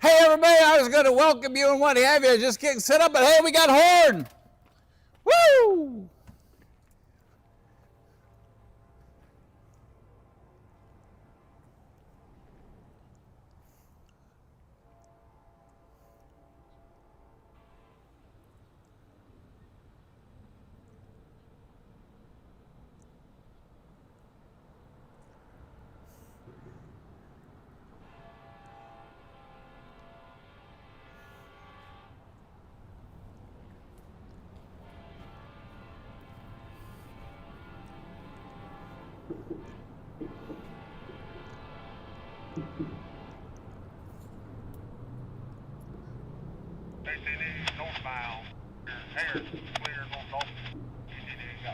Hey everybody, I was going to welcome you and what have you, just getting set up, but hey, we got horn! Woo! Northbound. Harris, clear, north. Go.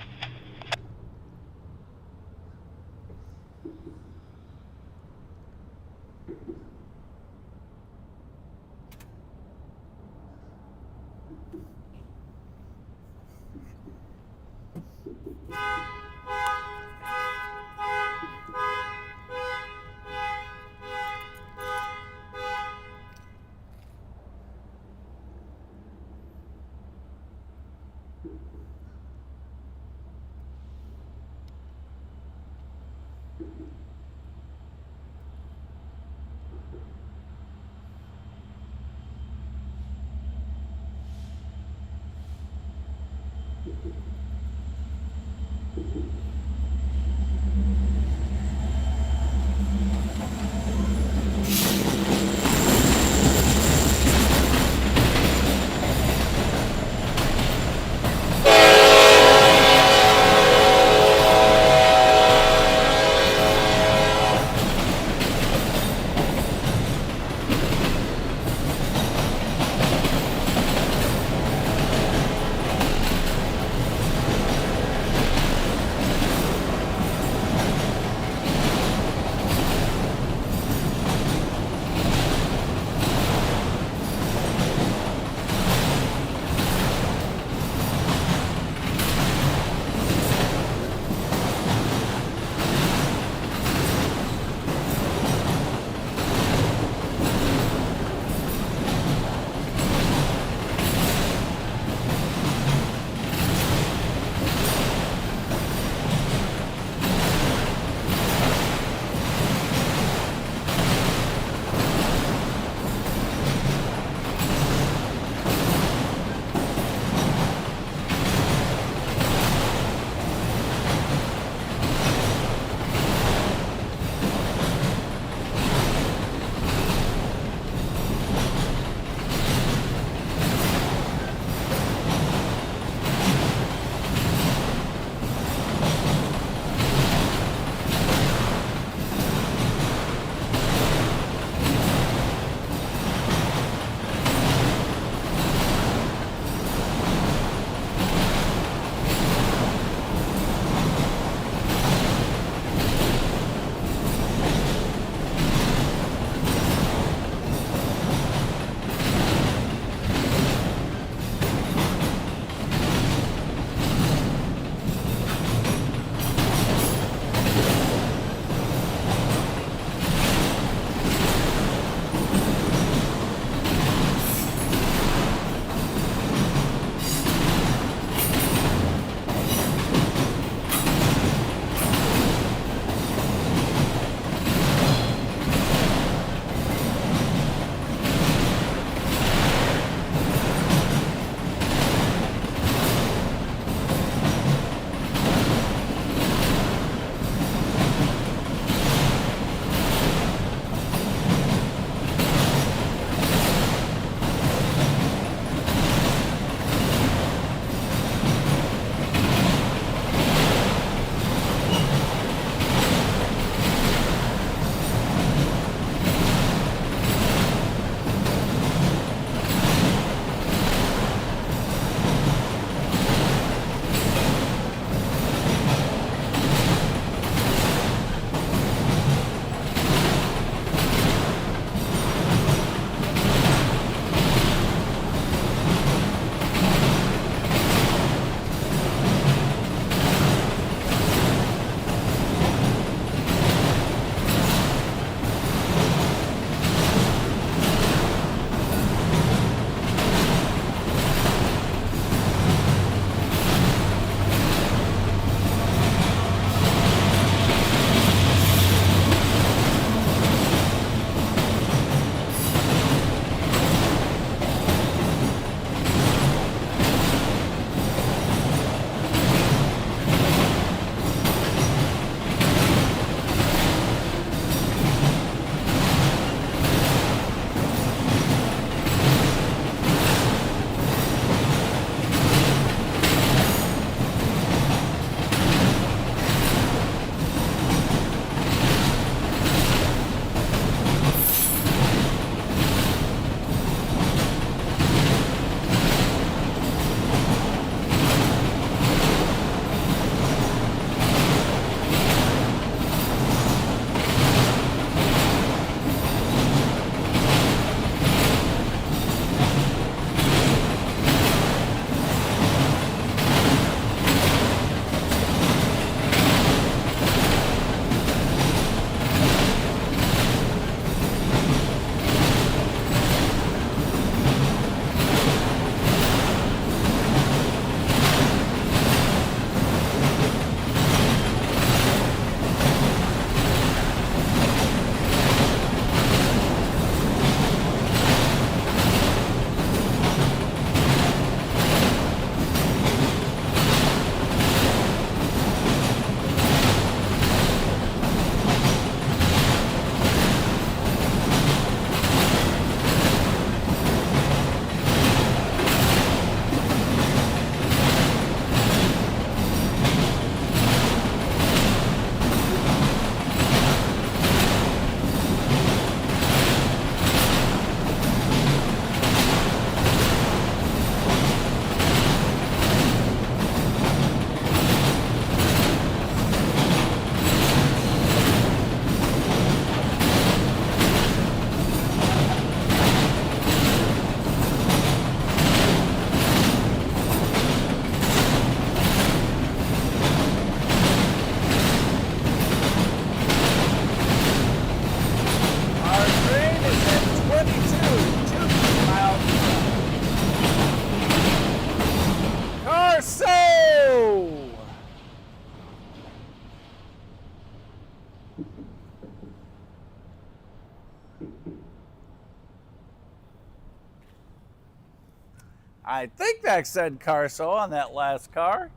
I think that said Carso on that last car.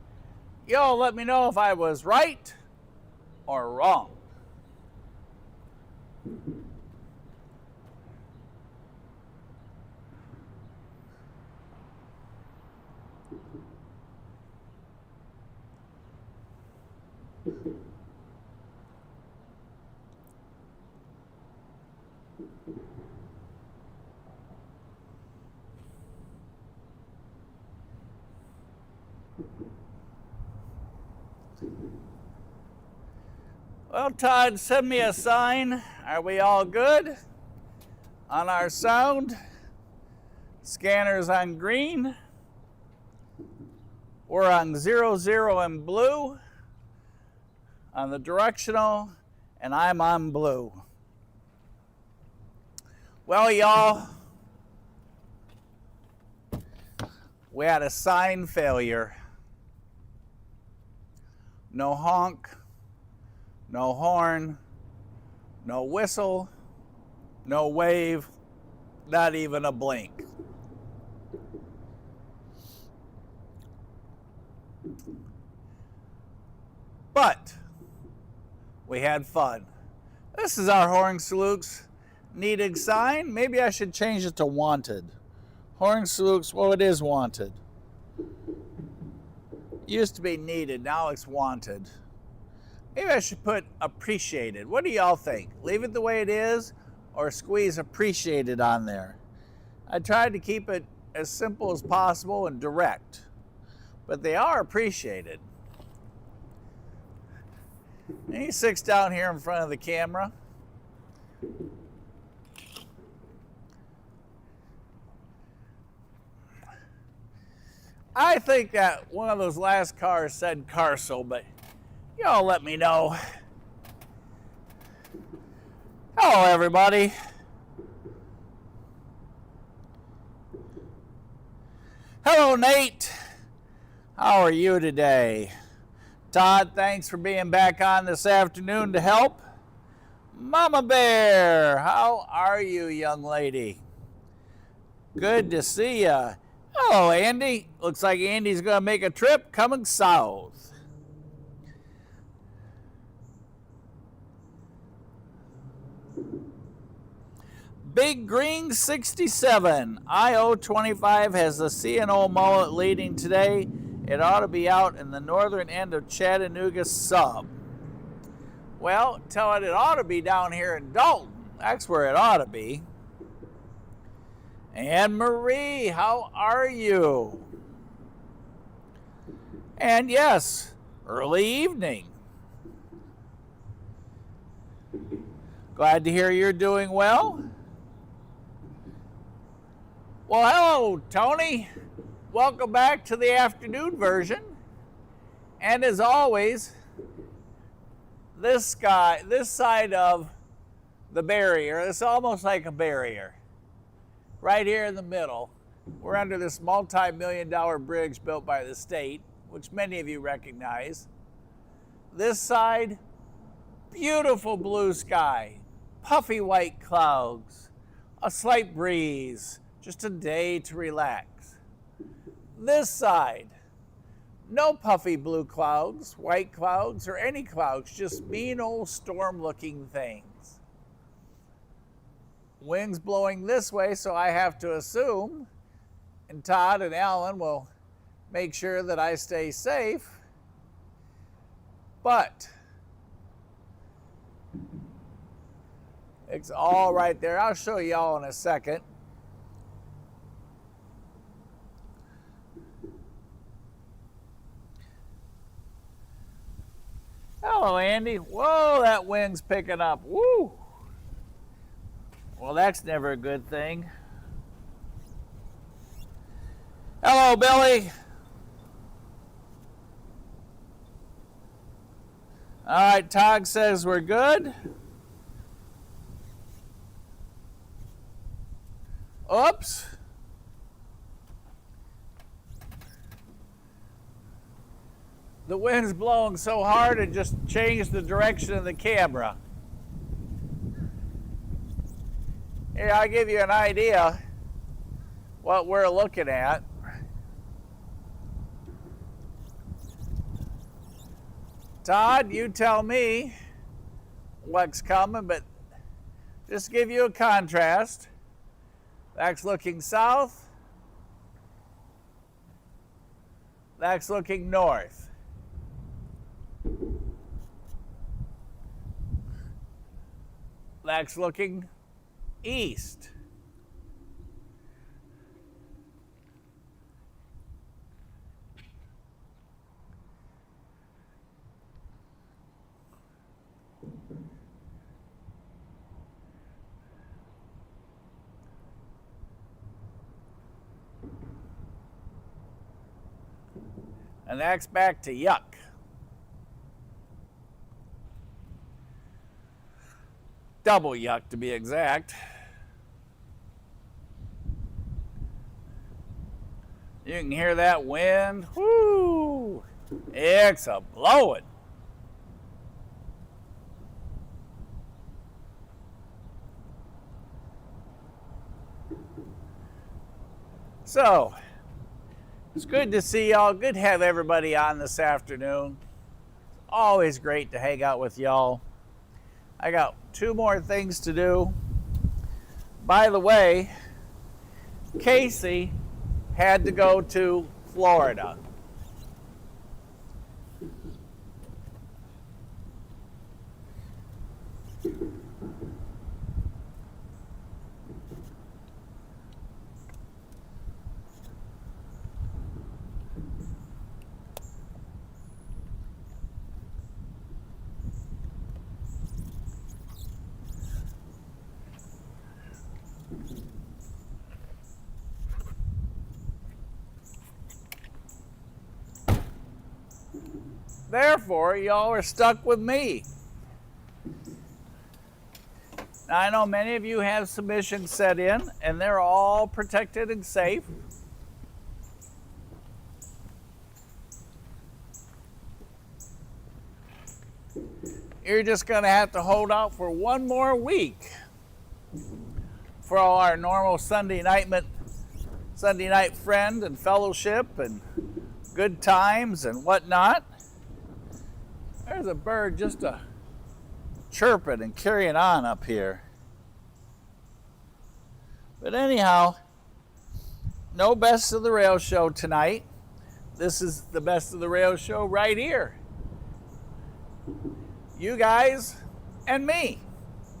Y'all let me know if I was right or wrong. Well, Todd, send me a sign. Are we all good on our sound? Scanner's on green. We're on 00 and blue on the directional, and I'm on blue. Well, y'all, we had a sign failure. No honk, no horn, no whistle, no wave, not even a blink. But we had fun. This is our Horn Salutes needed sign. Maybe I should change it to wanted. Horn Salutes, well, it is wanted. Used to be needed, now it's wanted. Maybe I should put appreciated. What do y'all think? Leave it the way it is or squeeze appreciated on there? I tried to keep it as simple as possible and direct, but they are appreciated. And he sits down here in front of the camera. I think that one of those last cars said Carso, but y'all let me know. Hello, everybody. Hello, Nate. How are you today? Todd, thanks for being back on this afternoon to help. Mama Bear, how are you, young lady? Good to see ya. Hello, Andy. Looks like Andy's going to make a trip coming south. Big Green 67. IO25 has the C&O mullet leading today. It ought to be out in the northern end of Chattanooga sub. Well, tell it ought to be down here in Dalton. That's where it ought to be. And Marie, how are you? And yes, early evening. Glad to hear you're doing well. Well, hello, Tony. Welcome back to the afternoon version. And as always, this side of the barrier, it's almost like a barrier. Right here in the middle, we're under this multi-million-dollar bridge built by the state, which many of you recognize. This side, beautiful blue sky, puffy white clouds, a slight breeze, just a day to relax. This side, no puffy blue clouds, white clouds, or any clouds, just mean old storm-looking things. Wind's blowing this way, so I have to assume, and Todd and Alan will make sure that I stay safe, but it's all right there. I'll show y'all in a second. Hello, Andy. Whoa, that wind's picking up. Woo! Well, that's never a good thing. Hello, Billy. All right, Todd says we're good. Oops. The wind's blowing so hard it just changed the direction of the camera. Here, I'll give you an idea what we're looking at. Todd, you tell me what's coming, but just to give you a contrast. That's looking south. That's looking north. That's looking east. And that's back to yuck. Double yuck to be exact. You can hear that wind. Whoo! It's a blowing. So, it's good to see y'all. Good to have everybody on this afternoon. Always great to hang out with y'all. I got 2 more things to do. By the way, Casey had to go to Florida. Therefore, y'all are stuck with me. Now, I know many of you have submissions set in, and they're all protected and safe. You're just going to have to hold out for 1 more week for all our normal Sunday night friend and fellowship and good times and whatnot. There's a bird just chirping and carrying on up here. But anyhow, no Best of the Rail show tonight. This is the Best of the Rail show right here. You guys and me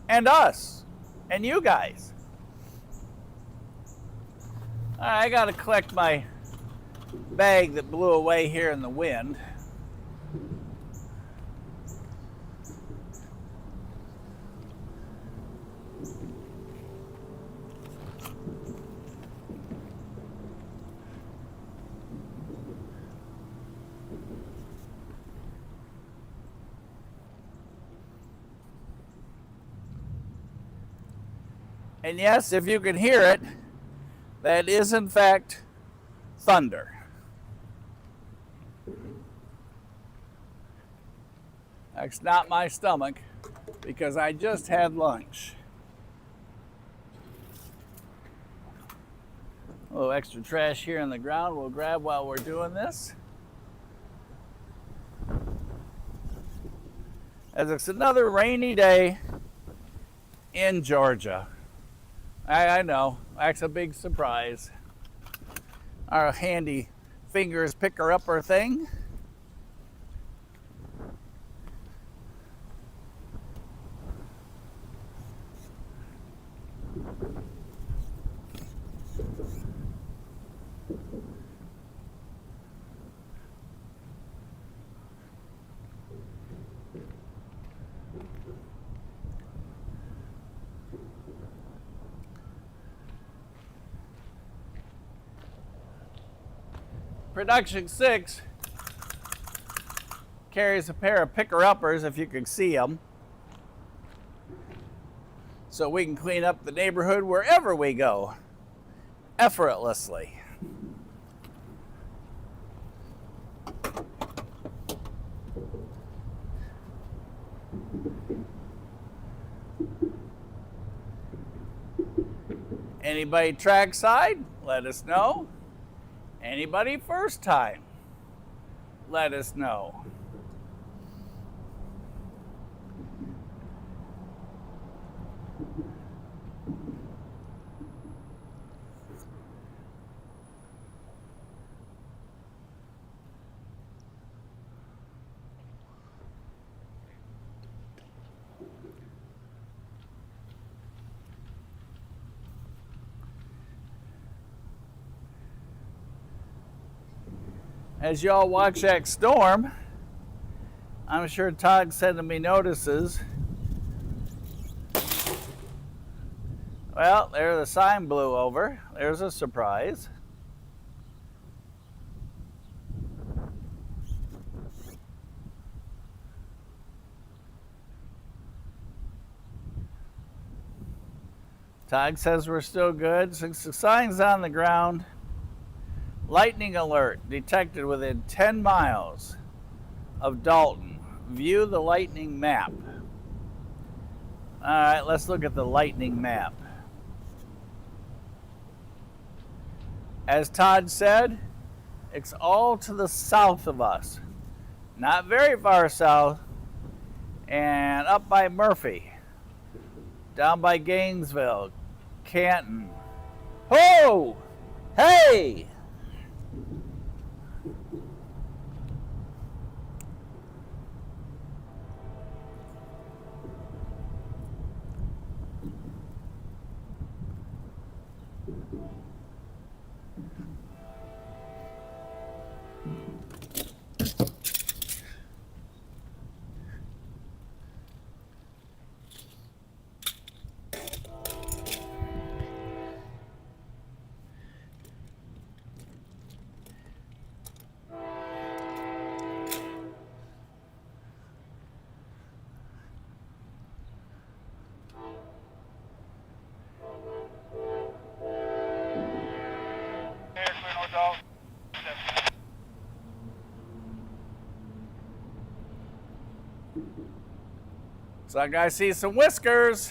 and us and you guys. All right, I got to collect my bag that blew away here in the wind. And yes, if you can hear it, that is in fact thunder. That's not my stomach because I just had lunch. A little extra trash here on the ground we'll grab while we're doing this. As it's another rainy day in Georgia. I know, that's a big surprise. Our handy fingers picker-upper thing. Production 6 carries a pair of picker-uppers, if you can see them, so we can clean up the neighborhood wherever we go, effortlessly. Anybody trackside? Let us know. Anybody first time? Let us know. As y'all watch that storm, I'm sure Todd's sending me notices. Well, there the sign blew over. There's a surprise. Todd says we're still good. Since the sign's on the ground, lightning alert detected within 10 miles of Dalton. View the lightning map. All right, let's look at the lightning map. As Todd said, it's all to the south of us. Not very far south, and up by Murphy, down by Gainesville, Canton. Ho! Hey! Looks like I see some whiskers.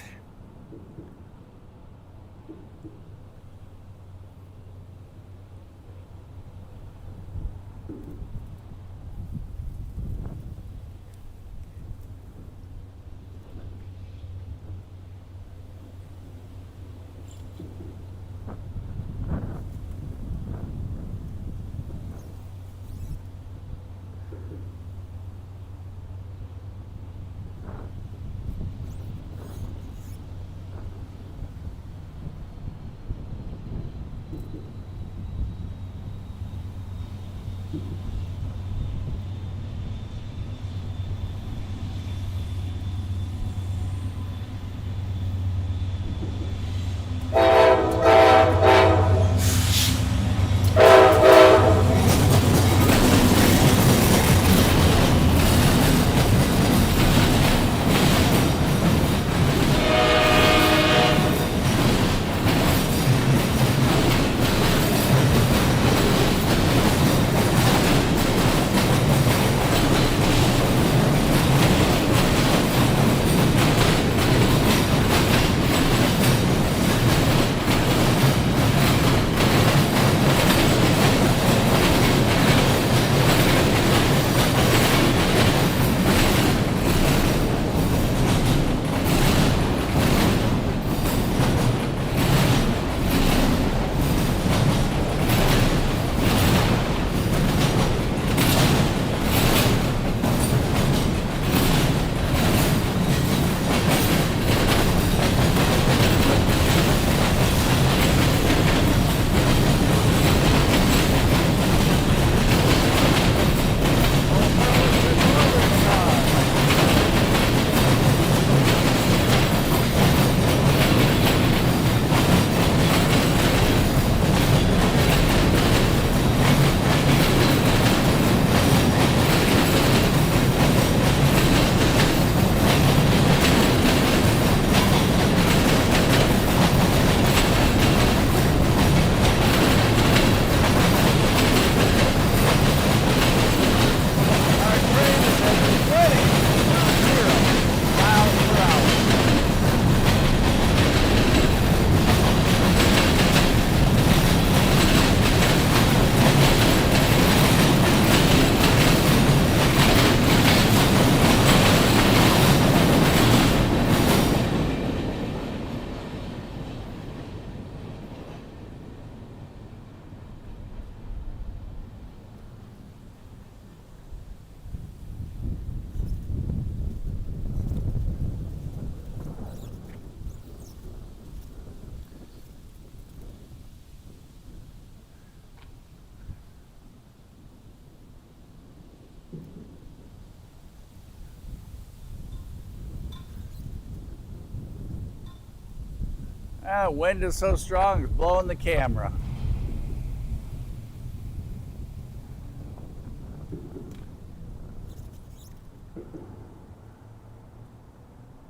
Ah, wind is so strong, it's blowing the camera.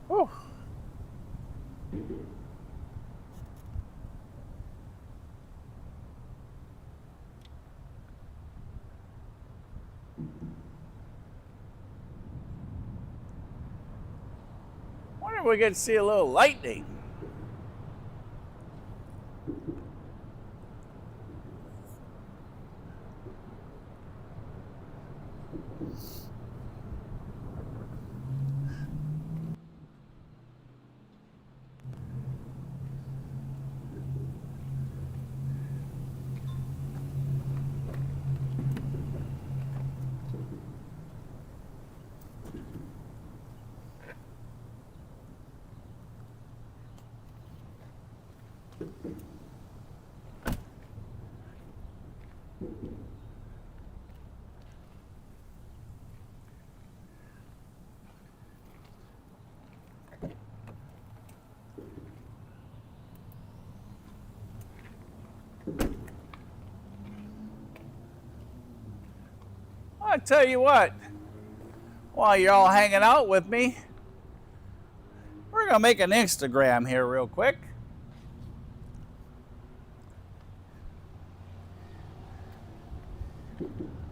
Whew. Wonder if we get to see a little lightning. I tell you what, while you're all hanging out with me, we're gonna make an Instagram here real quick.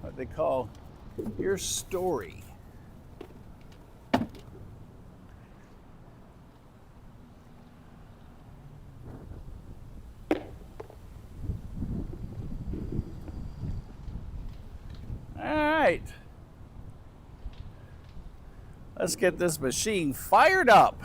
What they call your story. All right. Let's get this machine fired up.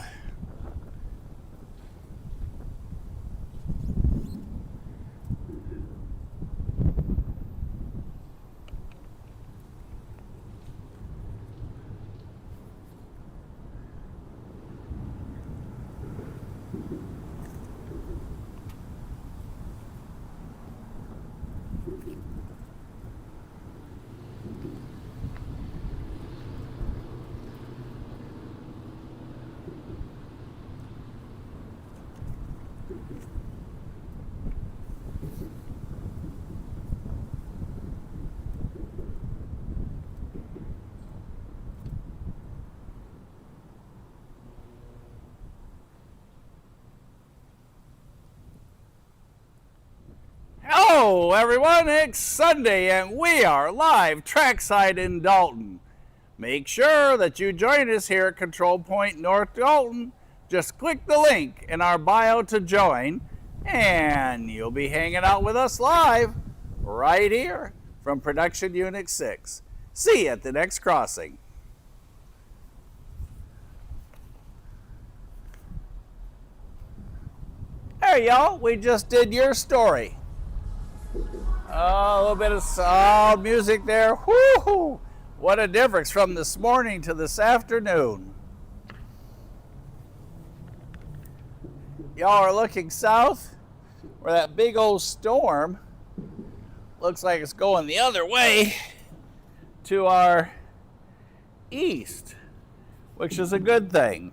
Hello everyone, it's Sunday and we are live trackside in Dalton. Make sure that you join us here at Control Point North Dalton. Just click the link in our bio to join and you'll be hanging out with us live right here from Production Unit 6. See you at the next crossing. There y'all, we just did your story. Oh, a little bit of sound music there. Whoo! What a difference from this morning to this afternoon. Y'all are looking south where that big old storm looks like it's going the other way to our east, which is a good thing.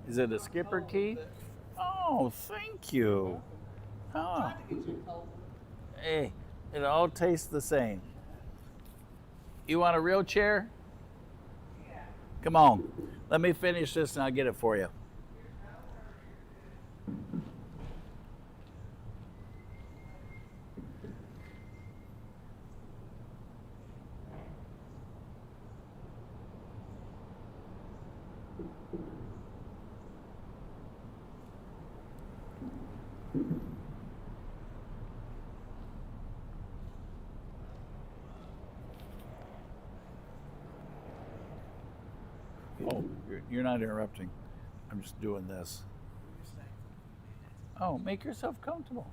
Is it a skipper key? Oh, thank you. Oh. Hey, it all tastes the same. You want a real chair? Come on. Let me finish this and I'll get it for you. Oh, you're not interrupting. I'm just doing this. Oh, make yourself comfortable.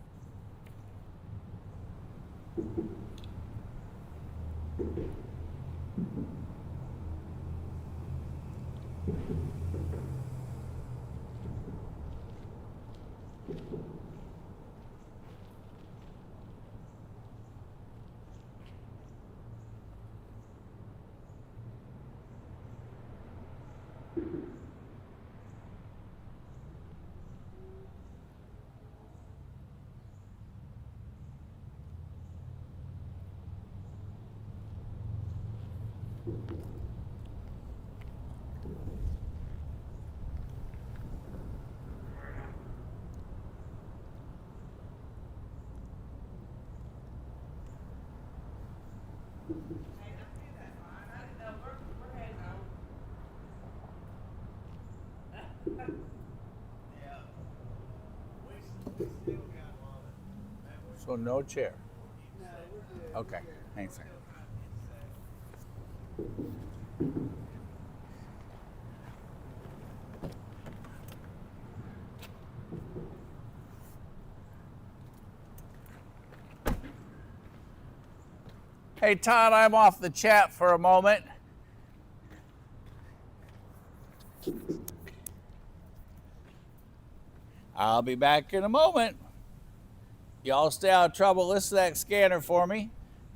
So no chair. Okay, thanks. Hey Todd, I'm off the chat for a moment. I'll be back in a moment. Y'all stay out of trouble. Listen to that scanner for me.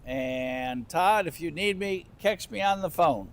And Todd, if you need me, catch me on the phone.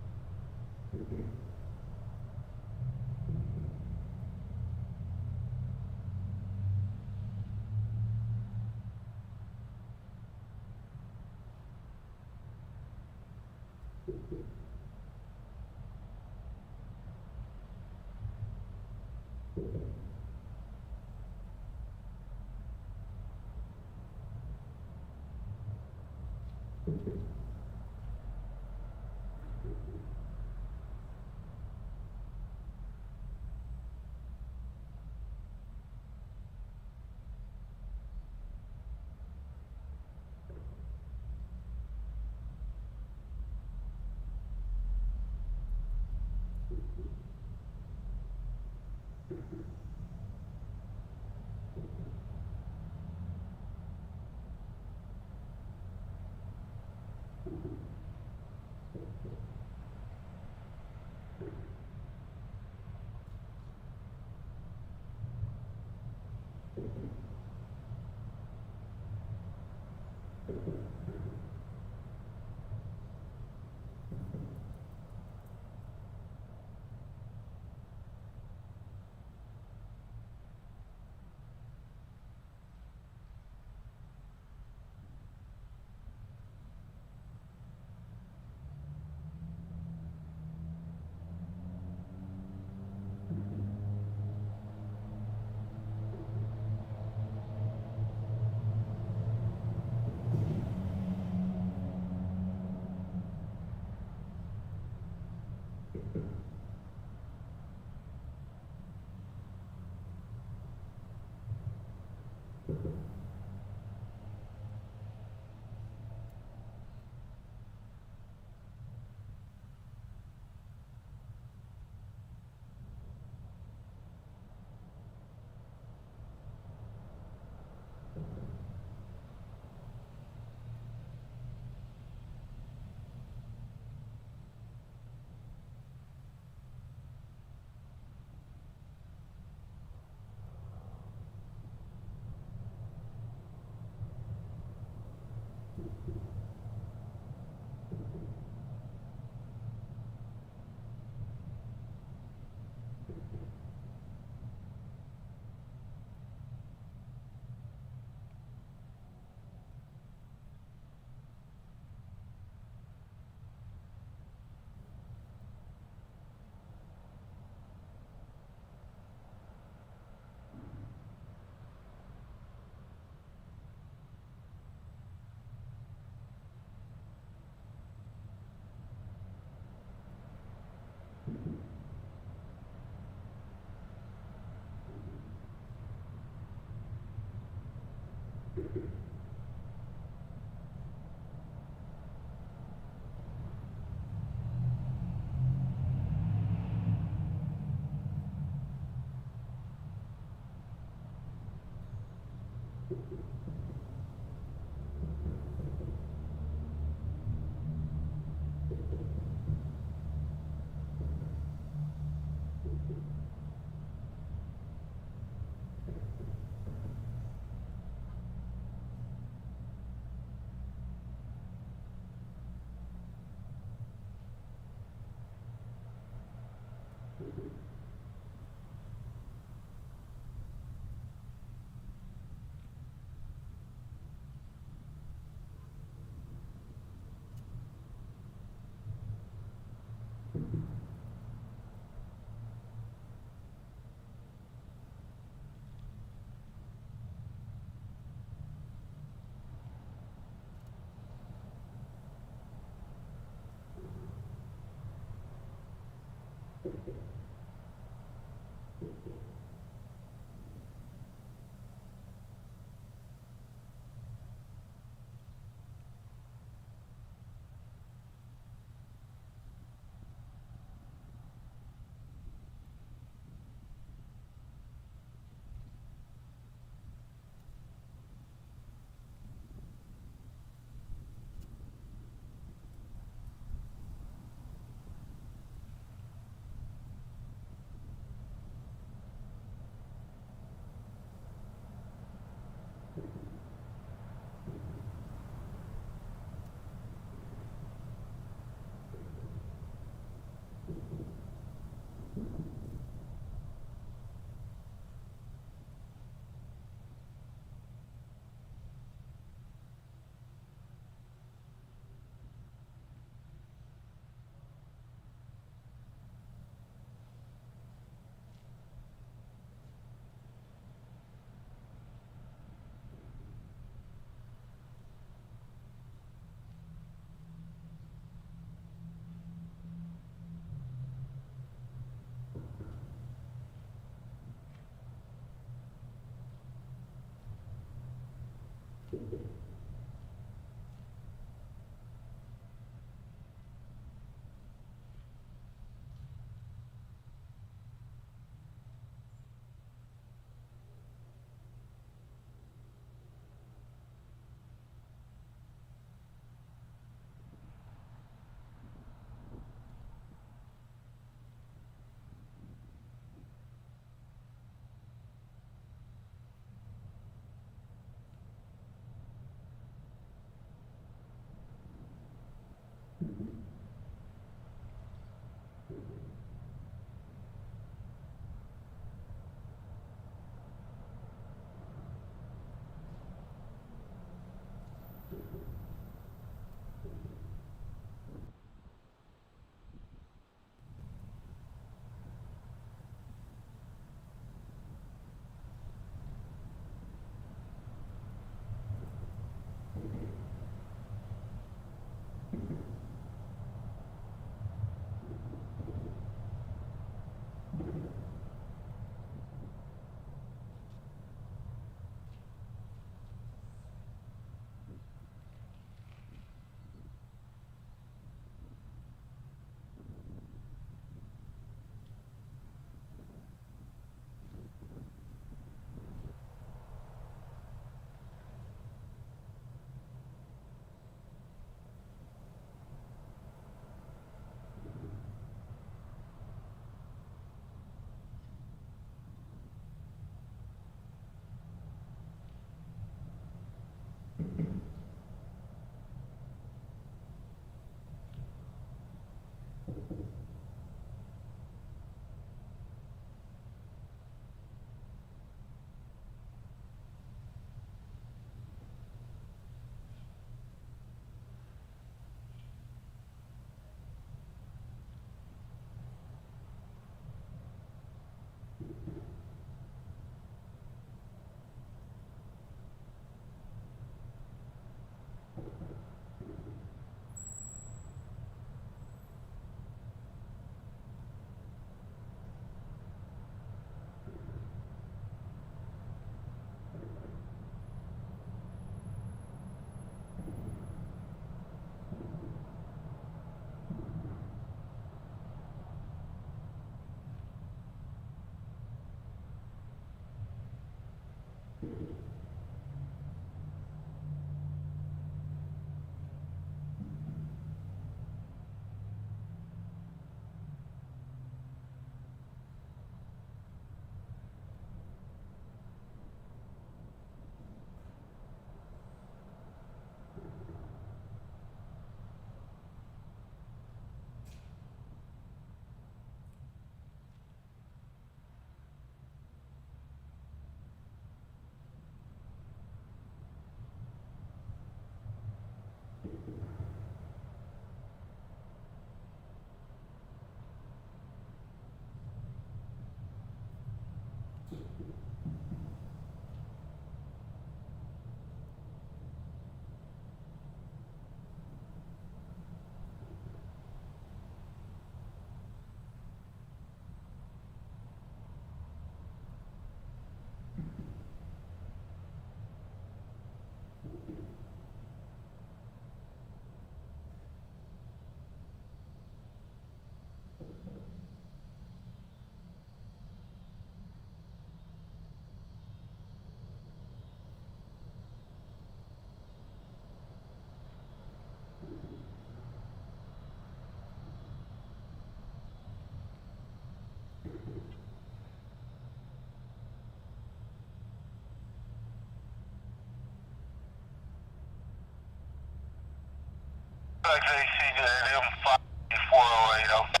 AC to M5408.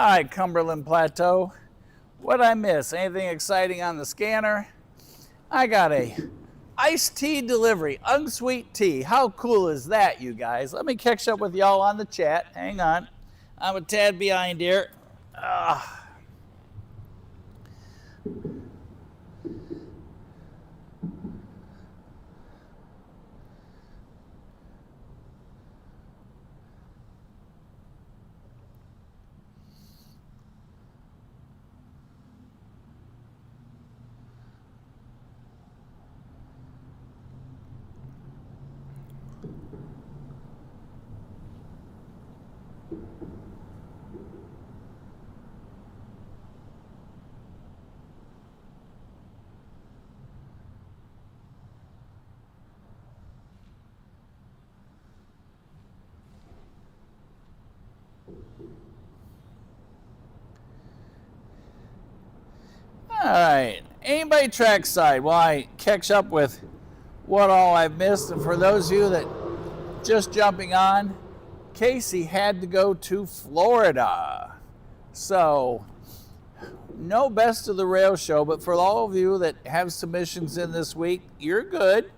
All right, Cumberland Plateau. What'd I miss? Anything exciting on the scanner? I got a iced tea delivery, unsweet tea. How cool is that, you guys? Let me catch up with y'all on the chat. Hang on. I'm a tad behind here. All right, anybody trackside while I catch up with what all I've missed? And for those of you that just jumping on, Casey had to go to Florida. So, no best of the rail show, but for all of you that have submissions in this week, you're good.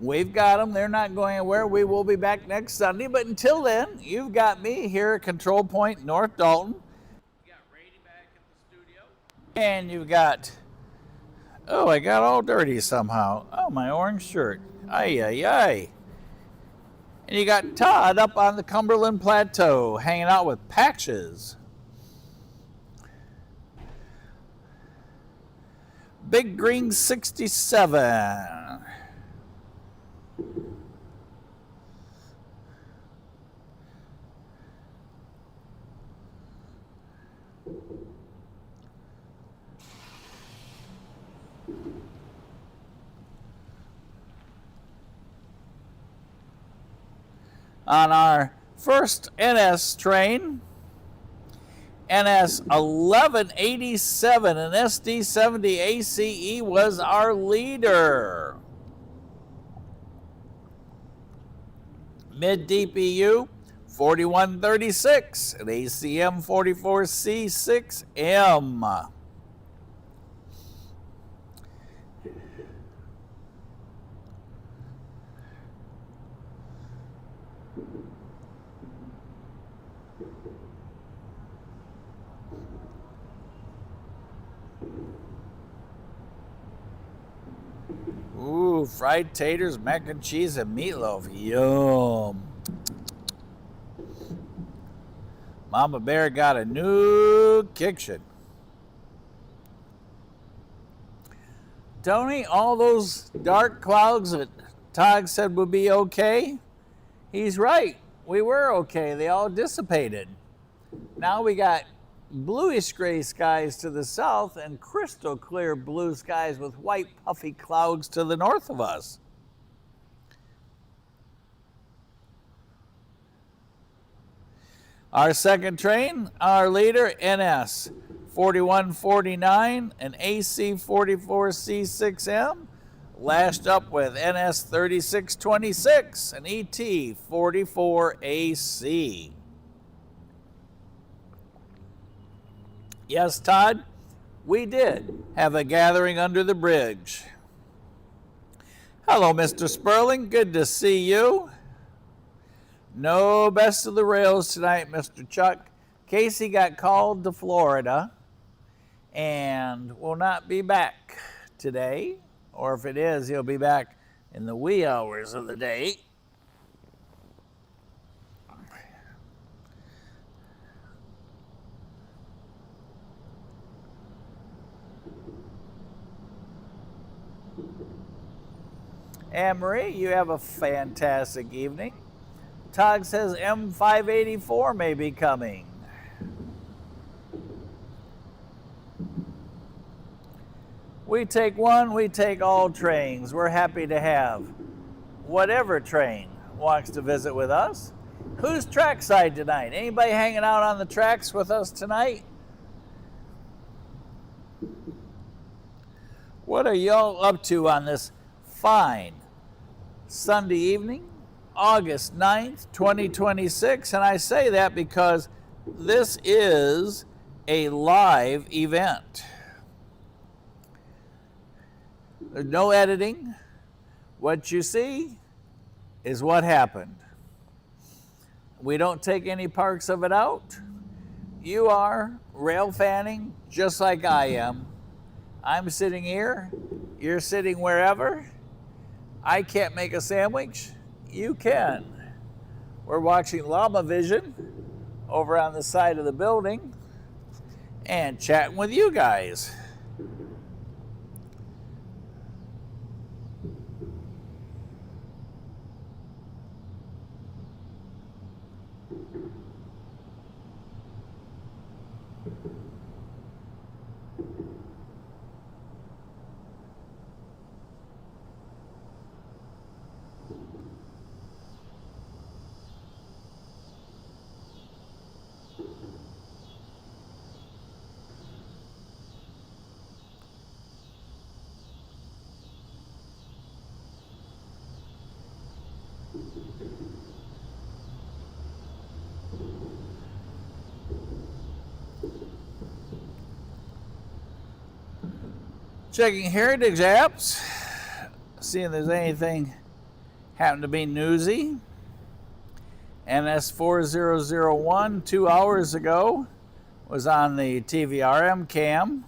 We've got them. They're not going anywhere. We will be back next Sunday. But until then, you've got me here at Control Point North Dalton. You got Brady back at the studio. And you've got, oh, I got all dirty somehow. Oh, my orange shirt. Ay, ay, ay. And you got Todd up on the Cumberland Plateau hanging out with Patches. Big Green 67. On our first NS train, NS 1187 and SD40 ACE was our leader. Mid DPU 4136 and ACM 44C6M. Ooh, fried taters, mac and cheese, and meatloaf. Yum. Mama Bear got a new kitchen. Tony, all those dark clouds that Todd said would be okay, he's right. We were okay. They all dissipated. Now we got bluish gray skies to the south and crystal clear blue skies with white puffy clouds to the north of us. Our second train, our leader, NS 4149 and AC44C6M, lashed up with NS 3626 and ET44AC. Yes, Todd, we did have a gathering under the bridge. Hello, Mr. Sperling. Good to see you. No best of the rails tonight, Mr. Chuck. Casey got called to Florida and will not be back today. Or if it is, he'll be back in the wee hours of the day. Anne-Marie, you have a fantastic evening. Todd says M584 may be coming. We take one, we take all trains. We're happy to have whatever train wants to visit with us. Who's trackside tonight? Anybody hanging out on the tracks with us tonight? What are y'all up to on this fine Sunday evening? August 9th, 2026, and I say that because this is a live event. There's no editing. What you see is what happened. We don't take any parts of it out. You are rail fanning just like I am. I'm sitting here, you're sitting wherever. I can't make a sandwich, you can. We're watching Llama Vision over on the side of the building and chatting with you guys. Checking heritage apps, seeing if there's anything happen to be newsy. NS4001 2 hours ago was on the TVRM cam.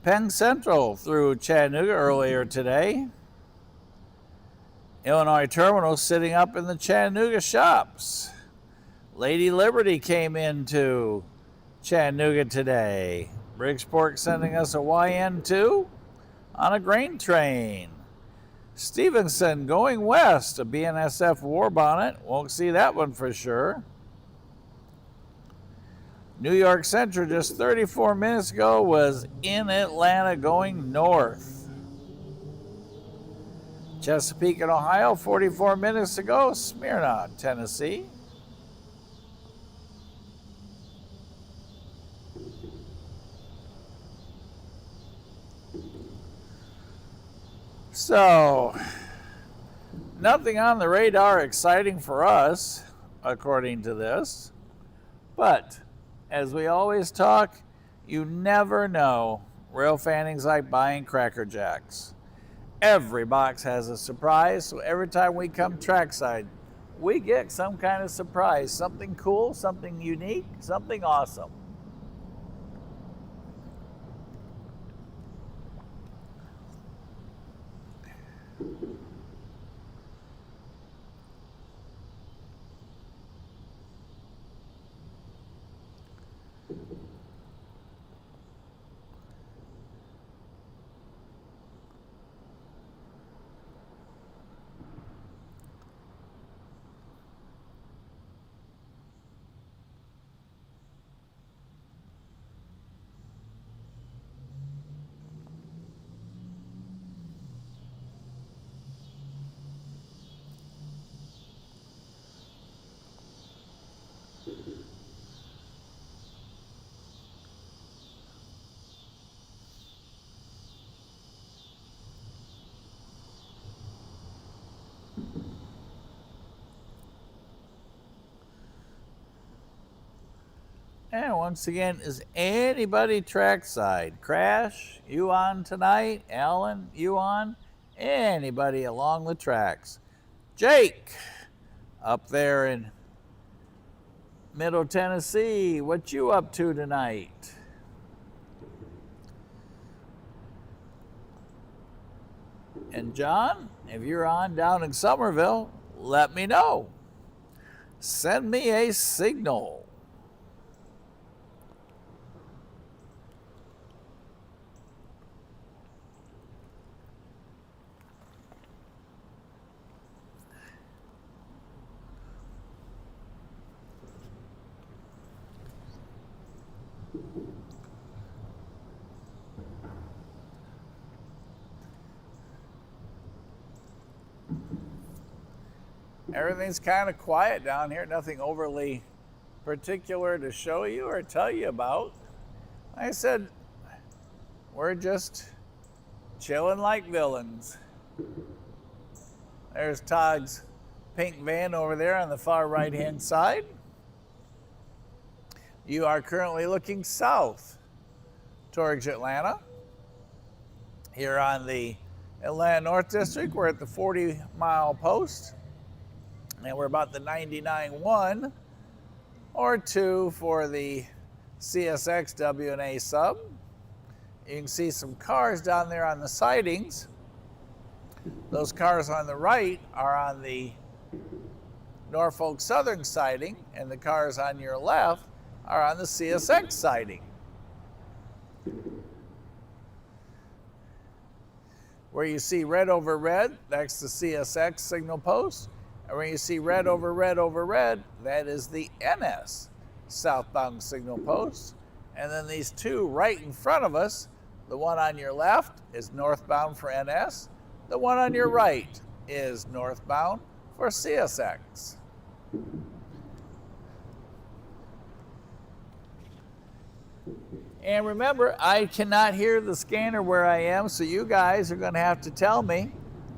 Penn Central through Chattanooga earlier today. Illinois Terminal sitting up in the Chattanooga shops. Lady Liberty came into Chattanooga today. Bridgeport sending us a YN2 on a grain train. Stevenson going west, a BNSF war bonnet. Won't see that one for sure. New York Central just 34 minutes ago was in Atlanta going north. Chesapeake in Ohio 44 minutes ago, Smyrna, Tennessee. So, nothing on the radar exciting for us, according to this. But, as we always talk, you never know. Rail fanning's like buying Cracker Jacks. Every box has a surprise, so every time we come trackside, we get some kind of surprise. Something cool, something unique, something awesome. And once again, is anybody trackside? Crash, you on tonight? Alan, you on? Anybody along the tracks? Jake, up there in Middle Tennessee, what you up to tonight? And John, if you're on down in Somerville, let me know. Send me a signal. Everything's kind of quiet down here, nothing overly particular to show you or tell you about. Like I said, we're just chilling like villains. There's Todd's pink van over there on the far right-hand side. You are currently looking south towards Atlanta. Here on the Atlanta North District, we're at the 40-mile post, and we're about the 99.1 or 2 for the CSX W&A sub. You can see some cars down there on the sidings. Those cars on the right are on the Norfolk Southern siding, and the cars on your left are on the CSX siding. Where you see red over red, that's the CSX signal post. And where you see red over red over red, that is the NS southbound signal post. And then these two right in front of us, the one on your left is northbound for NS. The one on your right is northbound for CSX. And remember, I cannot hear the scanner where I am, so you guys are going to have to tell me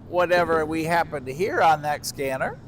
whatever we happen to hear on that scanner.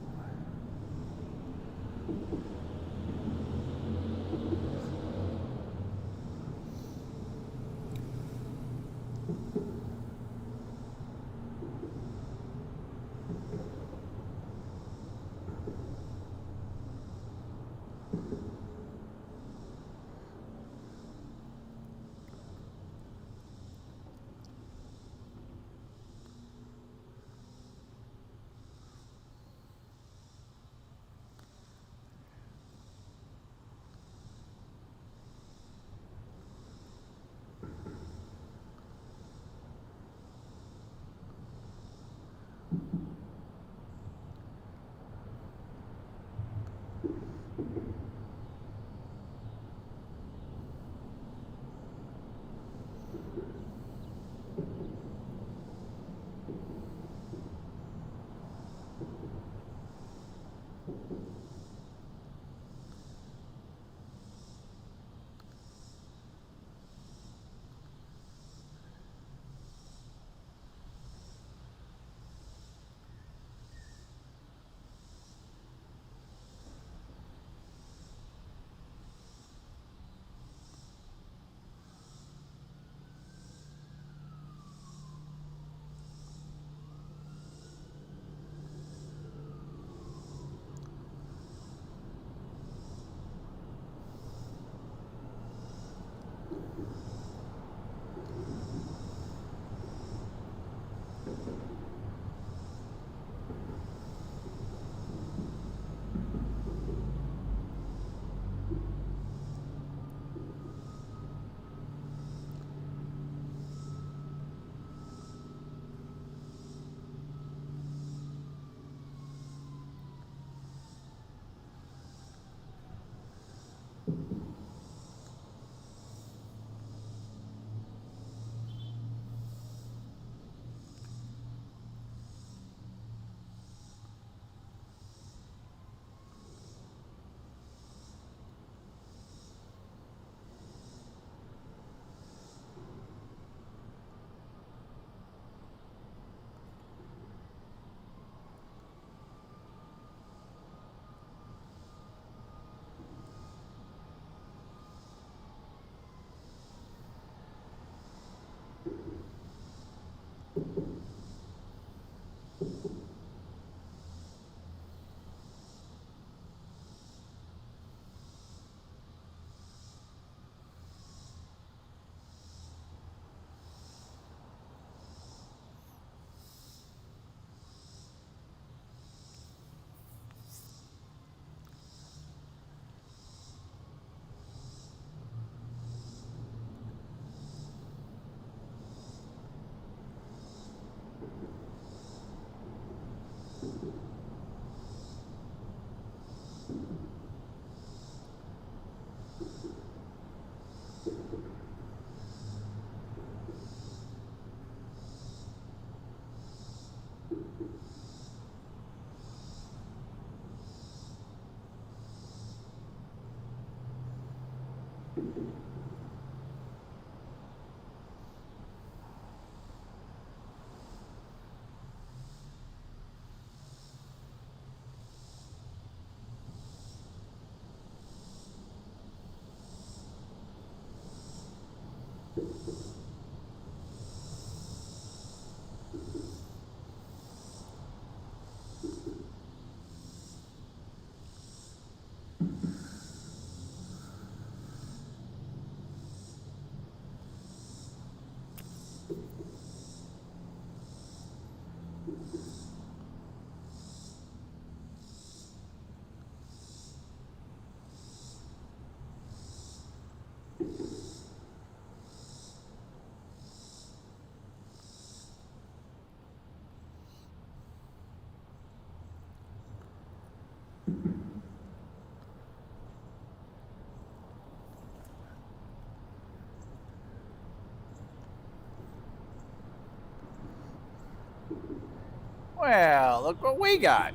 Well, look what we got.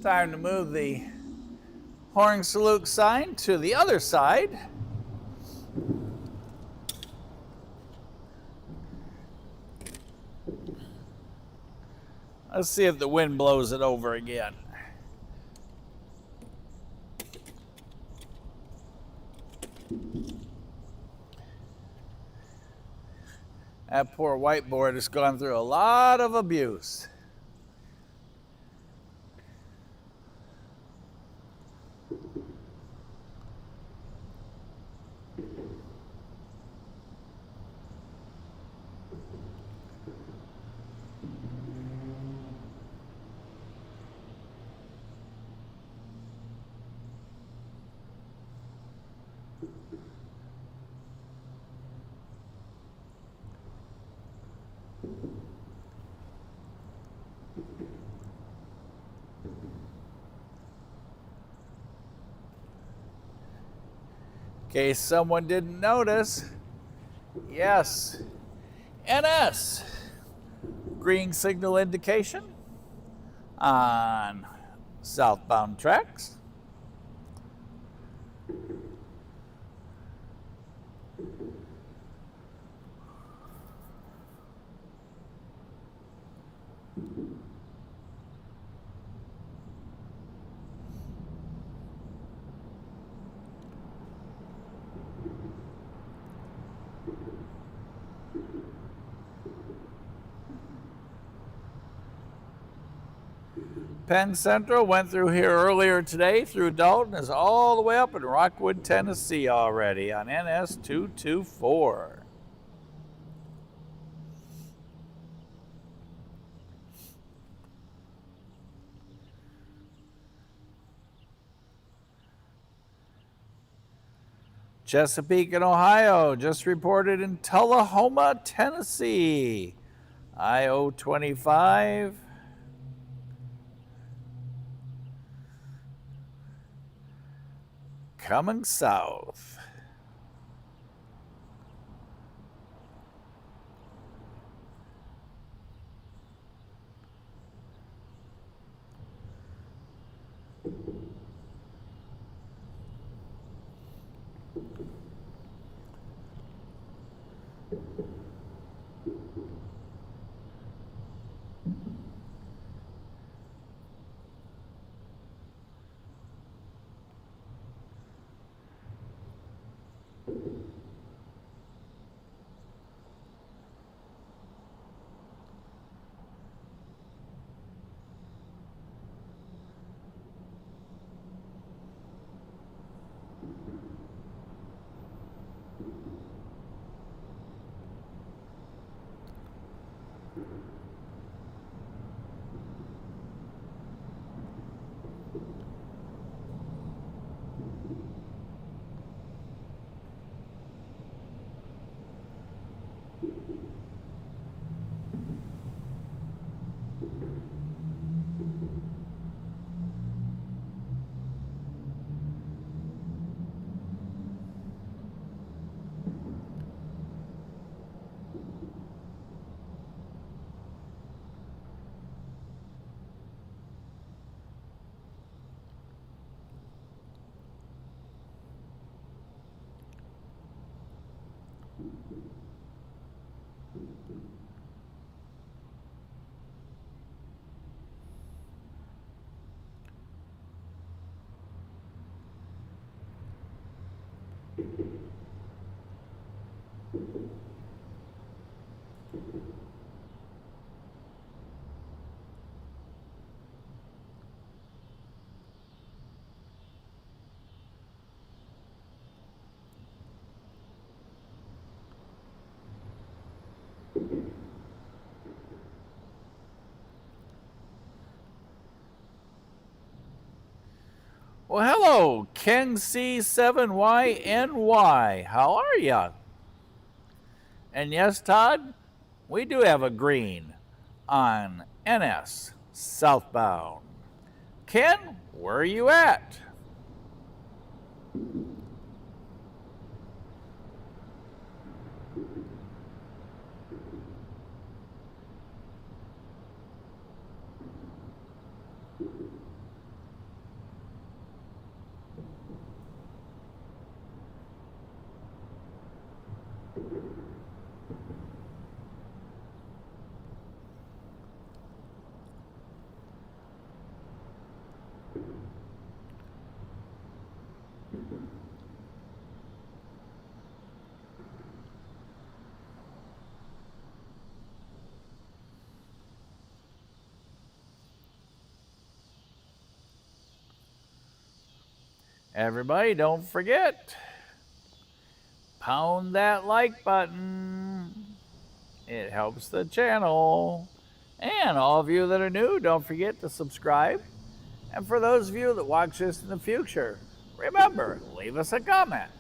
Time to move the horn salute sign to the other side. Let's see if the wind blows it over again. That poor whiteboard has gone through a lot of abuse. In case someone didn't notice, yes, NS, green signal indication on southbound tracks. Penn Central went through here earlier today through Dalton, is all the way up in Rockwood, Tennessee already on NS 224. Chesapeake in Ohio just reported in Tullahoma, Tennessee. I-025. coming south. Well, hello, Ken C7YNY. How are ya? And yes, Todd, we do have a green on NS southbound. Ken, where are you at? Everybody, don't forget, pound that like button. It helps the channel. And all of you that are new, don't forget to subscribe. And for those of you that watch this in the future, remember, leave us a comment.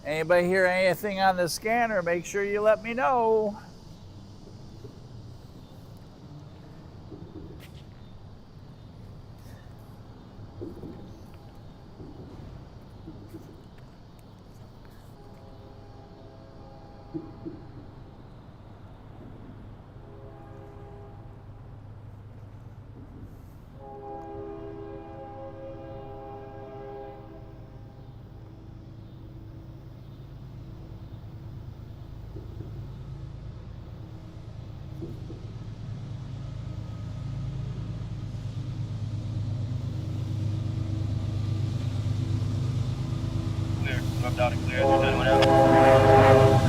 Anybody hear anything on the scanner, make sure you let me know. Up down and clear. Is anyone out?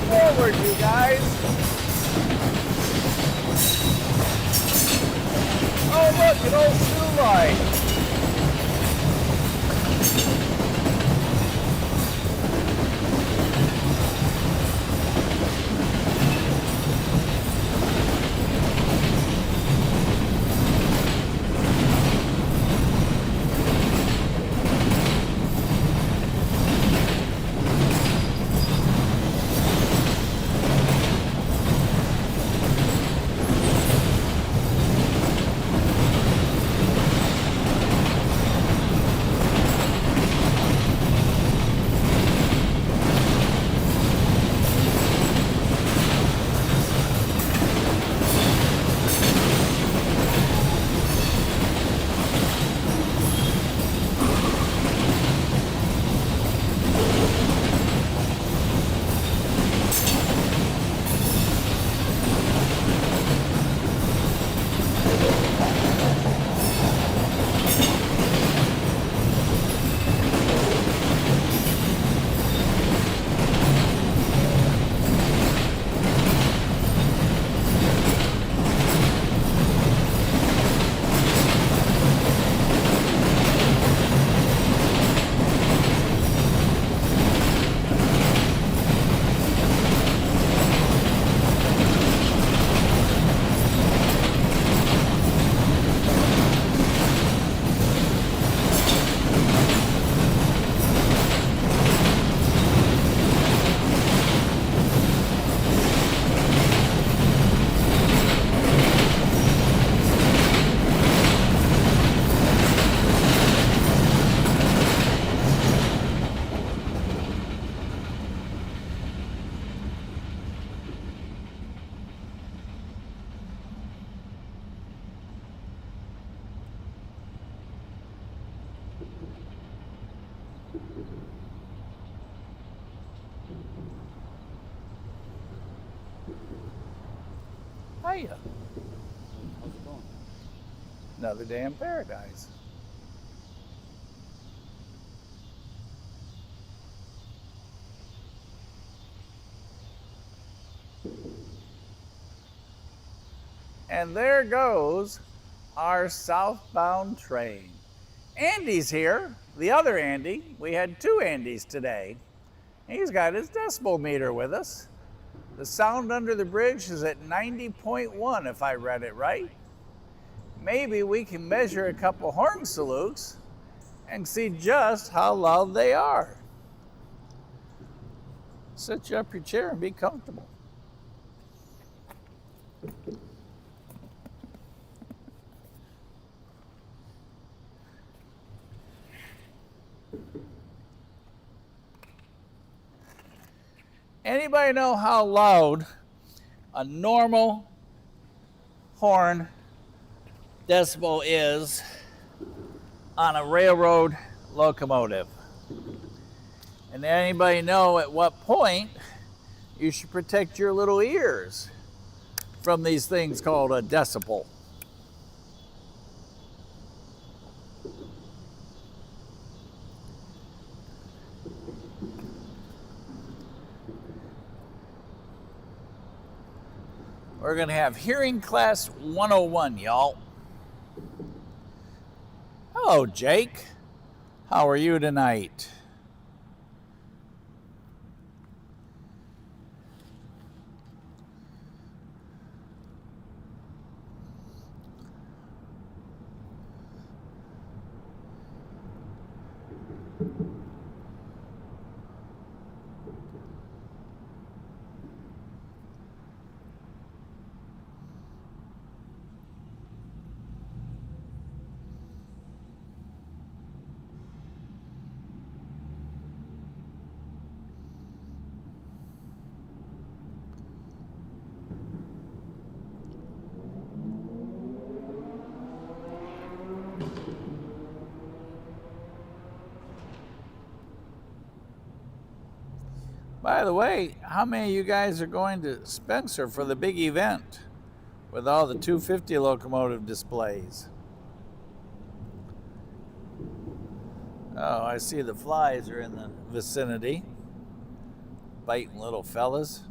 Forward, you guys. Oh, look, an old shoe light. Hiya. How's it going? Another day in paradise. And there goes our southbound train. Andy's here, the other Andy. We had two Andys today. He's got his decibel meter with us. The sound under the bridge is at 90.1 if I read it right. Maybe we can measure a couple horn salutes and see just how loud they are. Set you up your chair and be comfortable. Anybody know how loud a normal horn decibel is on a railroad locomotive? And anybody know at what point you should protect your little ears from these things called a decibel? We're going to have hearing class 101, y'all. Hello, Jake. How are you tonight? By the way, how many of you guys are going to Spencer for the big event with all the 250 locomotive displays? Oh, I see the flies are in the vicinity, biting little fellas.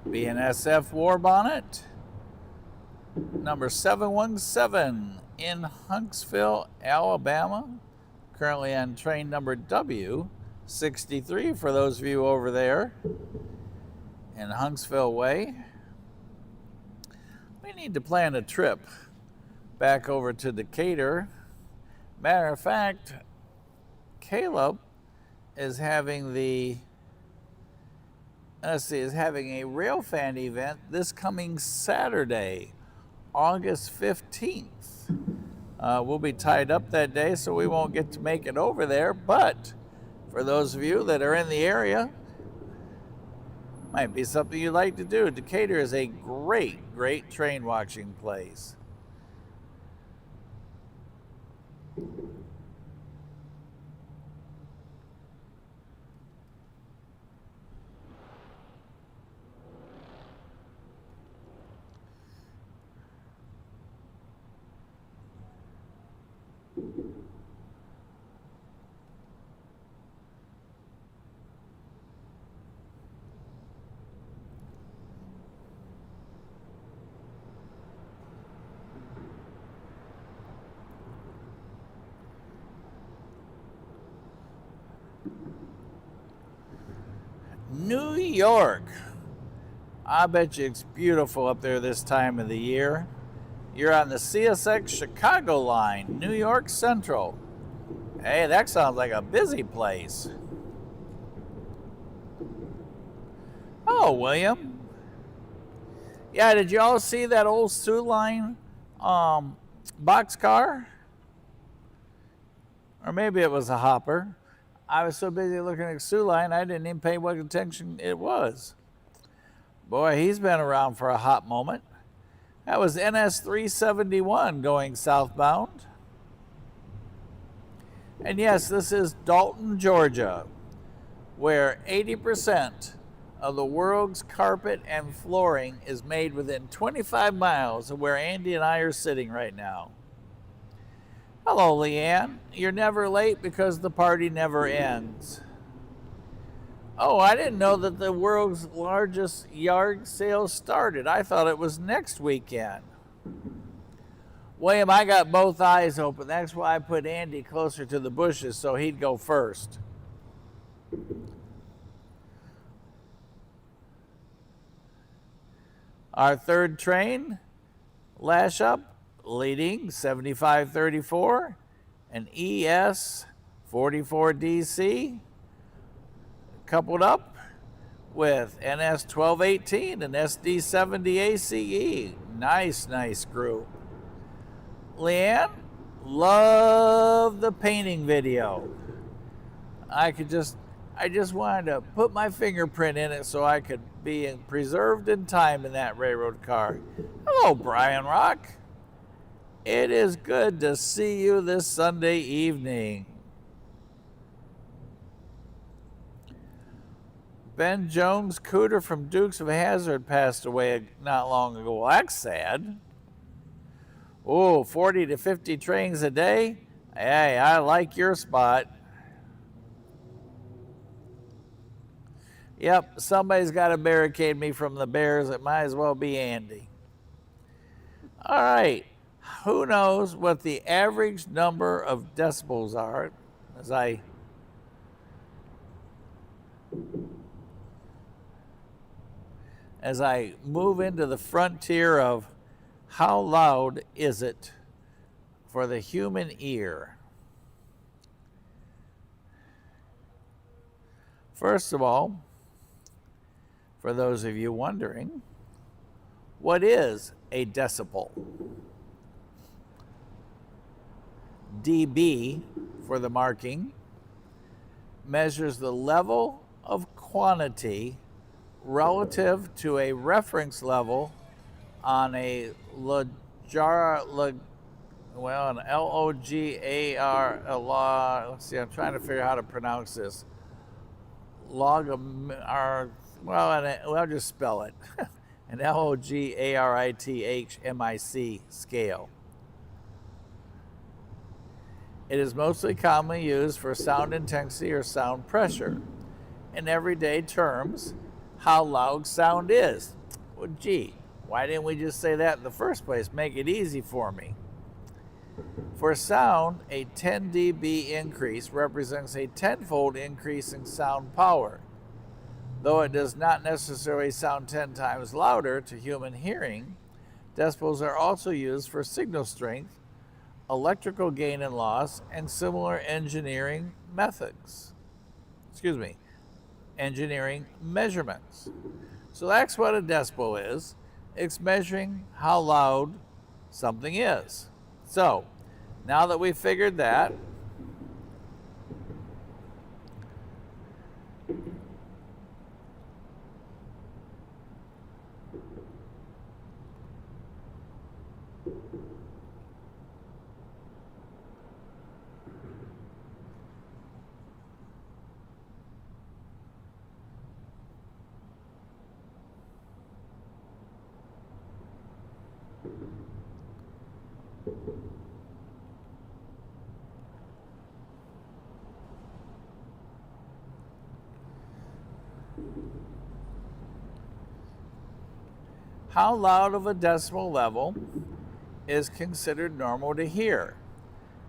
BNSF War Bonnet, number 717 in Huntsville, Alabama. Currently on train number W63 for those of you over there in Huntsville Way. We need to plan a trip back over to Decatur. Matter of fact, Caleb is having a Railfan event this coming Saturday, August 15th. We'll be tied up that day, so we won't get to make it over there, but for those of you that are in the area, might be something you'd like to do. Decatur is a great train watching place. New York. I bet you it's beautiful up there this time of the year. You're on the CSX Chicago line, New York Central. Hey, that sounds like a busy place. Oh, William. Yeah, did you all see that old Snoot line boxcar? Or maybe it was a hopper. I was so busy looking at Snoot line, I didn't even pay what attention it was. Boy, he's been around for a hot moment. That was NS 371 going southbound. And yes, this is Dalton, Georgia, where 80% of the world's carpet and flooring is made within 25 miles of where Andy and I are sitting right now. Hello, Leanne. You're never late because the party never ends. Oh, I didn't know that the world's largest yard sale started. I thought it was next weekend. William, I got both eyes open. That's why I put Andy closer to the bushes so he'd go first. Our third train, lash up, leading 7534, an ES44DC, coupled up with NS1218 and SD40 ACE. Nice group. Leanne, love the painting video. I just wanted to put my fingerprint in it so I could be preserved in time in that railroad car. Hello, Brian Rock. It is good to see you this Sunday evening. Ben Jones Cooter from Dukes of Hazzard passed away not long ago. Well, that's sad. Oh, 40 to 50 trains a day? Hey, I like your spot. Yep, somebody's got to barricade me from the bears. It might as well be Andy. All right, who knows what the average number of decibels are as I move into the frontier of how loud is it for the human ear? First of all, for those of you wondering, what is a decibel? dB, for the marking, measures the level of quantity relative to a reference level on a logar, an L-O-G-A-R, let's see, I'm trying to figure out how to pronounce this. I'll just spell it. An L-O-G-A-R-I-T-H-M-I-C scale. It is mostly commonly used for sound intensity or sound pressure. In everyday terms, how loud sound is. Well, gee, why didn't we just say that in the first place? Make it easy for me. For sound, a 10 dB increase represents a tenfold increase in sound power. Though it does not necessarily sound 10 times louder to human hearing, decibels are also used for signal strength, electrical gain and loss, and similar engineering engineering measurements. So that's what a decibel is. It's measuring how loud something is. So, now that we've figured that, how loud of a decibel level is considered normal to hear?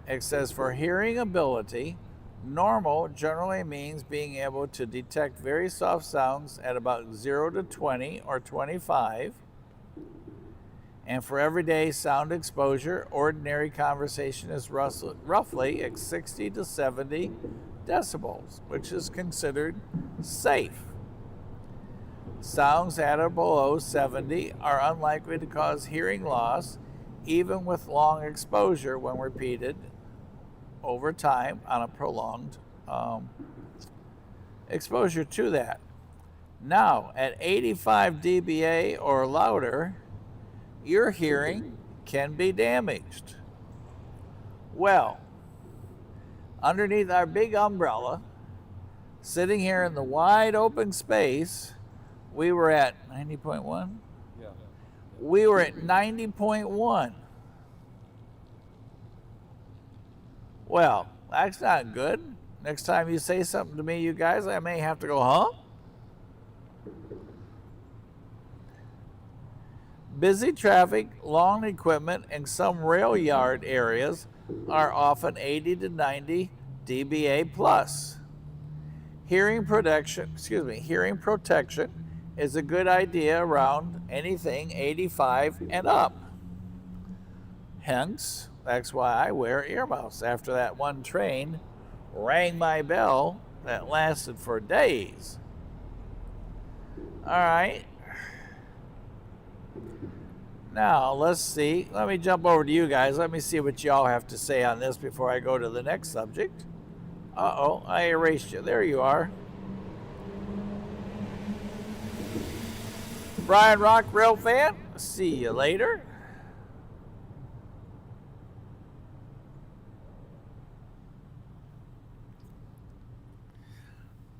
It says for hearing ability, normal generally means being able to detect very soft sounds at about 0 to 20 or 25. And for everyday sound exposure, ordinary conversation is roughly at 60 to 70 decibels, which is considered safe. Sounds at or below 70 are unlikely to cause hearing loss, even with long exposure when repeated over time on a prolonged exposure to that. Now, at 85 dBA or louder, your hearing can be damaged. Well, underneath our big umbrella, sitting here in the wide open space, we were at 90.1? Yeah. We were at 90.1. Well, that's not good. Next time you say something to me, you guys, I may have to go, huh? Busy traffic, long equipment, and some rail yard areas are often 80 to 90 dBA plus. Hearing protection is a good idea around anything 85 and up. Hence, that's why I wear earmuffs. After that one train rang my bell that lasted for days. All right. Now, let's see. Let me jump over to you guys. Let me see what y'all have to say on this before I go to the next subject. Uh-oh, I erased you. There you are. Brian Rock Rail fan, see you later.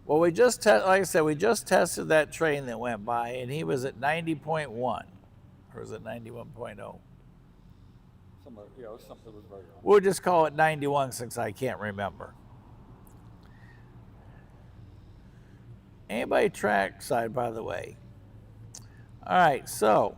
Well, like I said, we just tested that train that went by, and he was at 90.1, or was it 91.0? Somewhere, yeah, it was something that was very high. We'll just call it 91 since I can't remember. Anybody trackside, by the way? All right, so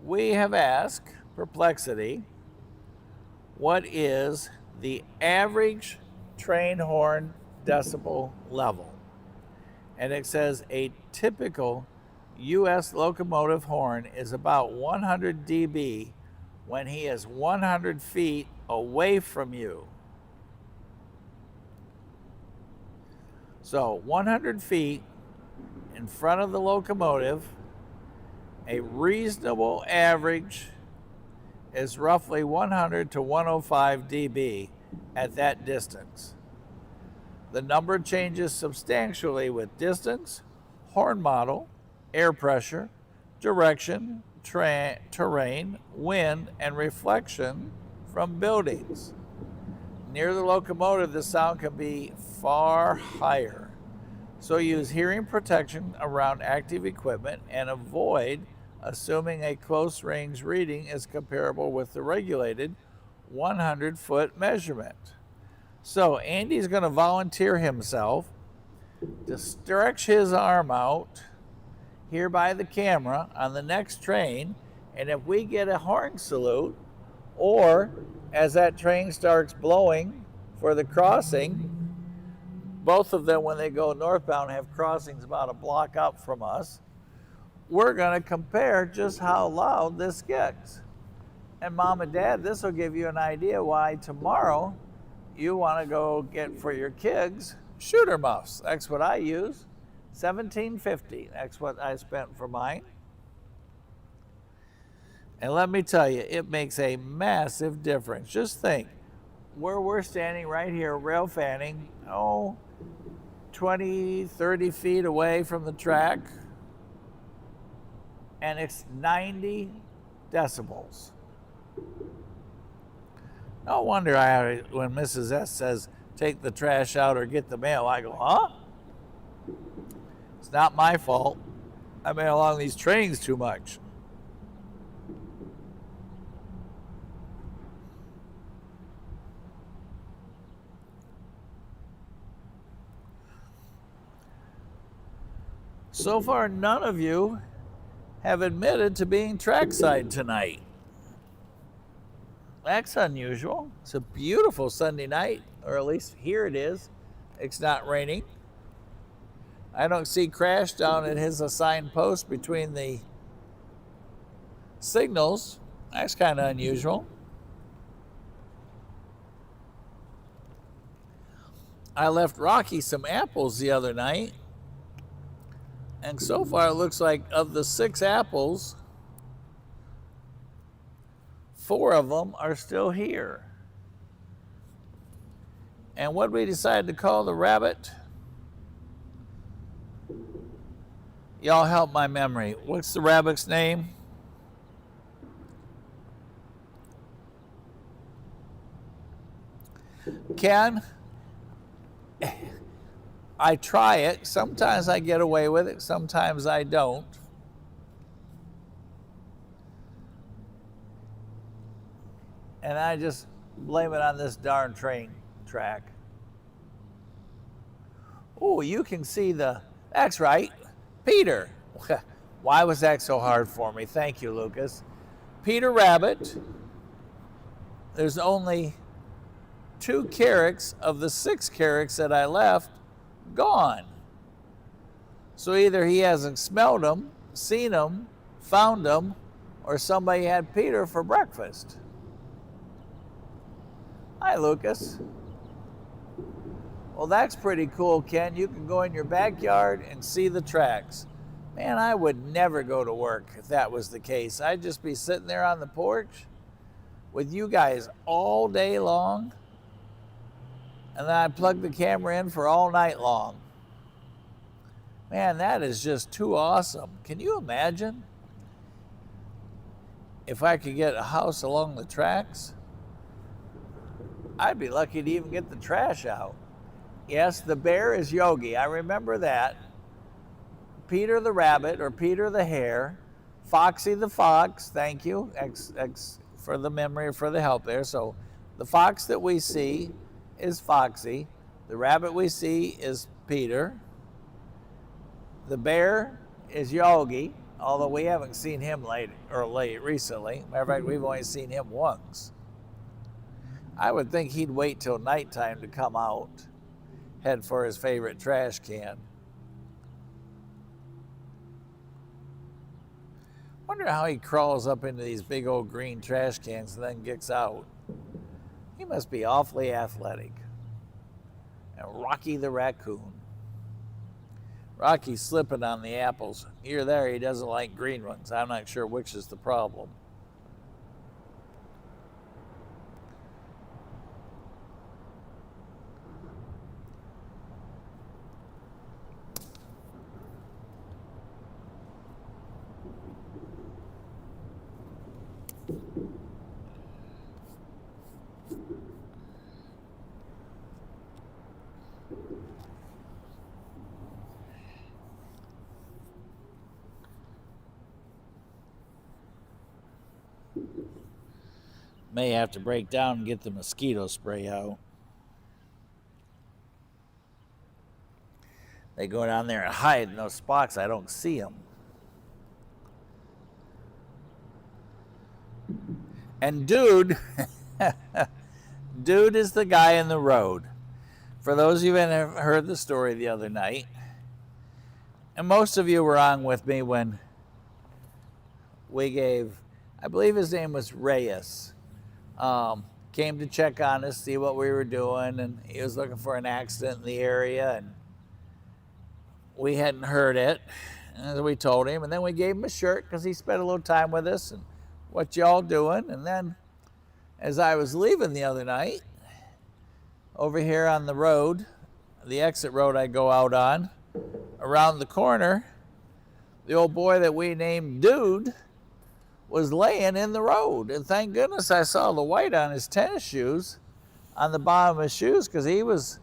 we have asked Perplexity, what is the average train horn decibel level? And it says a typical U.S. locomotive horn is about 100 dB when he is 100 feet away from you. So 100 feet in front of the locomotive, a reasonable average is roughly 100 to 105 dB at that distance. The number changes substantially with distance, horn model, air pressure, direction, terrain, wind, and reflection from buildings. Near the locomotive, the sound can be far higher. So use hearing protection around active equipment and avoid assuming a close range reading is comparable with the regulated 100-foot measurement. So Andy's going to volunteer himself to stretch his arm out here by the camera on the next train, and if we get a horn salute, or as that train starts blowing for the crossing, both of them when they go northbound have crossings about a block up from us, we're going to compare just how loud this gets. And Mom and Dad, this will give you an idea why tomorrow you want to go get for your kids shooter muffs. That's what I use. $17.50. That's what I spent for mine. And let me tell you, it makes a massive difference. Just think, where we're standing right here, rail fanning, 20, 30 feet away from the track, and it's 90 decibels. No wonder when Mrs. S says, take the trash out or get the mail, I go, huh? It's not my fault. I've been along these trains too much. So far, none of you have admitted to being trackside tonight. That's unusual. It's a beautiful Sunday night, or at least here it is. It's not raining. I don't see Crash down at his assigned post between the signals. That's kind of unusual. I left Rocky some apples the other night, And so far it looks like of the 6 apples, 4 of them are still here. And what we decided to call the rabbit? Y'all help my memory. What's the rabbit's name? Ken? I try it. Sometimes I get away with it. Sometimes I don't. And I just blame it on this darn train track. Oh, you can see that's right, Peter. Why was that so hard for me? Thank you, Lucas. Peter Rabbit. There's only 2 carracks of the 6 carracks that I left gone. So either he hasn't smelled them, seen them, found them, or somebody had Peter for breakfast. Hi, Lucas. Well, that's pretty cool, Ken. You can go in your backyard and see the tracks. Man, I would never go to work if that was the case. I'd just be sitting there on the porch with you guys all day long, and then I'd plug the camera in for all night long. Man, that is just too awesome. Can you imagine if I could get a house along the tracks? I'd be lucky to even get the trash out. Yes, the bear is Yogi. I remember that. Peter the rabbit, or Peter the hare. Foxy the fox. Thank you X for the memory, for the help there. So the fox that we see is Foxy. The rabbit we see is Peter. The bear is Yogi, although we haven't seen him recently. Matter of fact, we've only seen him once. I would think he'd wait till nighttime to come out, head for his favorite trash can. Wonder how he crawls up into these big old green trash cans and then gets out. He must be awfully athletic. And Rocky the raccoon. Rocky's slipping on the apples. Here or there, he doesn't like green ones. I'm not sure which is the problem. May have to break down and get the mosquito spray out. They go down there and hide in those spots. I don't see them. And dude, dude is the guy in the road. For those of you who haven't heard the story the other night, and most of you were on with me when we gave, I believe his name was Reyes, came to check on us, see what we were doing, and he was looking for an accident in the area, and we hadn't heard it, and we told him, and then we gave him a shirt because he spent a little time with us, and what y'all doing? And then as I was leaving the other night, over here on the road, the exit road I go out on, around the corner, the old boy that we named Dude was laying in the road. And thank goodness I saw the white on his tennis shoes, on the bottom of his shoes, because he was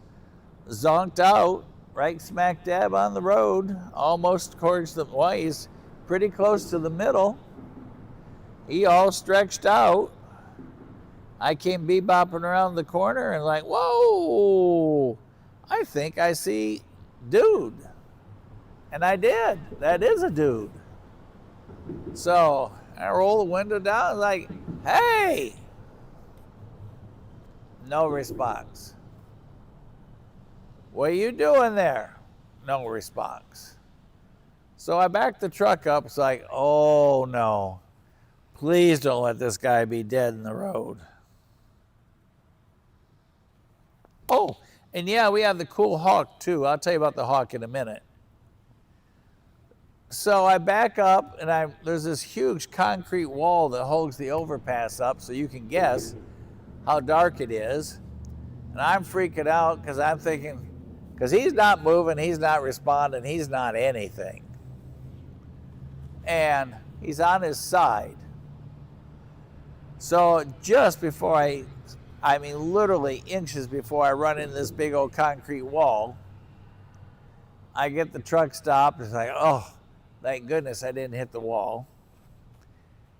zonked out right smack dab on the road, almost towards the, well, he's pretty close to the middle. He all stretched out. I came bebopping around the corner and like, whoa, I think I see Dude. And I did. That is a dude. So I roll the window down, like, hey! No response. What are you doing there? No response. So I backed the truck up. It's like, oh no. Please don't let this guy be dead in the road. Oh, and yeah, we have the cool hawk too. I'll tell you about the hawk in a minute. So I back up, and there's this huge concrete wall that holds the overpass up, so you can guess how dark it is. And I'm freaking out because I'm thinking, because he's not moving, he's not responding, he's not anything. And he's on his side. So just before I mean literally inches before I run into this big old concrete wall, I get the truck stopped. It's like, oh, thank goodness I didn't hit the wall.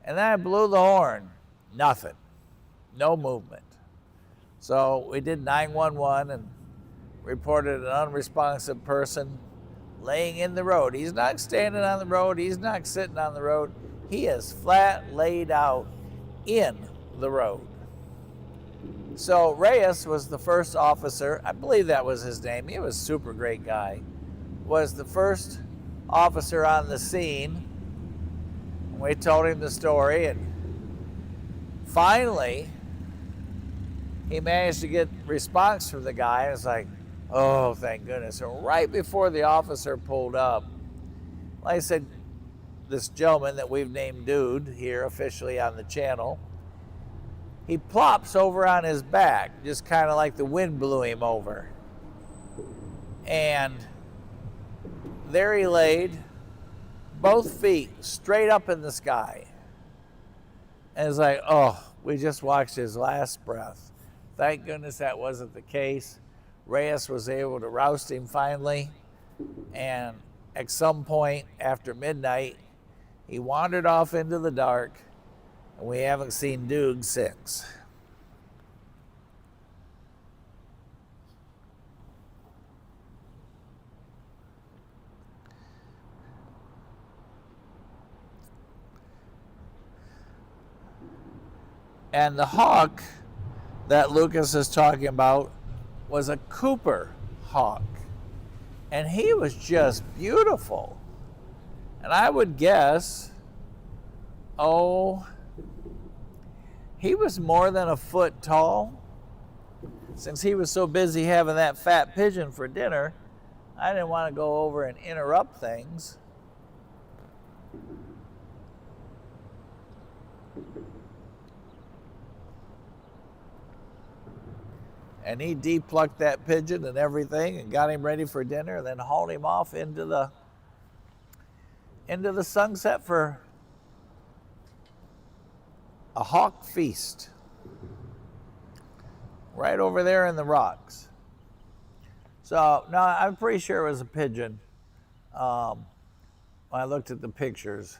And then I blew the horn. Nothing. No movement. So we did 911 and reported an unresponsive person laying in the road. He's not standing on the road. He's not sitting on the road. He is flat laid out in the road. So Reyes was the first officer. I believe that was his name. He was a super great guy. Was the first officer on the scene. We told him the story, and finally he managed to get response from the guy. And it's like, oh, thank goodness. So right before the officer pulled up, like I said, this gentleman that we've named Dude here officially on the channel, he plops over on his back, just kind of like the wind blew him over. And there he laid, both feet straight up in the sky. And it's like, oh, we just watched his last breath. Thank goodness that wasn't the case. Reyes was able to roust him finally. And at some point after midnight, he wandered off into the dark, and we haven't seen Dude since. And the hawk that Lucas is talking about was a Cooper hawk. And he was just beautiful. And I would guess, he was more than a foot tall. Since he was so busy having that fat pigeon for dinner, I didn't want to go over and interrupt things. And he depulked that pigeon and everything and got him ready for dinner, and then hauled him off into the sunset for a hawk feast right over there in the rocks. So no, I'm pretty sure it was a pigeon when I looked at the pictures.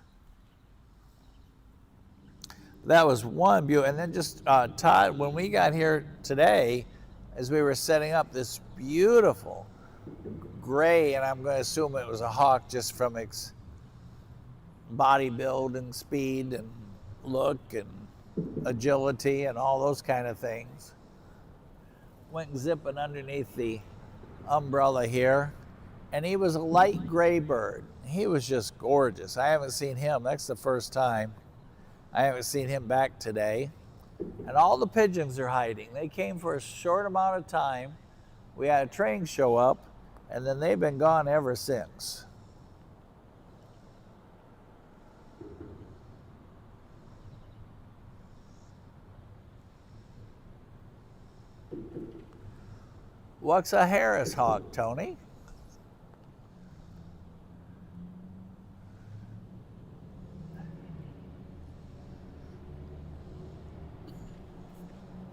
That was one beautiful. And then just Todd, when we got here today, as we were setting up, this beautiful gray, and I'm going to assume it was a hawk just from its body build and speed and look and agility and all those kind of things, went zipping underneath the umbrella here. And he was a light gray bird. He was just gorgeous. I haven't seen him. That's the first time. I haven't seen him back today. And all the pigeons are hiding. They came for a short amount of time. We had a train show up, and then they've been gone ever since. What's a Harris hawk, Tony?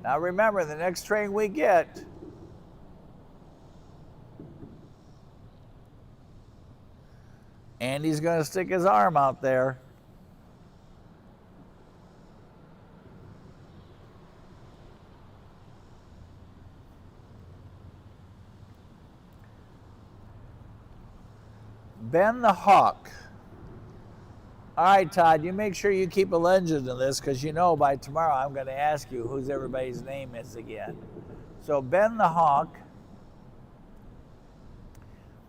Now remember, the next train we get, Andy's going to stick his arm out there. Ben the Hawk. All right, Todd, you make sure you keep a legend of this, because you know by tomorrow I'm going to ask you whose everybody's name is again. So Ben the Hawk,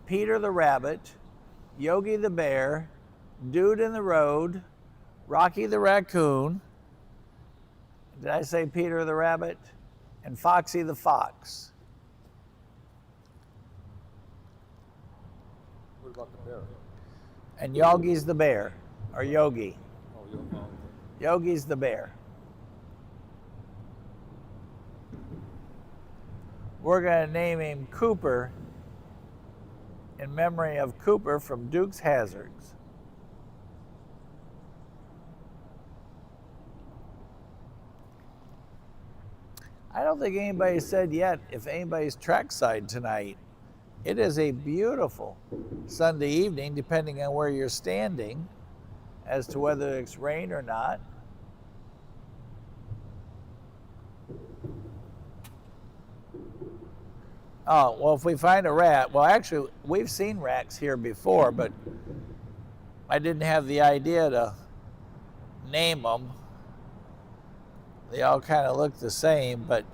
Peter the Rabbit, Yogi the Bear, Dude in the Road, Rocky the Raccoon, did I say Peter the Rabbit? And Foxy the Fox. What about the bear? And Yogi's the bear, or Yogi. Oh, you're okay. Yogi's the bear. We're going to name him Cooper in memory of Cooper from Dukes Hazzards. I don't think anybody said yet if anybody's trackside tonight. It is a beautiful Sunday evening, depending on where you're standing, as to whether it's rain or not. Oh, well, if we find a rat, well, actually, we've seen rats here before, but I didn't have the idea to name them. They all kind of look the same, but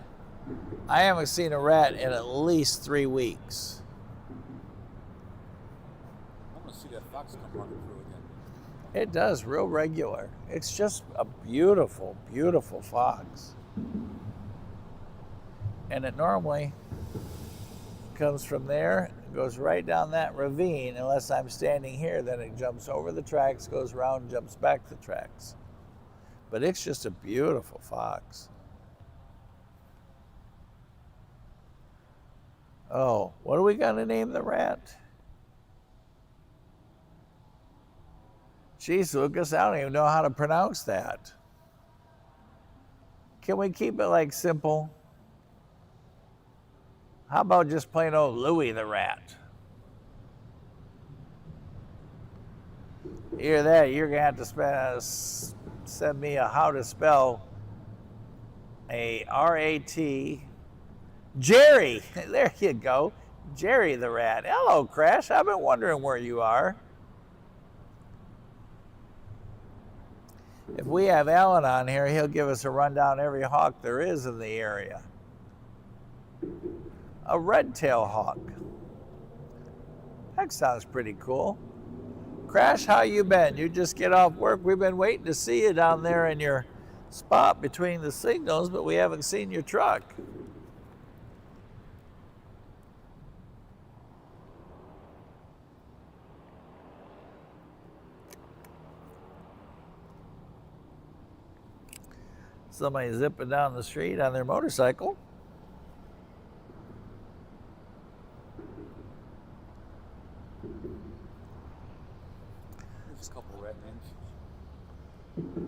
I haven't seen a rat in at least 3 weeks. I'm gonna see that fox come running through again. It does, real regular. It's just a beautiful, beautiful fox. And it normally comes from there, goes right down that ravine. Unless I'm standing here, then it jumps over the tracks, goes around, and jumps back the tracks. But it's just a beautiful fox. Oh, what are we gonna name the rat? Geez, Lucas, I don't even know how to pronounce that. Can we keep it like simple? How about just plain old Louie the rat? Hear that? You're gonna have to send me a how to spell a R-A-T. Jerry, there you go. Jerry the rat. Hello, Crash. I've been wondering where you are. If we have Alan on here, he'll give us a rundown of every hawk there is in the area. A red-tailed hawk. That sounds pretty cool. Crash, how you been? You just get off work. We've been waiting to see you down there in your spot between the signals, but we haven't seen your truck. Somebody zipping down the street on their motorcycle. There's a couple rat names.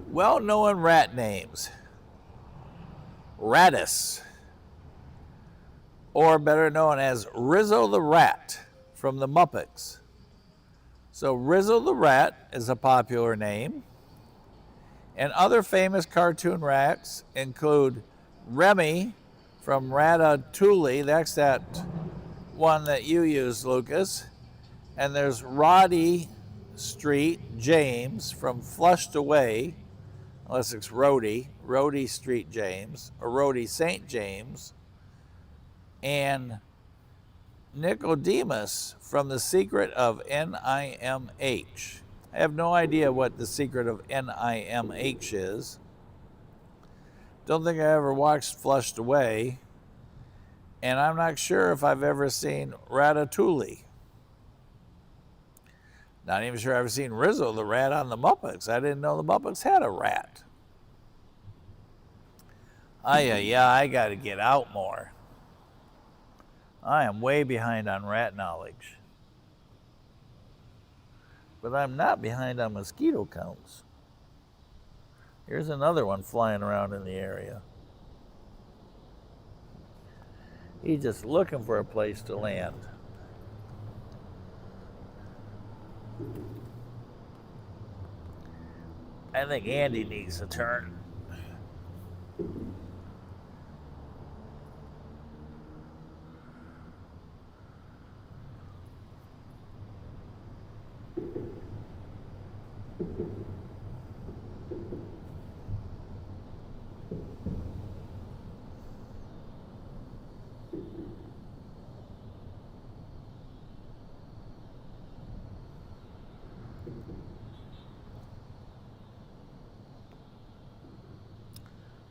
Well-known rat names. Rattus, or better known as Rizzo the Rat from the Muppets. So Rizzo the Rat is a popular name. And other famous cartoon rats include Remy from Ratatouille. That's that one that you use, Lucas. And there's Roddy Street James from Flushed Away, unless it's Rhodey Street James, or Rhodey St. James. And Nicodemus from The Secret of NIMH. I have no idea what The Secret of NIMH is. Don't think I ever watched Flushed Away. And I'm not sure if I've ever seen Ratatouille. Not even sure I've seen Rizzo the Rat on the Muppets. I didn't know the Muppets had a rat. Yeah, I gotta get out more. I am way behind on rat knowledge. But I'm not behind on mosquito counts. Here's another one flying around in the area. He's just looking for a place to land. I think Andy needs a turn.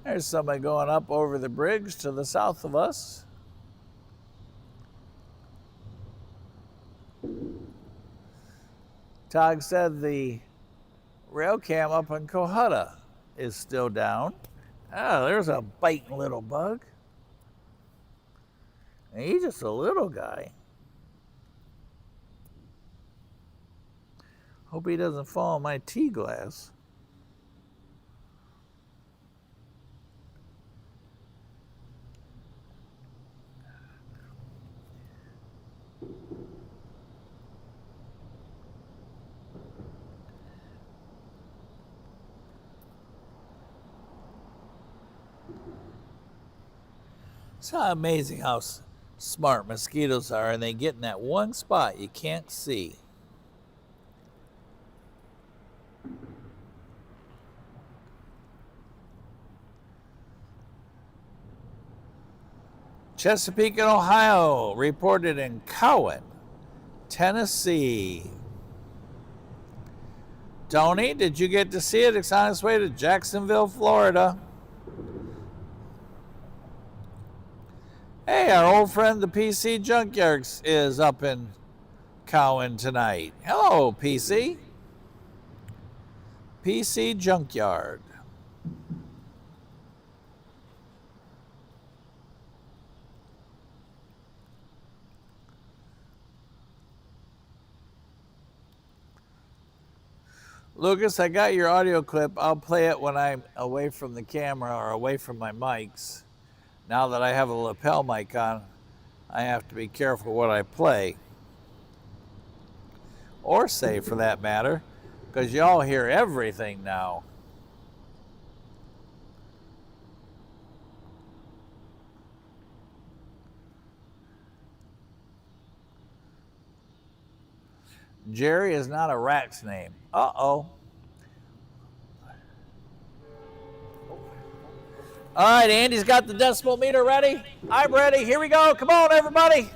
There's somebody going up over the bridge to the south of us. Tog said the rail cam up in Cohutta is still down. Oh, there's a biting little bug. And he's just a little guy. Hope he doesn't fall in my tea glass. It's amazing how smart mosquitoes are, and they get in that one spot you can't see. Chesapeake and Ohio reported in Cowan, Tennessee. Tony, did you get to see it? It's on its way to Jacksonville, Florida. Hey, our old friend the PC Junkyard is up in Cowan tonight. Hello, PC. PC Junkyard. Lucas, I got your audio clip. I'll play it when I'm away from the camera or away from my mics. Now that I have a lapel mic on, I have to be careful what I play. Or say, for that matter, because y'all hear everything now. Jerry is not a rat's name. Uh-oh. All right, Andy's got the decibel meter ready. I'm ready. Here we go. Come on, everybody.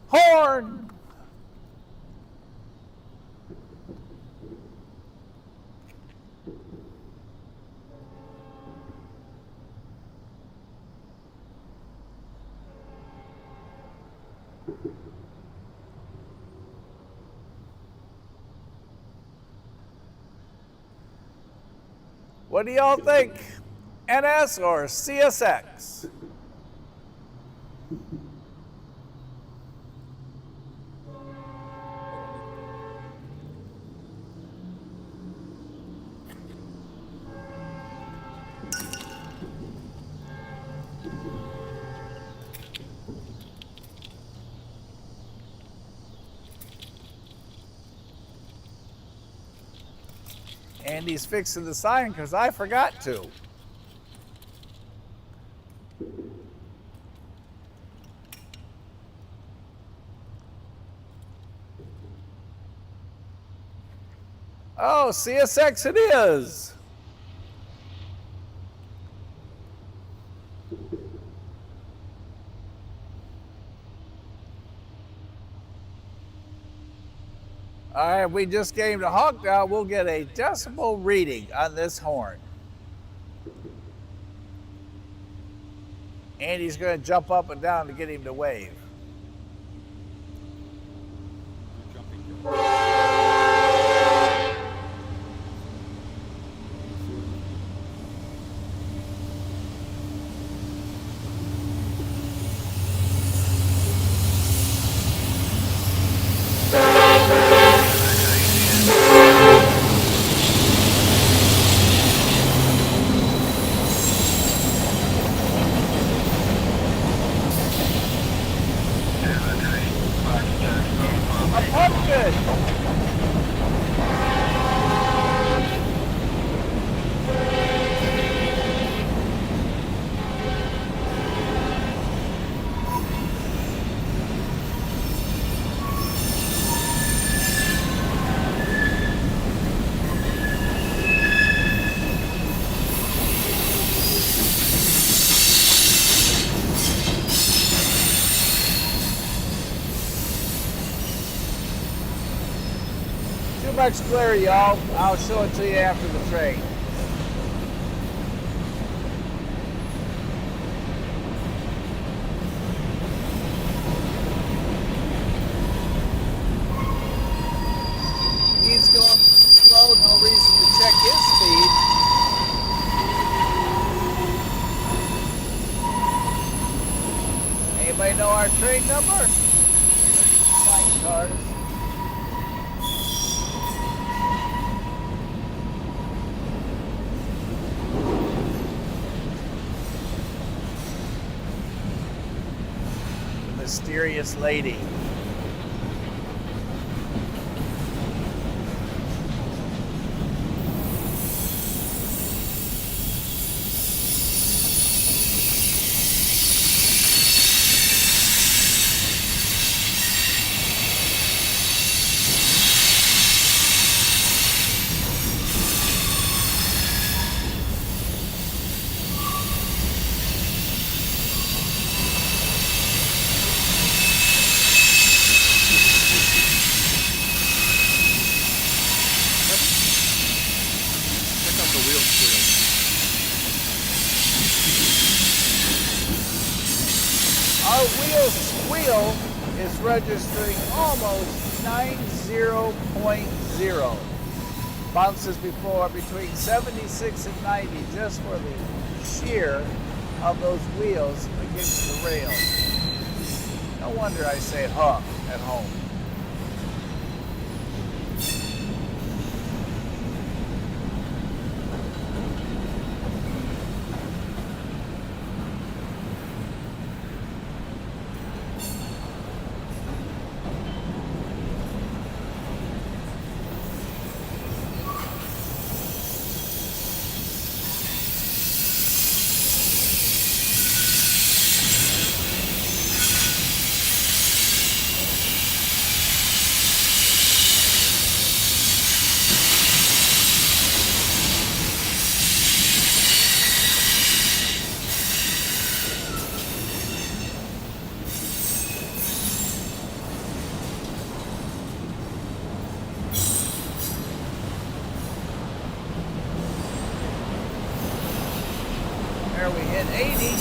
Horn. What do y'all think? NS or CSX? Andy's fixing the sign because I forgot to. Oh, CSX it is. All right, we just came to honk now. We'll get a decibel reading on this horn. Andy's going to jump up and down to get him to wave. Too much glare, y'all. I'll show it to you after the train. He's our train number? 9 cars. The mysterious lady. Check out the wheel squeal. Our wheel squeal is registering almost 90.0. Bounces before between 76 and 90 just for the shear of those wheels against the rail. No wonder I say huh at home. There we hit 80.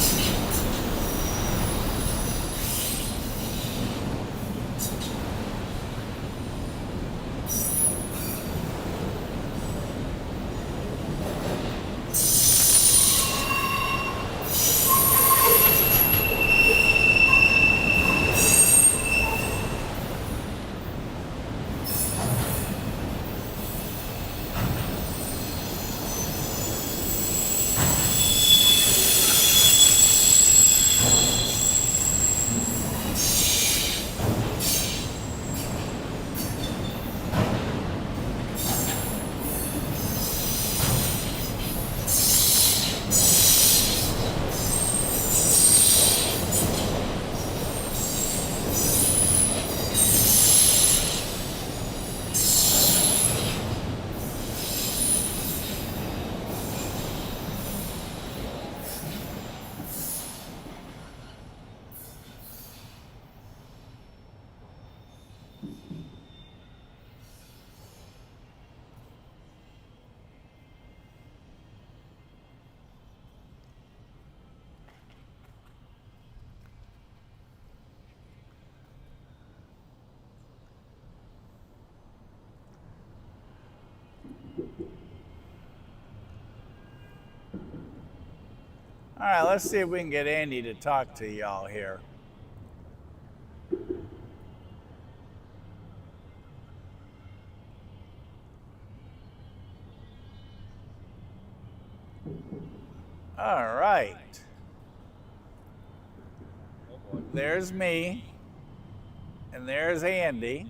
All right, let's see if we can get Andy to talk to y'all here. All right. There's me, and there's Andy.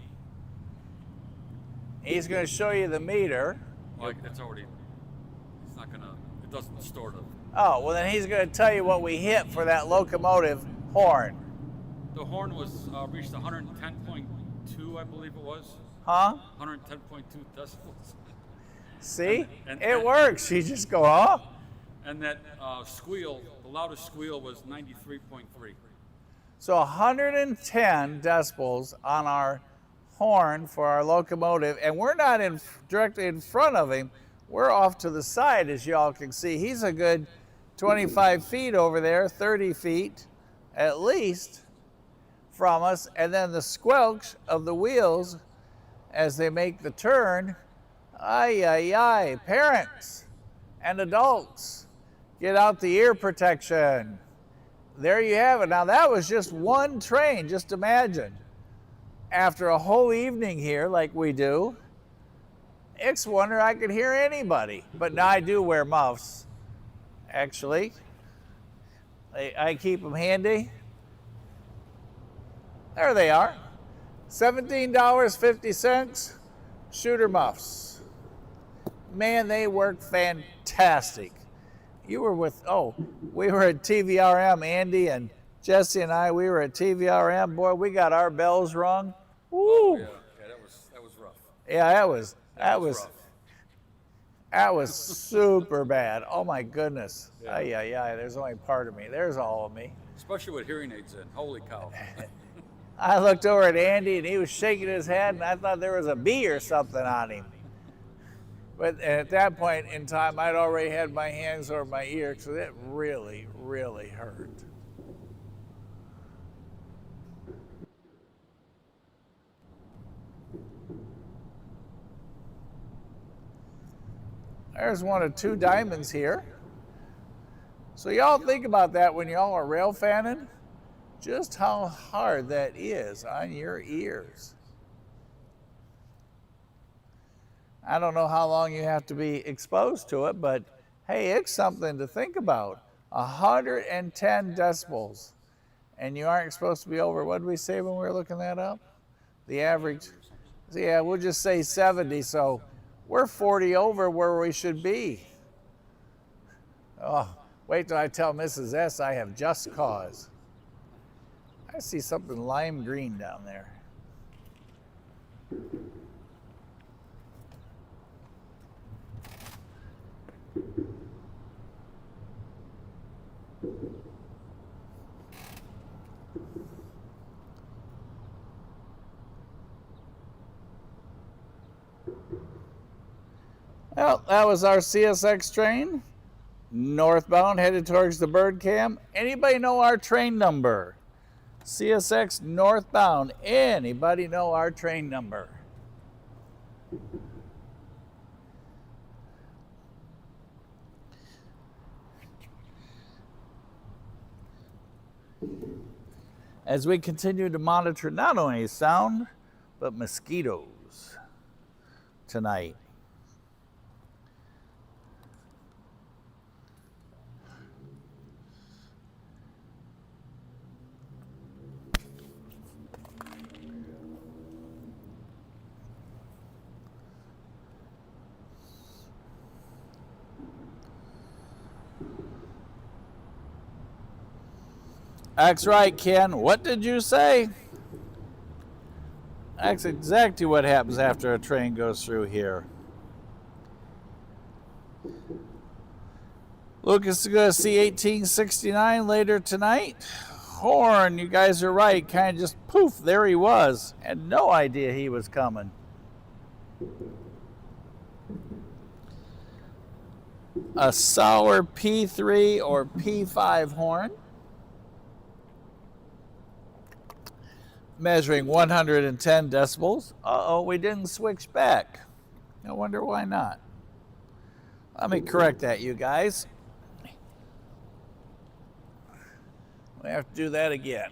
He's going to show you the meter. Like it's already. It's not gonna. It doesn't store the. Oh, well then he's going to tell you what we hit for that locomotive horn. The horn was reached 110.2, I believe it was. Huh? 110.2 decibels. See? And it works. You just go, huh? And that squeal, the loudest squeal was 93.3. So 110 decibels on our horn for our locomotive, and we're not directly in front of him. We're off to the side, as y'all can see. He's a good 25 feet over there, 30 feet at least from us, and then the squelch of the wheels as they make the turn. Ay, ay, ay. Parents and adults, get out the ear protection. there you have it. Now that was just one train, just imagine. After a whole evening here like we do, it's wonder I could hear anybody. But now I do wear muffs, actually. I keep them handy. There they are. $17.50, shooter muffs. Man, they work fantastic. You were with, we were at TVRM, Andy and Jesse and I, we were at TVRM. Boy, we got our bells rung. Woo! Oh, yeah, that was rough. Yeah, that was rough. that was super bad. Oh my goodness. Yeah. Yeah, there's only part of me. There's all of me. Especially with hearing aids in. Holy cow. I looked over at Andy and he was shaking his head and I thought there was a bee or something on him. But at that point in time, I'd already had my hands over my ears, so it really, really hurt. There's one of two diamonds here. So y'all think about that when y'all are rail fanning, just how hard that is on your ears. I don't know how long you have to be exposed to it, but hey, it's something to think about. 110 decibels, and you aren't supposed to be over, what did we say when we were looking that up? The average, yeah, we'll just say 70, so we're 40 over where we should be. Oh, wait till I tell Mrs. S I have just cause. I see something lime green down there. Well, that was our CSX train, northbound, headed towards the bird cam. Anybody know our train number? CSX northbound, anybody know our train number? As we continue to monitor not only sound, but mosquitoes tonight. That's right, Ken. What did you say? That's exactly what happens after a train goes through here. Lucas is going to see 1869 later tonight. Horn, you guys are right. Kind of just poof, there he was. Had no idea he was coming. A sour P3 or P5 horn. Measuring 110 decibels. Uh-oh, we didn't switch back. I wonder why not. Let me correct that, you guys. We have to do that again.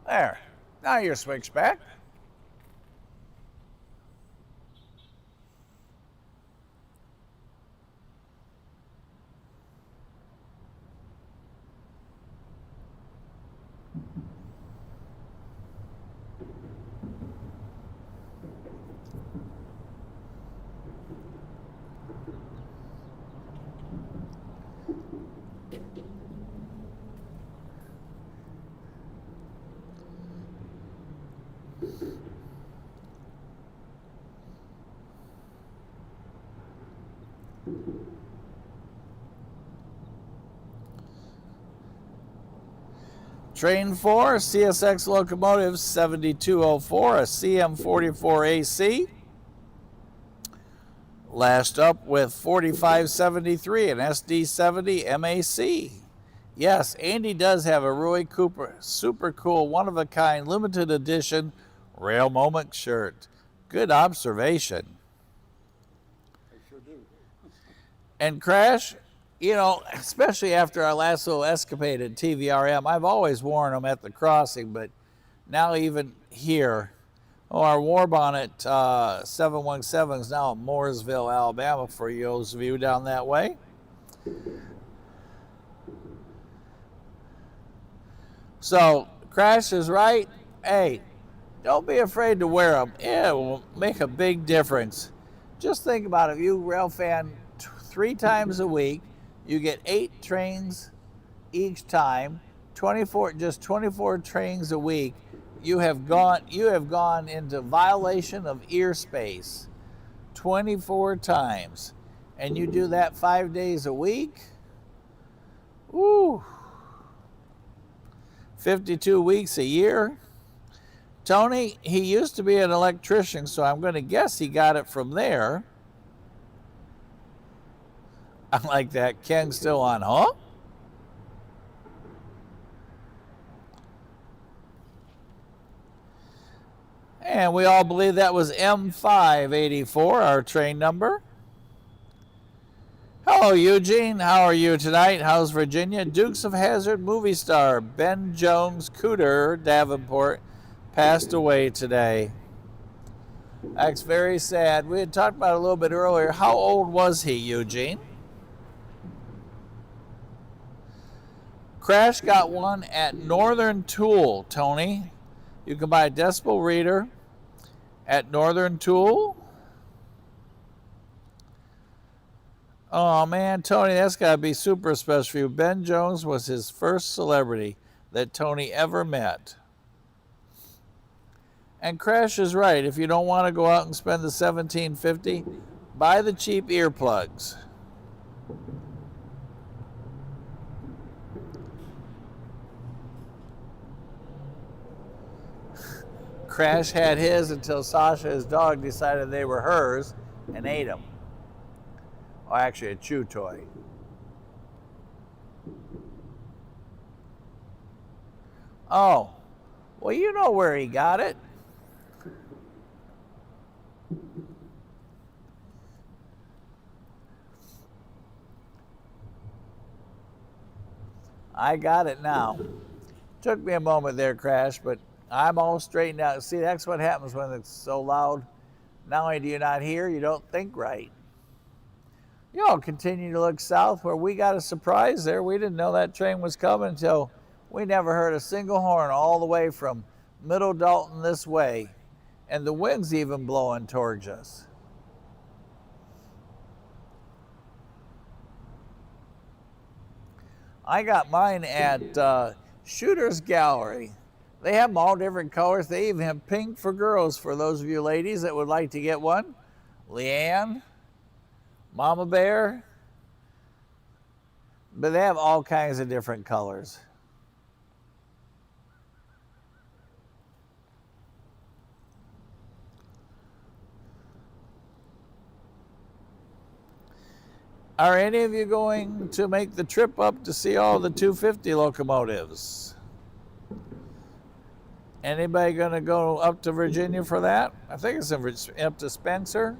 There. Now you're switched back. Train 4, CSX locomotive 7204, a CM44AC. Lashed up with 4573, an SD40 MAC. Yes, Andy does have a really super cool, one-of-a-kind, limited edition Rail Moment shirt. Good observation. I sure do. And Crash, you know, especially after our last little escapade at TVRM, I've always worn them at the crossing, but now even here, our War Bonnet 717 is now in Mooresville, Alabama, for those of you down that way. So, Crash is right. Hey, don't be afraid to wear them. It will make a big difference. Just think about it. If you rail fan 3 times a week, you get 8 trains each time, 24 trains a week. You have gone into violation of ear space 24 times. And you do that 5 days a week. Woo. 52 weeks a year. Tony, he used to be an electrician, so I'm going to guess he got it from there. I like that. Ken's still on, huh? And we all believe that was M584, our train number. Hello, Eugene. How are you tonight? How's Virginia? Dukes of Hazzard movie star Ben Jones Cooter Davenport passed away today. That's very sad. We had talked about it a little bit earlier. How old was he, Eugene? Crash got one at Northern Tool, Tony. You can buy a decibel reader at Northern Tool. Oh man, Tony, that's got to be super special for you. Ben Jones was his first celebrity that Tony ever met. And Crash is right. If you don't want to go out and spend the $17.50, buy the cheap earplugs. Crash had his until Sasha, his dog, decided they were hers and ate them. Or actually a chew toy. Oh, well, you know where he got it. I got it now. Took me a moment there, Crash, but I'm all straightened out. See, that's what happens when it's so loud. Not only do you not hear, you don't think right. You all continue to look south where we got a surprise there. We didn't know that train was coming until we never heard a single horn all the way from Middle Dalton this way. And the wind's even blowing towards us. I got mine at Shooter's Gallery. They have them all different colors. They even have pink for girls for those of you ladies that would like to get one. Leanne, Mama Bear, but they have all kinds of different colors. Are any of you going to make the trip up to see all the 250 locomotives? Anybody going to go up to Virginia for that? I think it's up to Spencer.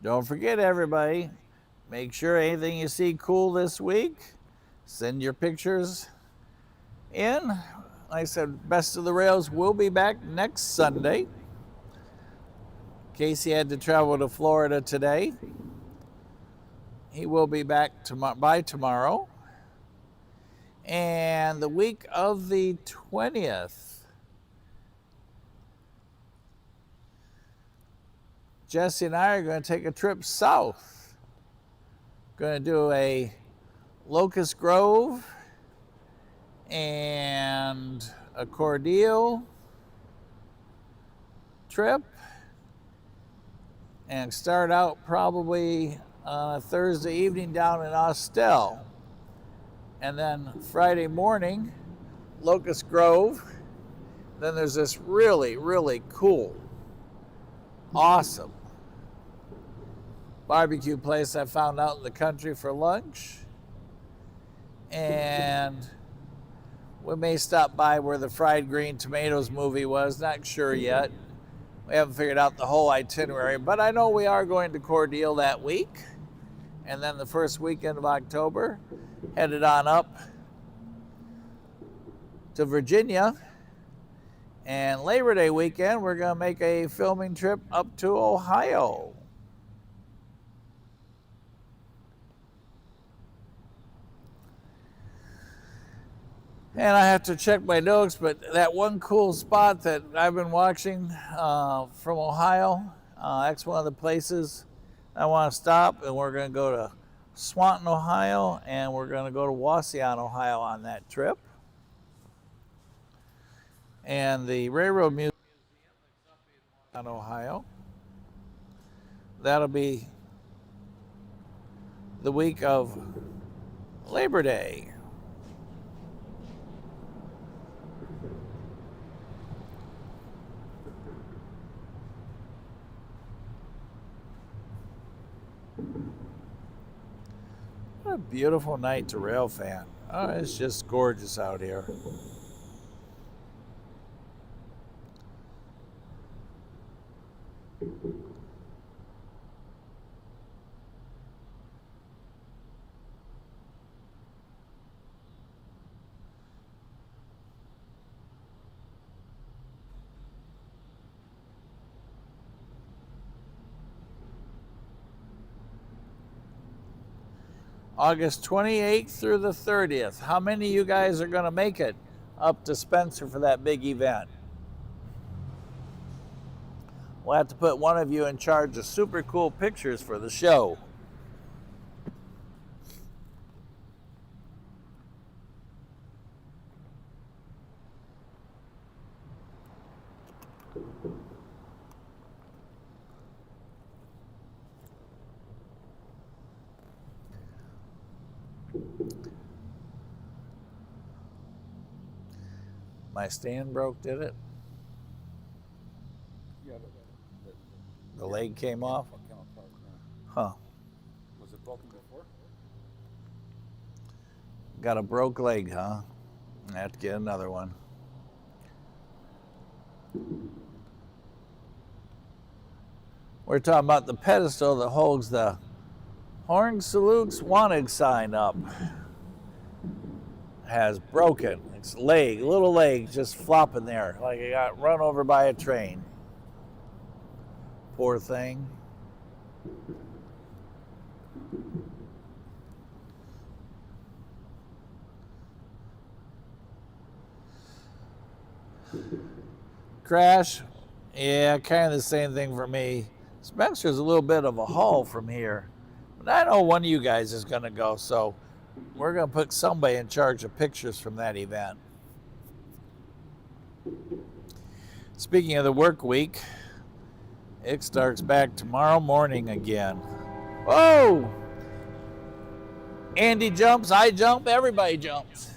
Don't forget, everybody, make sure anything you see cool this week, send your pictures in. Like I said, Best of the Rails will be back next Sunday. Casey had to travel to Florida today. He will be back by tomorrow. And the week of the 20th, Jesse and I are going to take a trip south. Going to do a Locust Grove and a Cordele trip, and start out probably on a Thursday evening down in Austell, and then Friday morning Locust Grove. Then there's this really cool, awesome barbecue place I found out in the country for lunch, and we may stop by where the Fried Green Tomatoes movie was. Not sure yet. We haven't figured out the whole itinerary, but I know we are going to Cordele that week. And then the first weekend of October, headed on up to Virginia. And Labor Day weekend, we're going to make a filming trip up to Ohio. And I have to check my notes, but that one cool spot that I've been watching from Ohio, that's one of the places I want to stop. And we're going to go to Swanton, Ohio, and we're going to go to Wauseon, Ohio on that trip. And the Railroad Museum in Ohio, that'll be the week of Labor Day. What a beautiful night to rail fan. Oh, it's just gorgeous out here. August 28th through the 30th. How many of you guys are going to make it up to Spencer for that big event? We'll have to put one of you in charge of super cool pictures for the show. My stand broke, did it? Yeah, The leg came off? Huh. Was it broken before? Got a broke leg, huh? I have to get another one. We're talking about the pedestal that holds the Horn Salutes Wanted sign up. Has broken. Its leg, little leg, just flopping there like it got run over by a train. Poor thing. Crash, yeah, kind of the same thing for me. Spencer's a little bit of a haul from here, but I know one of you guys is going to go, so we're going to put somebody in charge of pictures from that event. Speaking of the work week, it starts back tomorrow morning again. Whoa! Andy jumps, I jump, everybody jumps.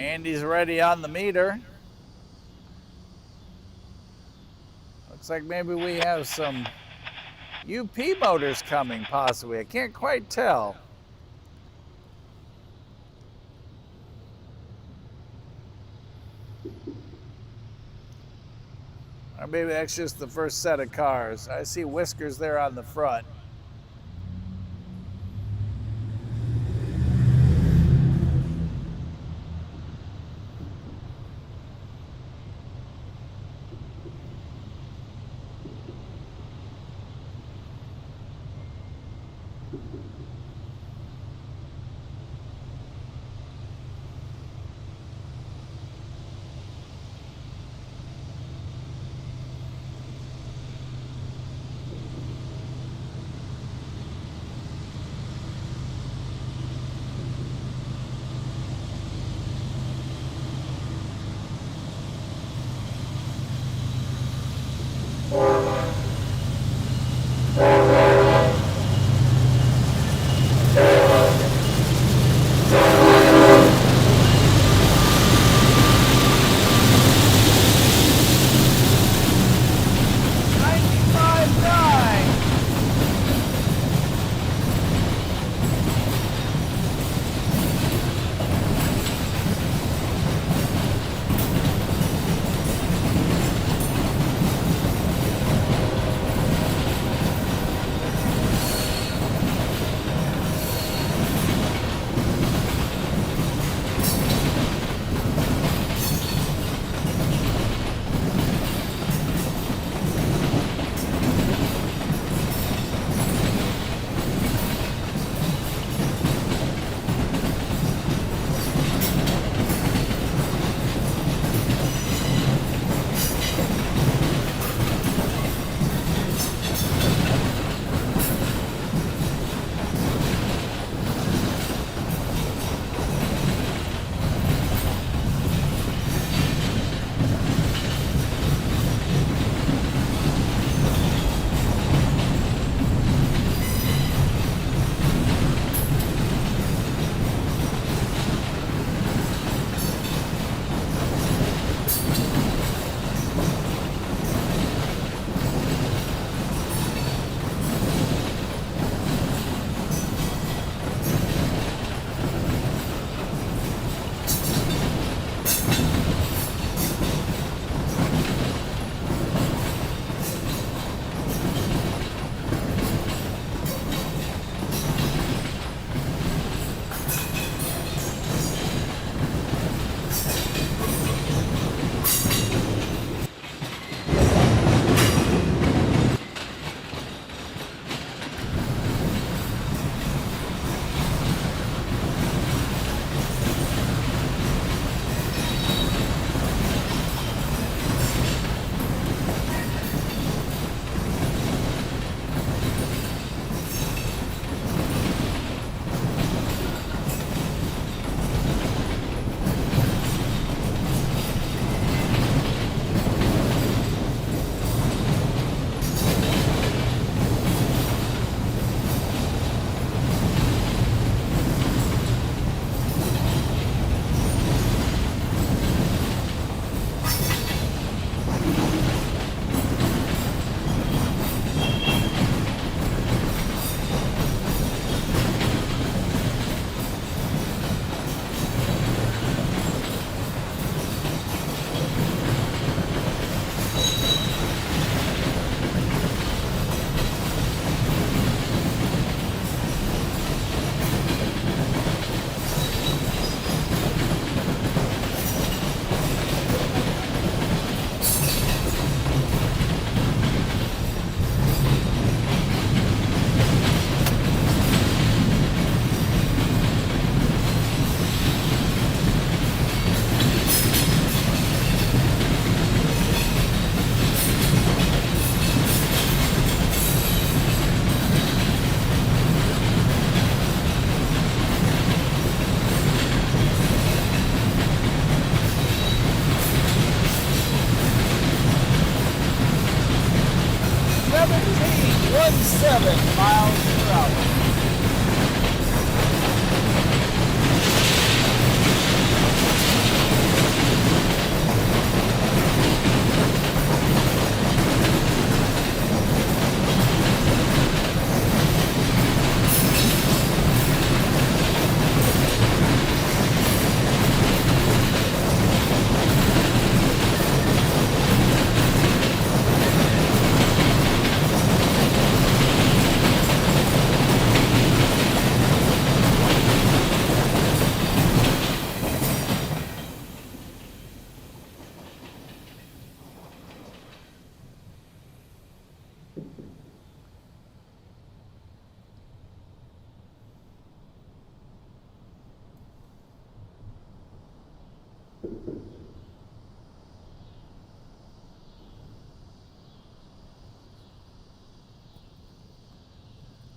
Andy's ready on the meter. Looks like maybe we have some UP motors coming, possibly. I can't quite tell. Or maybe that's just the first set of cars. I see whiskers there on the front.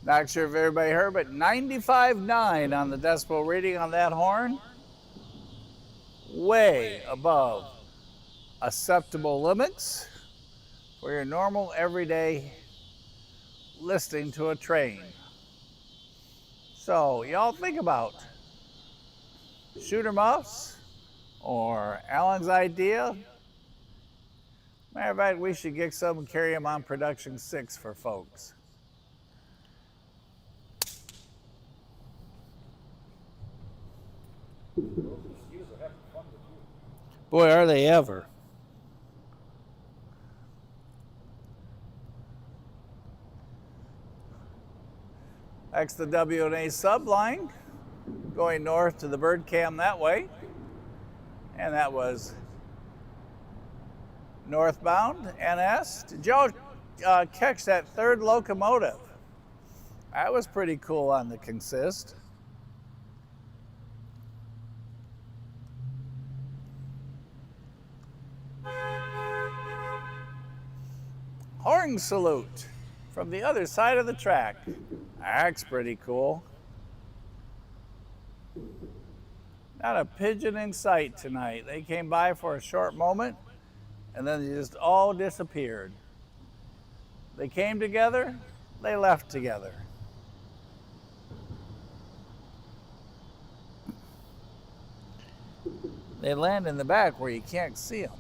Not sure if everybody heard, but 95.9 on the decibel reading on that horn. Way above acceptable limits for your normal everyday listening to a train. So y'all think about shooter muffs or Alan's idea. Matter of fact, we should get some and carry them on production 6 for folks. Boy, are they ever. That's the W&A subline going north to the bird cam that way. And that was northbound NS. Did y'all catch that third locomotive? That was pretty cool on the consist. Horn salute from the other side of the track. That's pretty cool. Not a pigeon in sight tonight. They came by for a short moment and then they just all disappeared. They came together, they left together. They land in the back where you can't see them.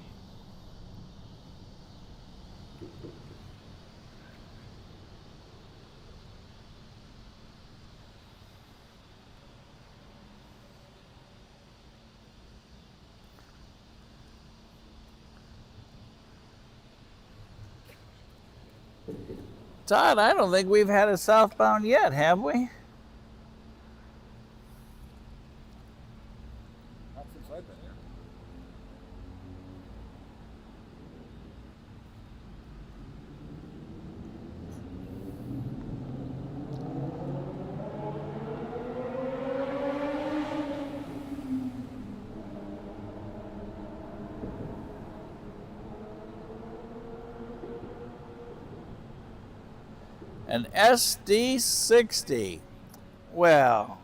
Todd, I don't think we've had a southbound yet, have we? Not since I've been here. An SD60. Well,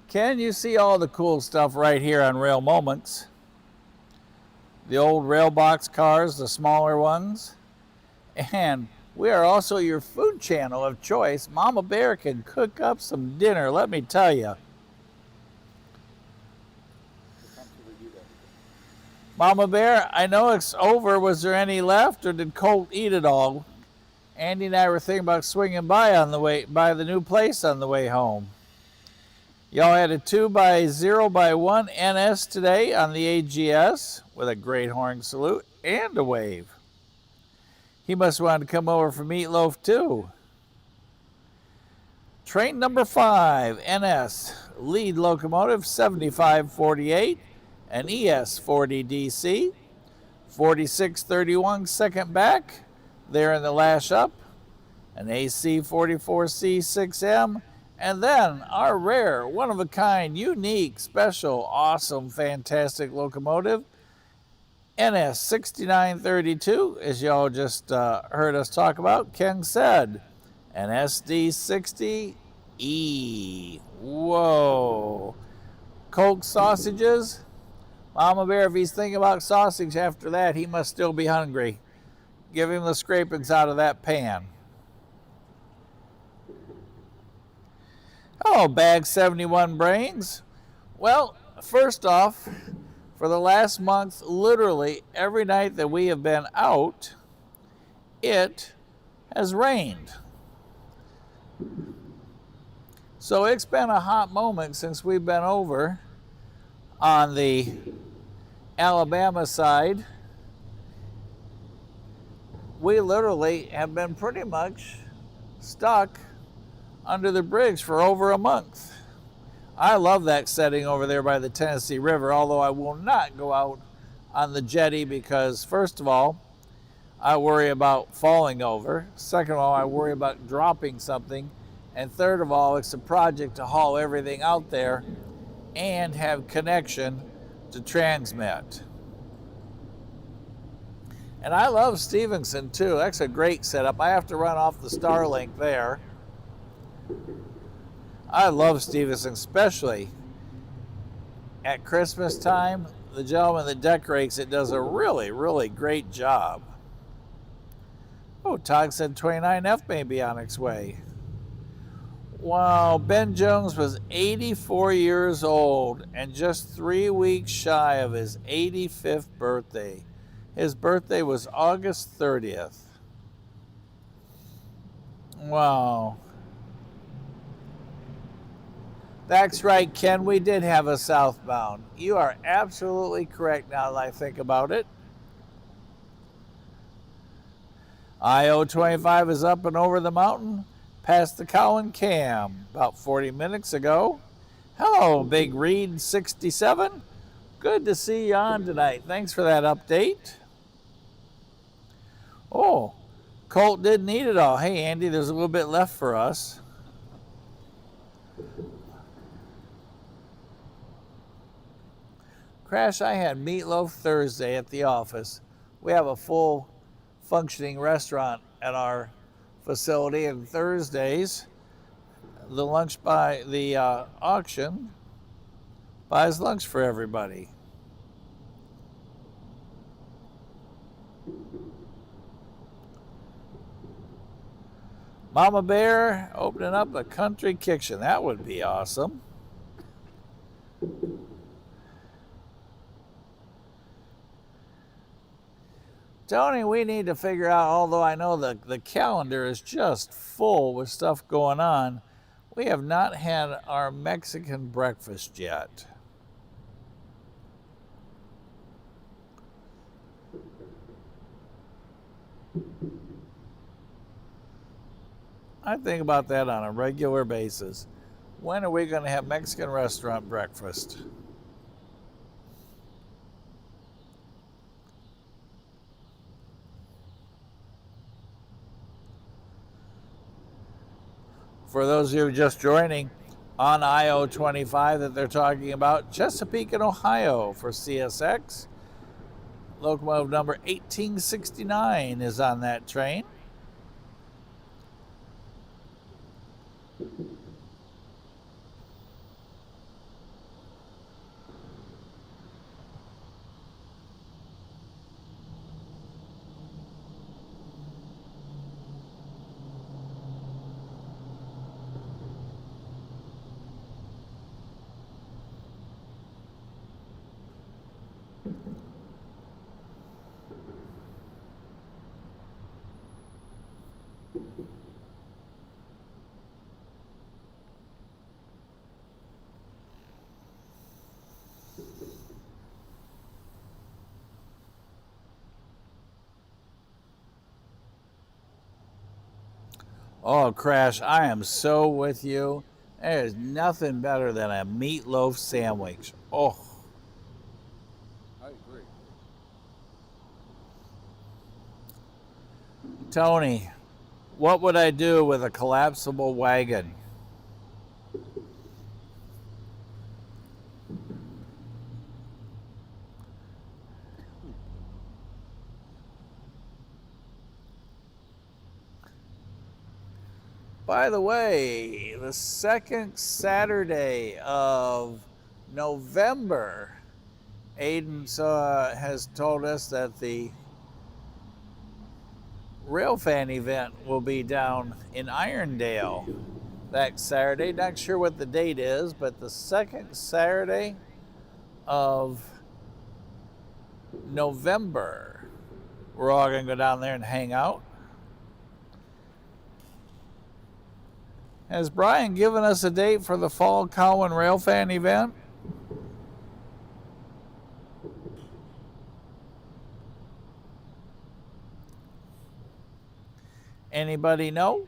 can you see all the cool stuff right here on Rail Moments? The old rail box cars, the smaller ones. And we are also your food channel of choice. Mama Bear can cook up some dinner, let me tell you. Mama Bear, I know it's over. Was there any left or did Colt eat it all? Andy and I were thinking about swinging by on the way by the new place on the way home. Y'all had a 2x0x1 NS today on the AGS with a great horn salute and a wave. He must want to come over for meatloaf too. Train number 5, NS, lead locomotive 7548, an ES40DC, 4631 second back. There in the lash up, an AC44C6M, and then our rare, one-of-a-kind, unique, special, awesome, fantastic locomotive, NS6932, as y'all just heard us talk about. Ken said, an SD60E. Whoa. Coke sausages. Mama Bear, if he's thinking about sausage after that, he must still be hungry. Give him the scrapings out of that pan. Oh, Bag 71 Brains. Well, first off, for the last month, literally every night that we have been out, it has rained. So it's been a hot moment since we've been over on the Alabama side. We literally have been pretty much stuck under the bridge for over a month. I love that setting over there by the Tennessee River, although I will not go out on the jetty because, first of all, I worry about falling over. Second of all, I worry about dropping something. And third of all, it's a project to haul everything out there and have connection to transmit. And I love Stevenson too. That's a great setup. I have to run off the Starlink there. I love Stevenson, especially at Christmas time. The gentleman that decorates it does a really, really great job. Oh, Todd said 29F may be on its way. Wow, Ben Jones was 84 years old and just 3 weeks shy of his 85th birthday. His birthday was August 30th. Wow. That's right, Ken. We did have a southbound. You are absolutely correct now that I think about it. I-025 is up and over the mountain past the Cow and Cam about 40 minutes ago. Hello, Big Reed 67. Good to see you on tonight. Thanks for that update. Oh, Colt didn't eat it all. Hey, Andy, there's a little bit left for us. Crash, I had meatloaf Thursday at the office. We have a full functioning restaurant at our facility, and Thursdays, the lunch by the auction buys lunch for everybody. Mama Bear opening up a country kitchen. That would be awesome. Tony, we need to figure out, although I know the calendar is just full with stuff going on, we have not had our Mexican breakfast yet. I think about that on a regular basis. When are we going to have Mexican restaurant breakfast? For those of you just joining, on I-025 that they're talking about, Chesapeake and Ohio for CSX. Locomotive number 1869 is on that train. Oh, Crash, I am so with you. There's nothing better than a meatloaf sandwich. Oh. I agree. Tony, what would I do with a collapsible wagon? By the way, the second Saturday of November, Aiden has told us that the Railfan event will be down in Irondale that Saturday. Not sure what the date is, but the second Saturday of November, we're all going to go down there and hang out. Has Brian given us a date for the Fall Cow and Railfan event? Anybody know?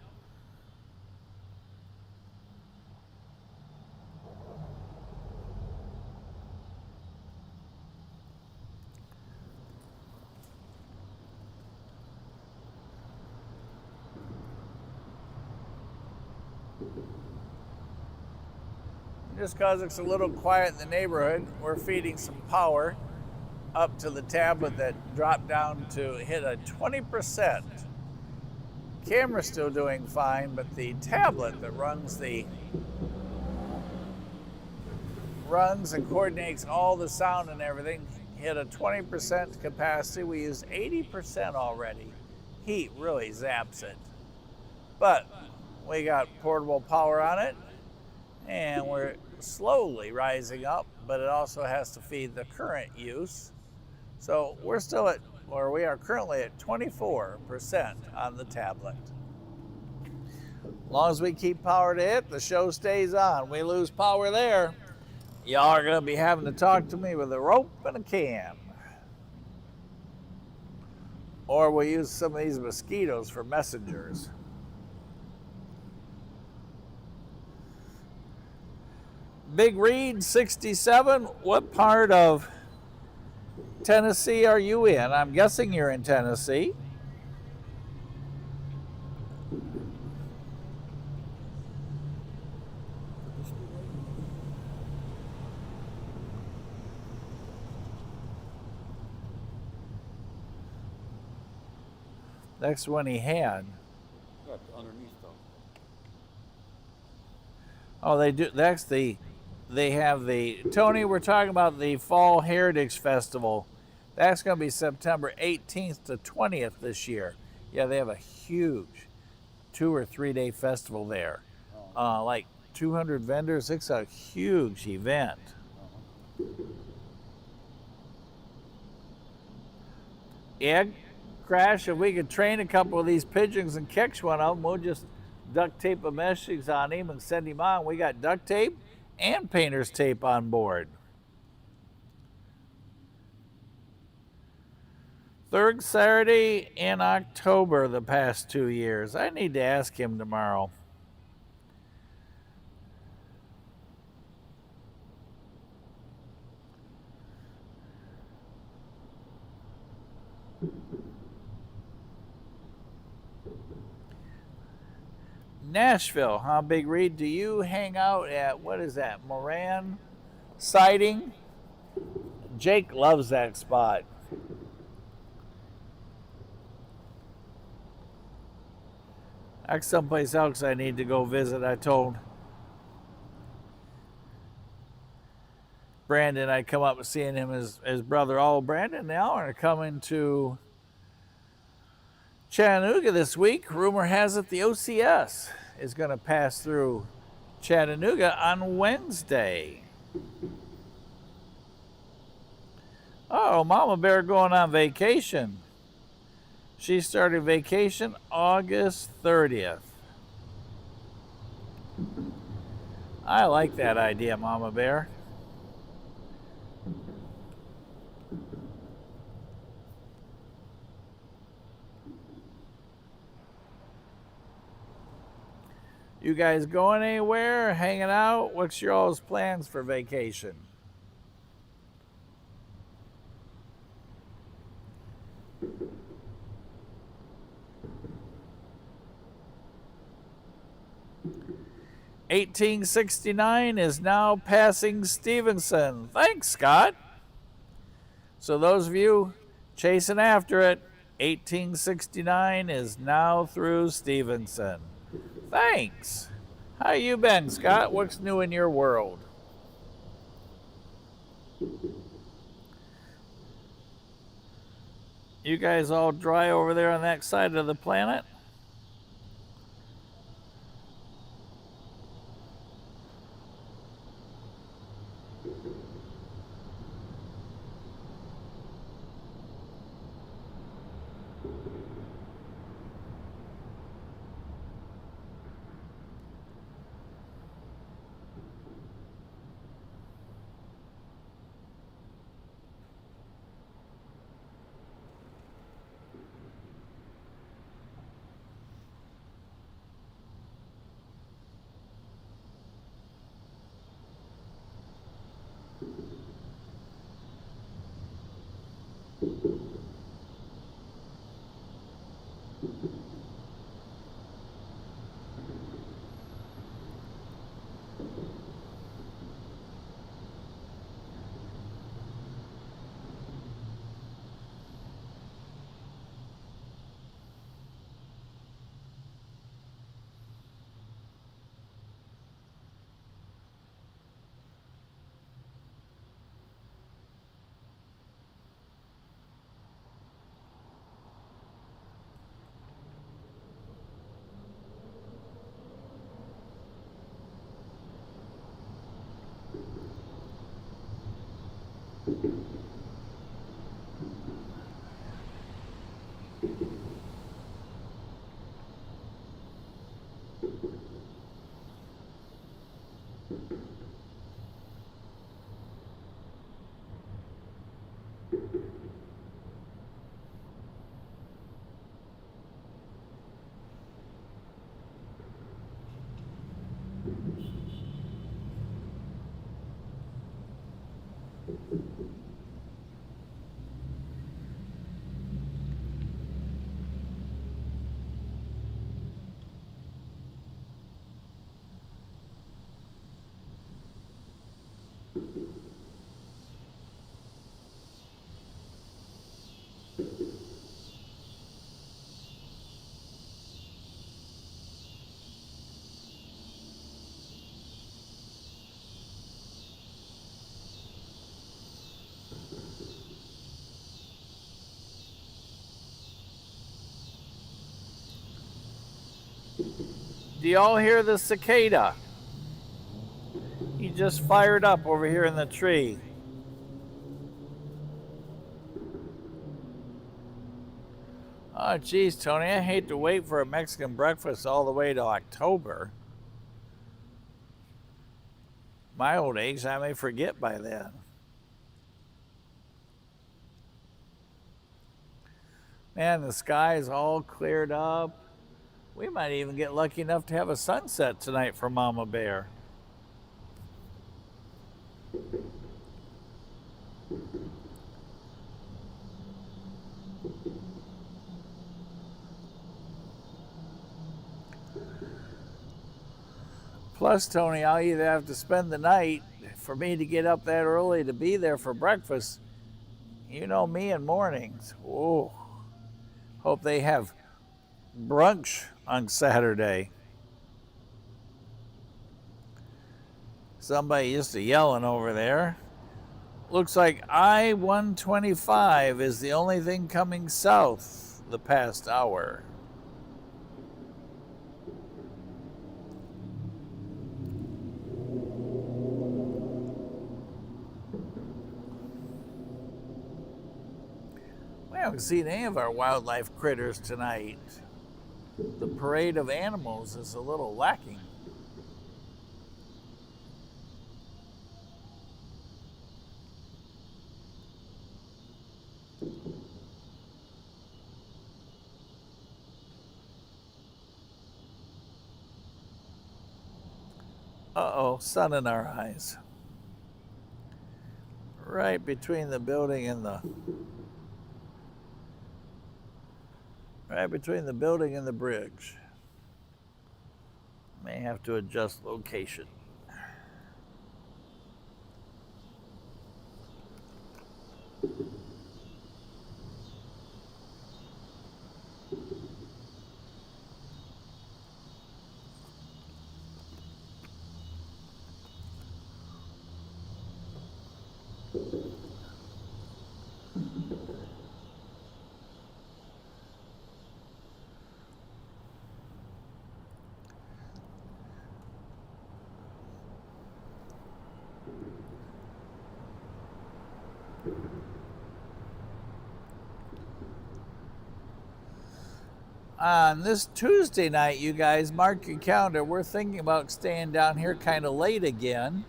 Just because it's a little quiet in the neighborhood, we're feeding some power up to the tablet that dropped down to hit a 20%. Camera's still doing fine, but the tablet that runs and coordinates all the sound and everything hit a 20% capacity. We used 80% already. Heat really zaps it. But we got portable power on it, and we're slowly rising up, but it also has to feed the current use. So we're still at, or we are currently at 24% on the tablet. As long as we keep power to it, the show stays on. We lose power there, y'all are gonna be having to talk to me with a rope and a can. Or we'll use some of these mosquitoes for messengers. Big Reed 67, what part of Tennessee are you in? I'm guessing you're in Tennessee. Next one he had. Underneath though. Oh, they do. They have the, Tony, we're talking about the Fall Heritage Festival. That's going to be September 18th to 20th this year. Yeah, they have a huge 2 or 3 day festival there. Like 200 vendors. It's a huge event. Yeah, Crash, if we could train a couple of these pigeons and catch one of them, we'll just duct tape a meshings on him and send him on. We got duct tape and painter's tape on board. Third Saturday in October the past 2 years. I need to ask him tomorrow. Nashville, huh, Big Reed? Do you hang out at, what is that, Moran Siding? Jake loves that spot. That's someplace else I need to go visit. I told Brandon I'd come up and seeing him, his brother. Oh, Brandon now are coming to Chattanooga this week. Rumor has it the OCS is going to pass through Chattanooga on Wednesday. Oh, Mama Bear going on vacation. She started vacation August 30th. I like that idea, Mama Bear. You guys going anywhere? Hanging out? What's your all's plans for vacation? (1869) is now passing Stevenson. Thanks, Scott. So those of you chasing after it, 1869 is now through Stevenson. Thanks. How you been, Scott? What's new in your world? You guys all dry over there on that side of the planet? Do y'all hear the cicada? He just fired up over here in the tree. Oh, geez, Tony, I hate to wait for a Mexican breakfast all the way to October. My old age, I may forget by then. Man, the sky is all cleared up. We might even get lucky enough to have a sunset tonight for Mama Bear. Plus, Tony, I'll either have to spend the night for me to get up that early to be there for breakfast. You know me in mornings. Oh, hope they have brunch on Saturday. Somebody just yelling over there. Looks like I-125 is the only thing coming south the past hour. We haven't seen any of our wildlife critters tonight. The parade of animals is a little lacking. Uh-oh, sun in our eyes. Right between the building and the bridge. May have to adjust location. On this Tuesday night, you guys, mark your calendar. We're thinking about staying down here kind of late again.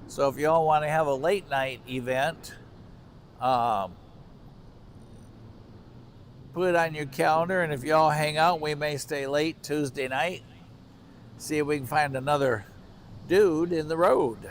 So if y'all want to have a late night event, put it on your calendar. And if y'all hang out, we may stay late Tuesday night. See if we can find another dude in the road.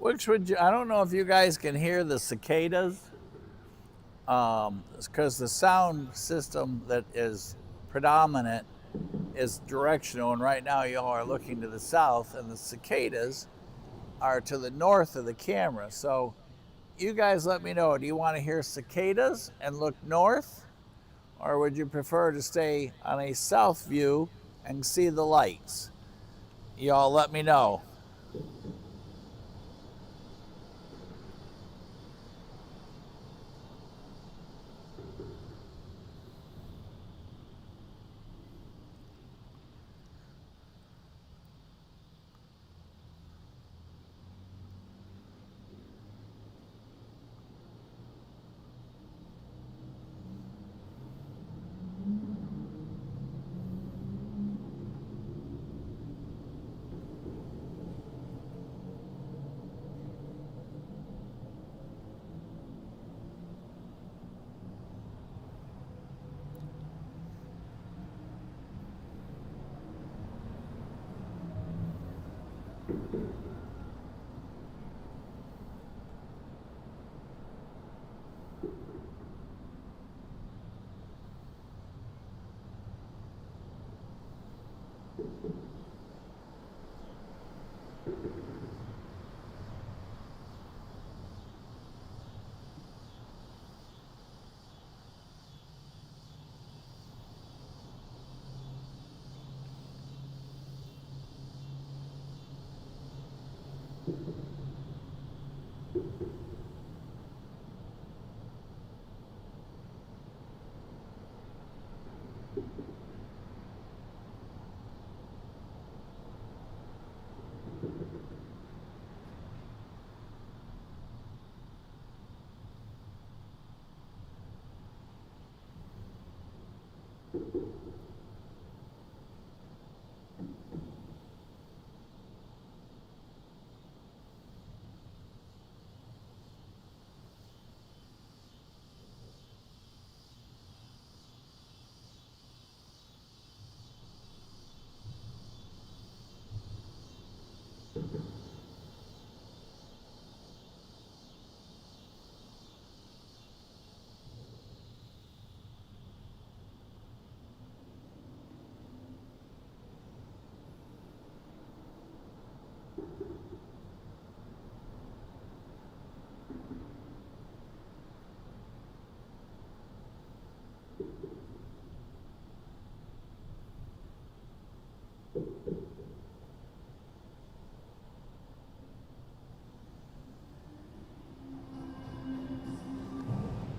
Which would you, I don't know if you guys can hear the cicadas, because the sound system that is predominant is directional, and right now y'all are looking to the south, and the cicadas are to the north of the camera. So you guys let me know, do you want to hear cicadas and look north, or would you prefer to stay on a south view and see the lights? Y'all let me know.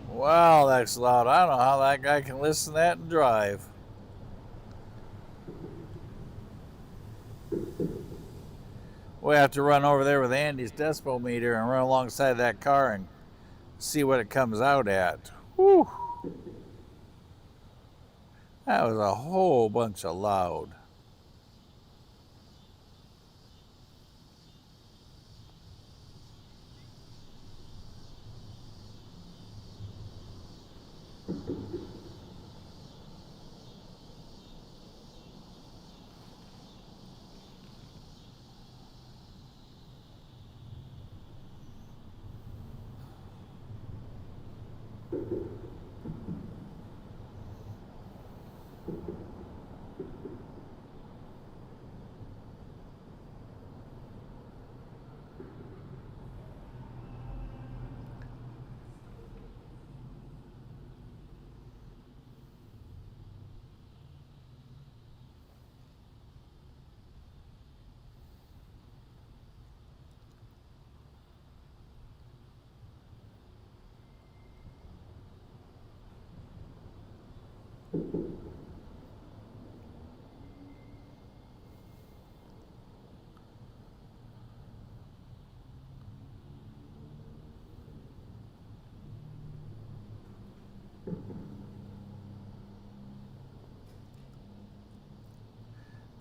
Wow, that's loud. I don't know how that guy can listen to that and drive. We have to run over there with Andy's decibel meter and run alongside that car and see what it comes out at. Whew. That was a whole bunch of loud.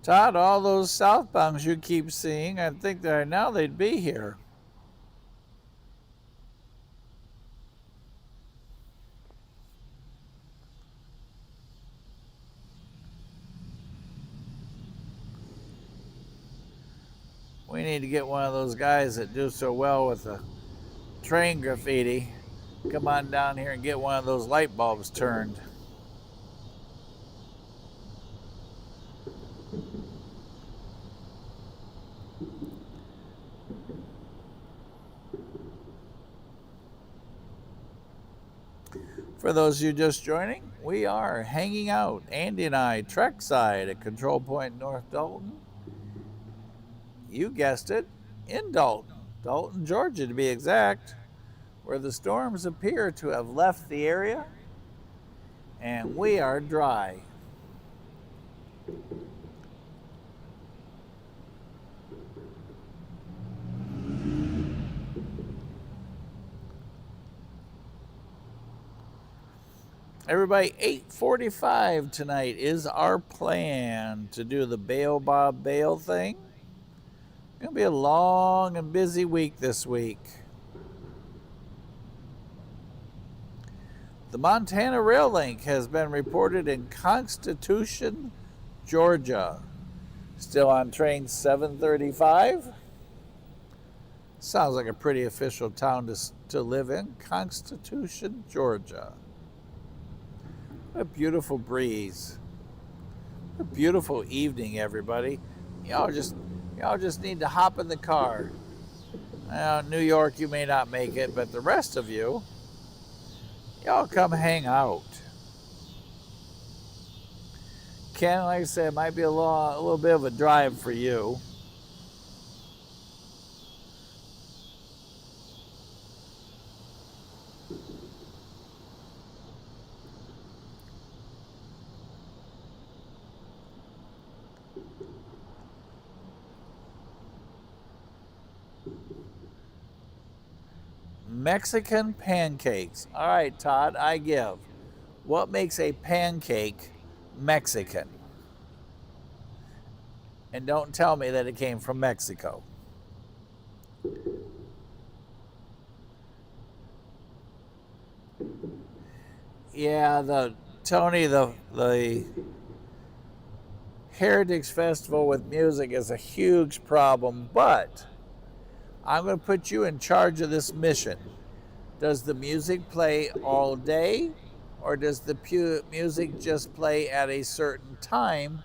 Todd, all those southbounds you keep seeing, I think that now they'd be here. We We need to get one of those guys that do so well with the train graffiti. Come on down here and get one of those light bulbs turned. For those of you just joining, we are hanging out, Andy and I, trackside at Control Point North Dalton. You guessed it, in Dalton, Georgia to be exact, where the storms appear to have left the area and we are dry. Everybody, 8:45 tonight is our plan to do the Bail Bob Bail thing. It's going to be a long and busy week this week. The Montana Rail Link has been reported in Constitution, Georgia. Still on train 735. Sounds like a pretty official town to live in. Constitution, Georgia. What a beautiful breeze. What a beautiful evening, everybody. Y'all just need to hop in the car. New York, you may not make it, but the rest of you, y'all come hang out. Ken, like I said, it might be a little bit of a drive for you. Mexican pancakes. All right, Todd, I give. What makes a pancake Mexican? And don't tell me that it came from Mexico. Yeah, Tony, the Heritage Festival with music is a huge problem, but I'm going to put you in charge of this mission. Does the music play all day, or does the music just play at a certain time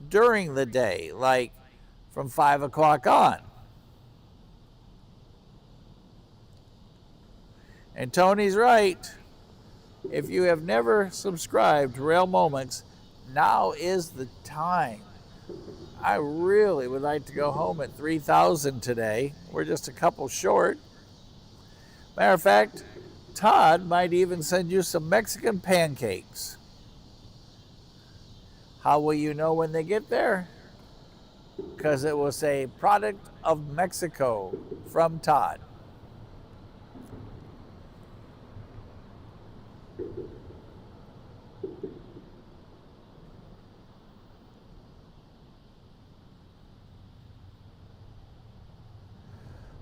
during the day, like from 5 o'clock on? And Tony's right. If you have never subscribed to Rail Moments, now is the time. I really would like to go home at 3,000 today. We're just a couple short. Matter of fact, Todd might even send you some Mexican pancakes. How will you know when they get there? Because it will say product of Mexico from Todd.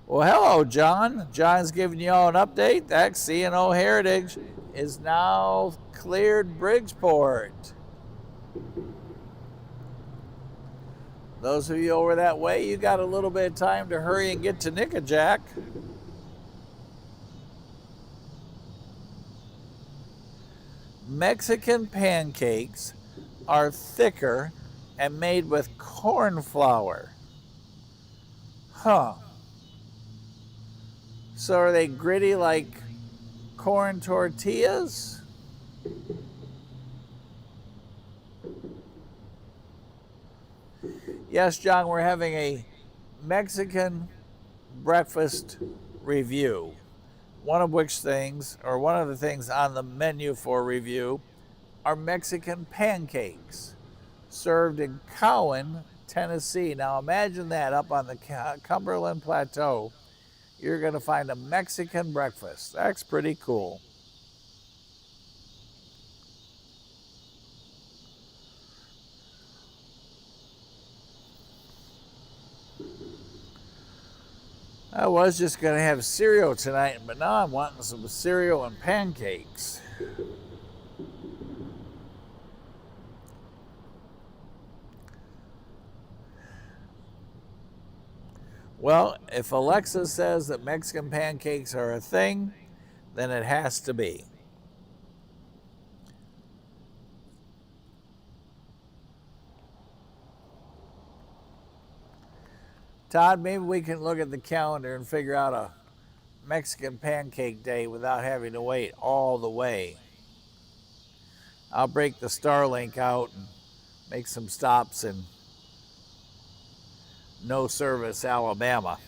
Well, hello, John. John's giving you all an update that C&O Heritage is now cleared Bridgeport. Those of you over that way, you got a little bit of time to hurry and get to Nickajack. Mexican pancakes are thicker and made with corn flour. Huh. So are they gritty like corn tortillas? Yes, John, we're having a Mexican breakfast review. One of the things on the menu for review are Mexican pancakes served in Cowan, Tennessee. Now imagine that up on the Cumberland Plateau. You're going to find a Mexican breakfast. That's pretty cool. I was just going to have cereal tonight, but now I'm wanting some cereal and pancakes. Well, if Alexa says that Mexican pancakes are a thing, then it has to be. Todd, maybe we can look at the calendar and figure out a Mexican pancake day without having to wait all the way. I'll break the Starlink out and make some stops in No Service, Alabama.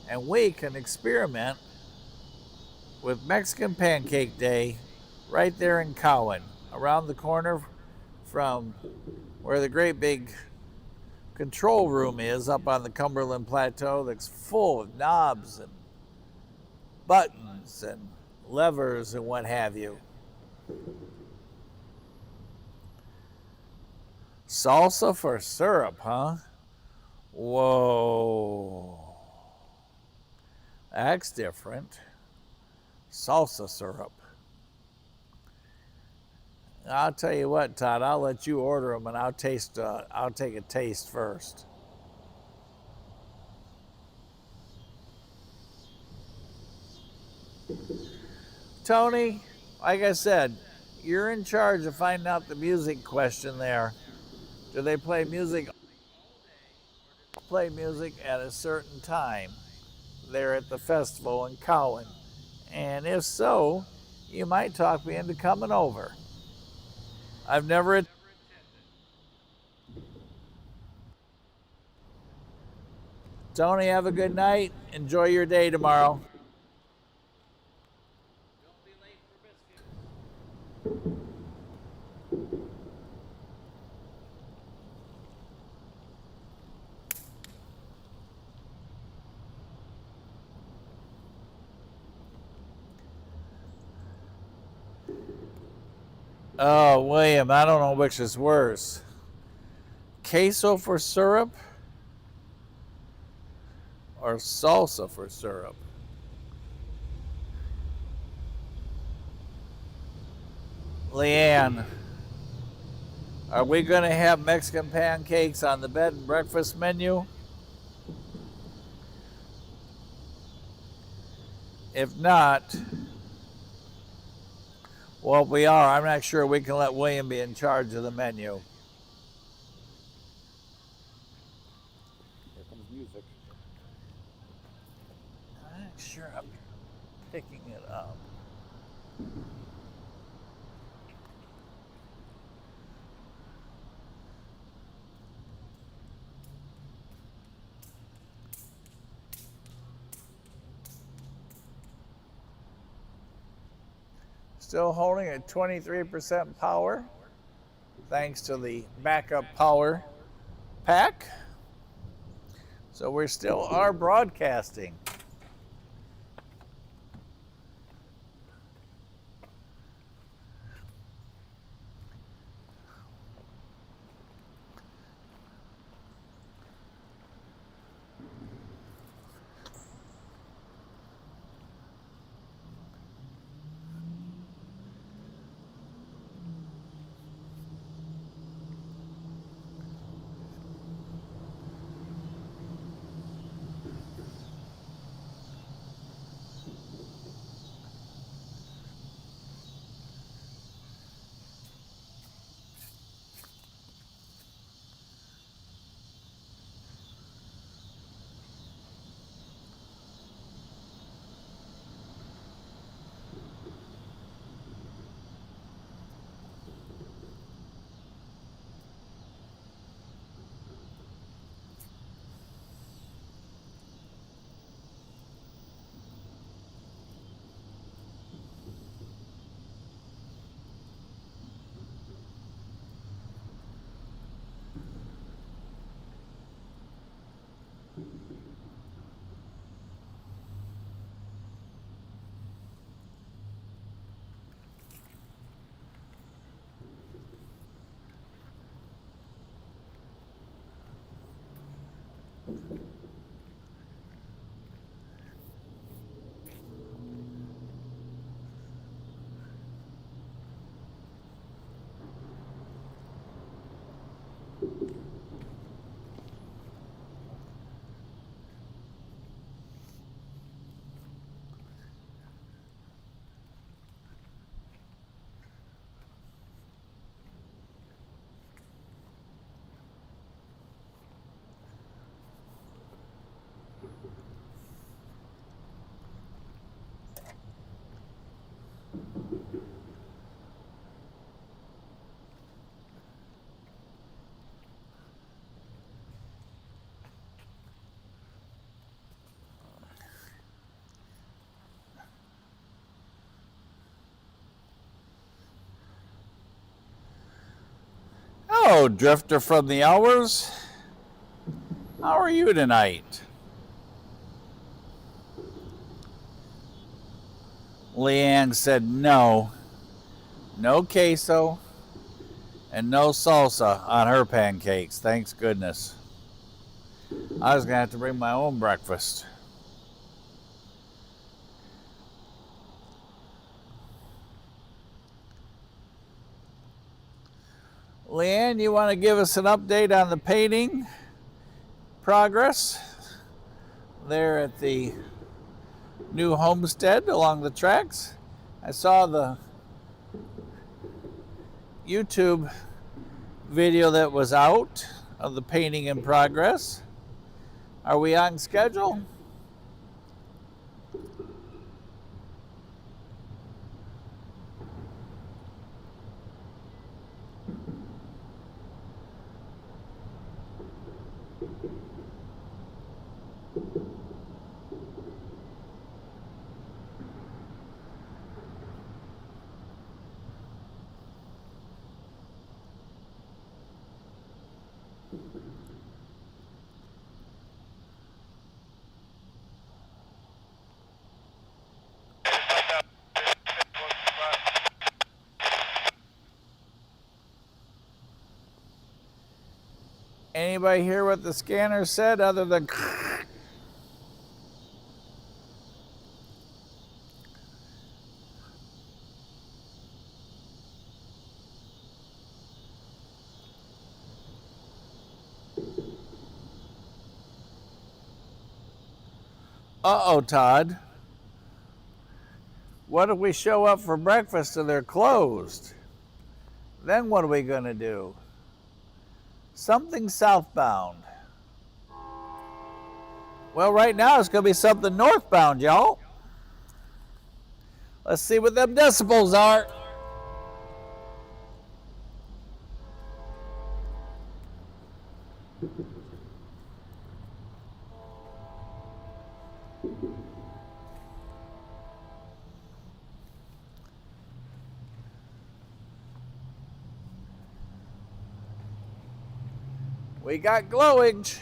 And we can experiment with Mexican Pancake Day right there in Cowan, around the corner from where the great big control room is up on the Cumberland Plateau that's full of knobs and buttons and levers and what have you. Salsa for syrup, huh? Whoa. That's different. Salsa syrup. I'll tell you what, Todd, I'll let you order them and I'll take a taste first. Tony, like I said, you're in charge of finding out the music question there. Do they play music at a certain time there at the festival in Cowan? And if so, you might talk me into coming over. I've never. Tony, have a good night. Enjoy your day tomorrow. Don't be late for biscuits. Oh, William, I don't know which is worse. Queso for syrup or salsa for syrup? Leanne, are we going to have Mexican pancakes on the bed and breakfast menu? If not, well, we are. I'm not sure we can let William be in charge of the menu. Here comes music. I'm not sure I'm picking it up. Still holding at 23% power, thanks to the backup power pack. So we still are broadcasting. Hello, drifter from the hours. How are you tonight? Leanne said no queso and no salsa on her pancakes. Thanks goodness. I was gonna have to bring my own breakfast. Leanne, you want to give us an update on the painting progress there at the new homestead along the tracks? I saw the YouTube video that was out of the painting in progress. Are we on schedule? Anybody hear what the scanner said other than uh-oh, Todd. What if we show up for breakfast and they're closed? Then what are we gonna do? Something southbound. Well, right now it's gonna be something northbound, y'all. Let's see what them decibels are. We got glowage.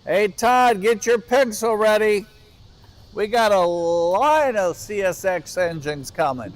Hey Todd, get your pencil ready. We got a line of CSX engines coming.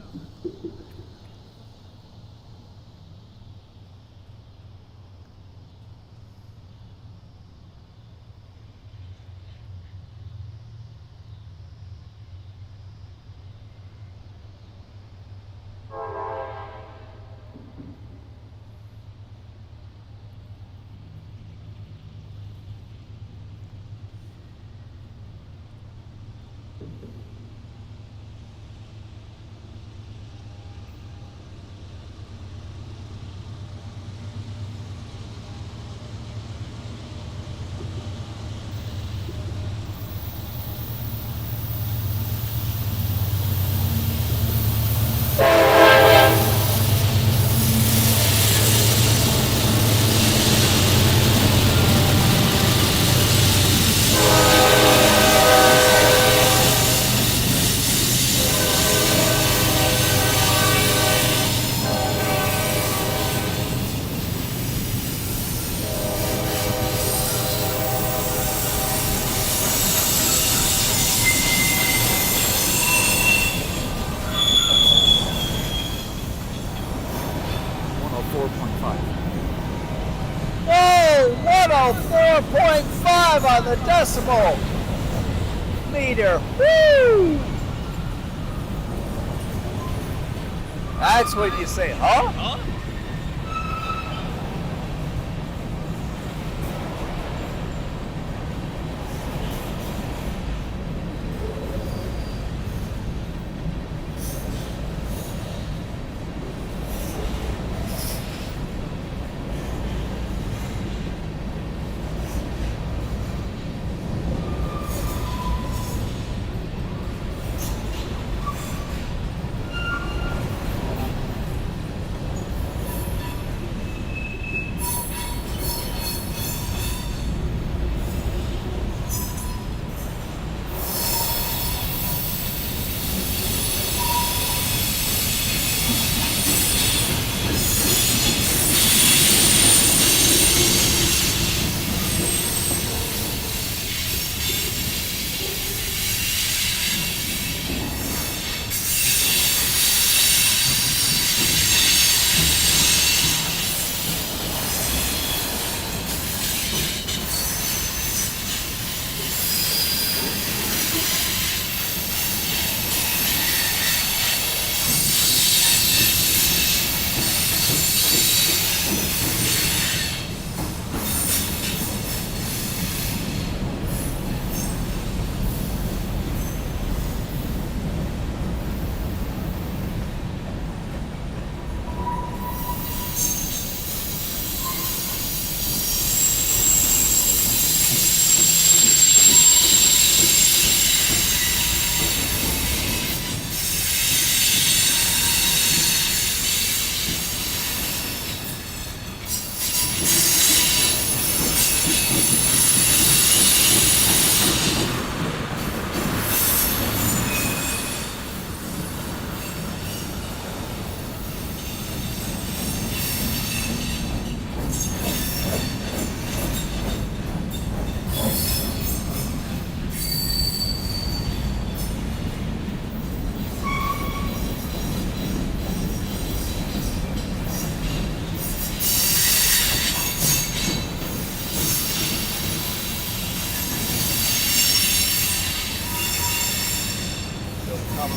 Whoa, 104.5 on the decimal meter. Woo! That's when you say, huh? coming.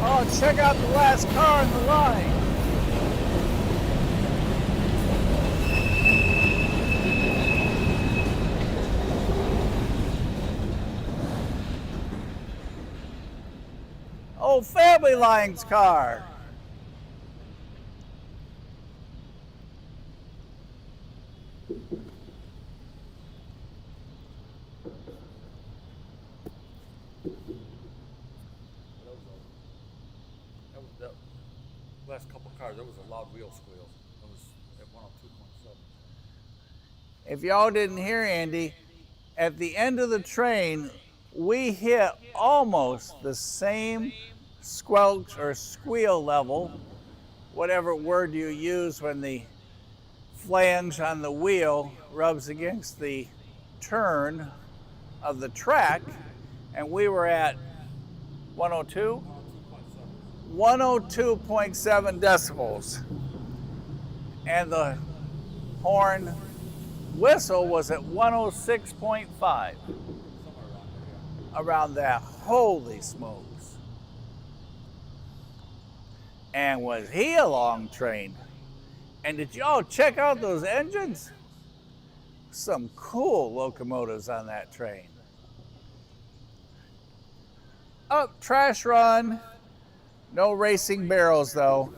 Oh, check out the last car in the line. Oh, Family Line's car. That last couple cars, that was a loud wheel squeal. That was at 102.7. If y'all didn't hear Andy, at the end of the train, we hit almost the same squelch or squeal level, whatever word you use when the flange on the wheel rubs against the turn of the track, and we were at 102? 102.7 decibels. And the horn whistle was at 106.5. Around that. Holy smokes. And was he a long train? And did y'all check out those engines? Some cool locomotives on that train. Up, trash run. No racing barrels though.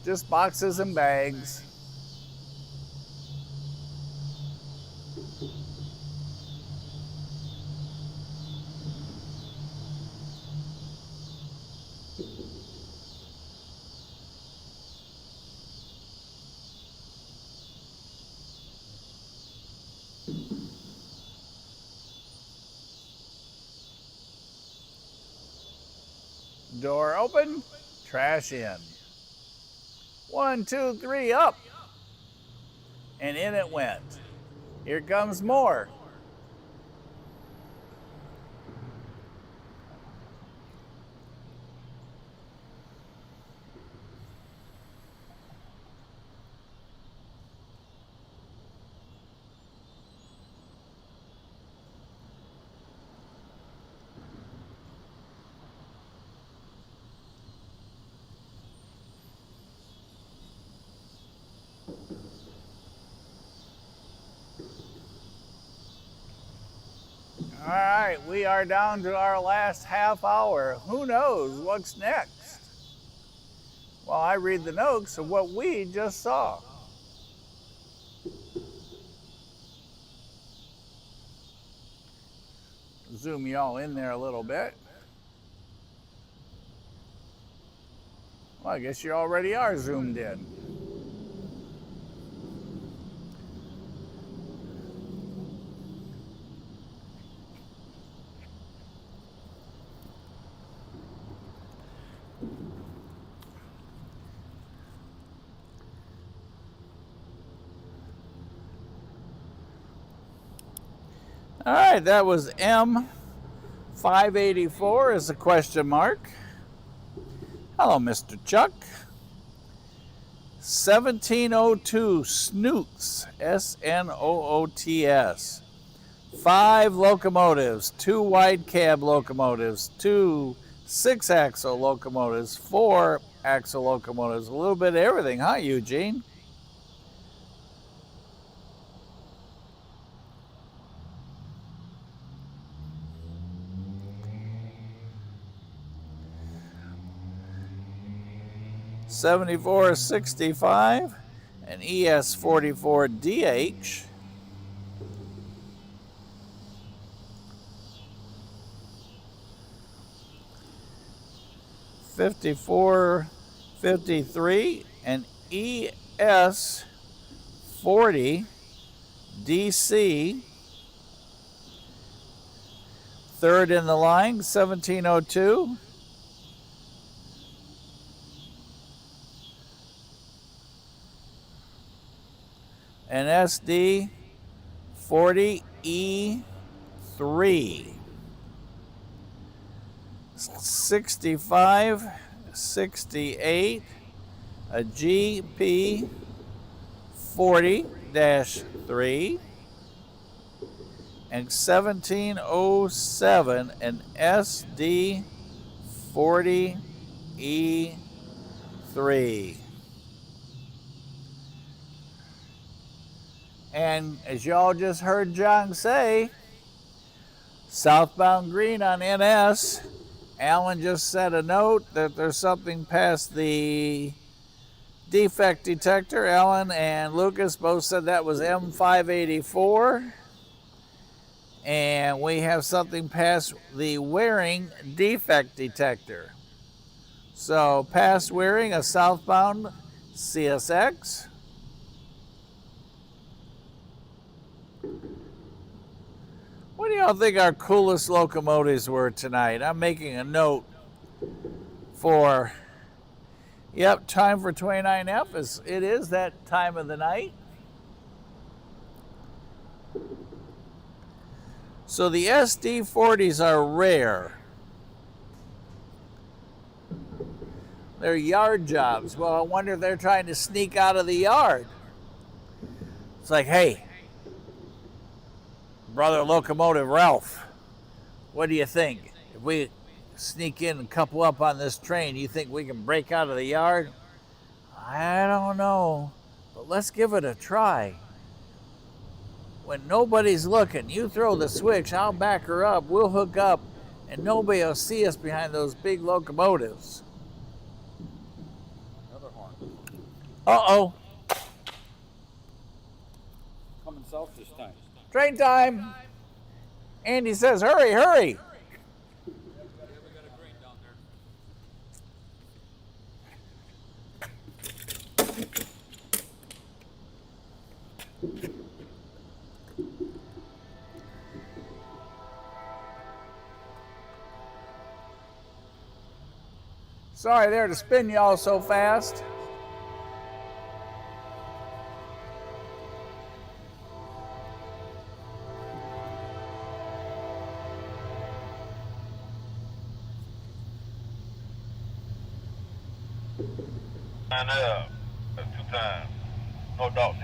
Just boxes and bags. Door open, trash in. 1, 2, 3, up. And in it went. Here comes more. All right, we are down to our last half hour. Who knows what's next? Well, I read the notes of what we just saw. zoom you all in there a little bit. Well, I guess you already are zoomed in. All right, that was M584 is a question mark. Hello, Mr. Chuck. 1702 Snoots, S-N-O-O-T-S. 5 locomotives, 2 wide cab locomotives, 2 6-axle locomotives, 4 axle locomotives, a little bit of everything, huh, Eugene? (7465) an ES44DH. (5453) an ES40DC. Third in the line, 1702. An SD40E3. 6568, a GP40-3, and 1707, an SD40E3. And as y'all just heard John say, southbound green on NS. Alan just sent a note that there's something past the defect detector. Alan and Lucas both said that was M584. And we have something past the wearing defect detector. So past wearing, a southbound CSX. What do y'all think our coolest locomotives were tonight? I'm making a note for, yep, time for 29F. It is that time of the night. So the SD40s are rare. They're yard jobs. Well, I wonder if they're trying to sneak out of the yard. It's like, hey, brother locomotive Ralph, what do you think? If we sneak in and couple up on this train, you think we can break out of the yard? I don't know, but let's give it a try. When nobody's looking, you throw the switch, I'll back her up, we'll hook up, and nobody will see us behind those big locomotives. Another horn. Uh-oh. Coming south this time. Train time. Andy says, hurry, hurry. We got a grain down there. Sorry there to spin y'all so fast. Line up. That's 2 times. No doubt.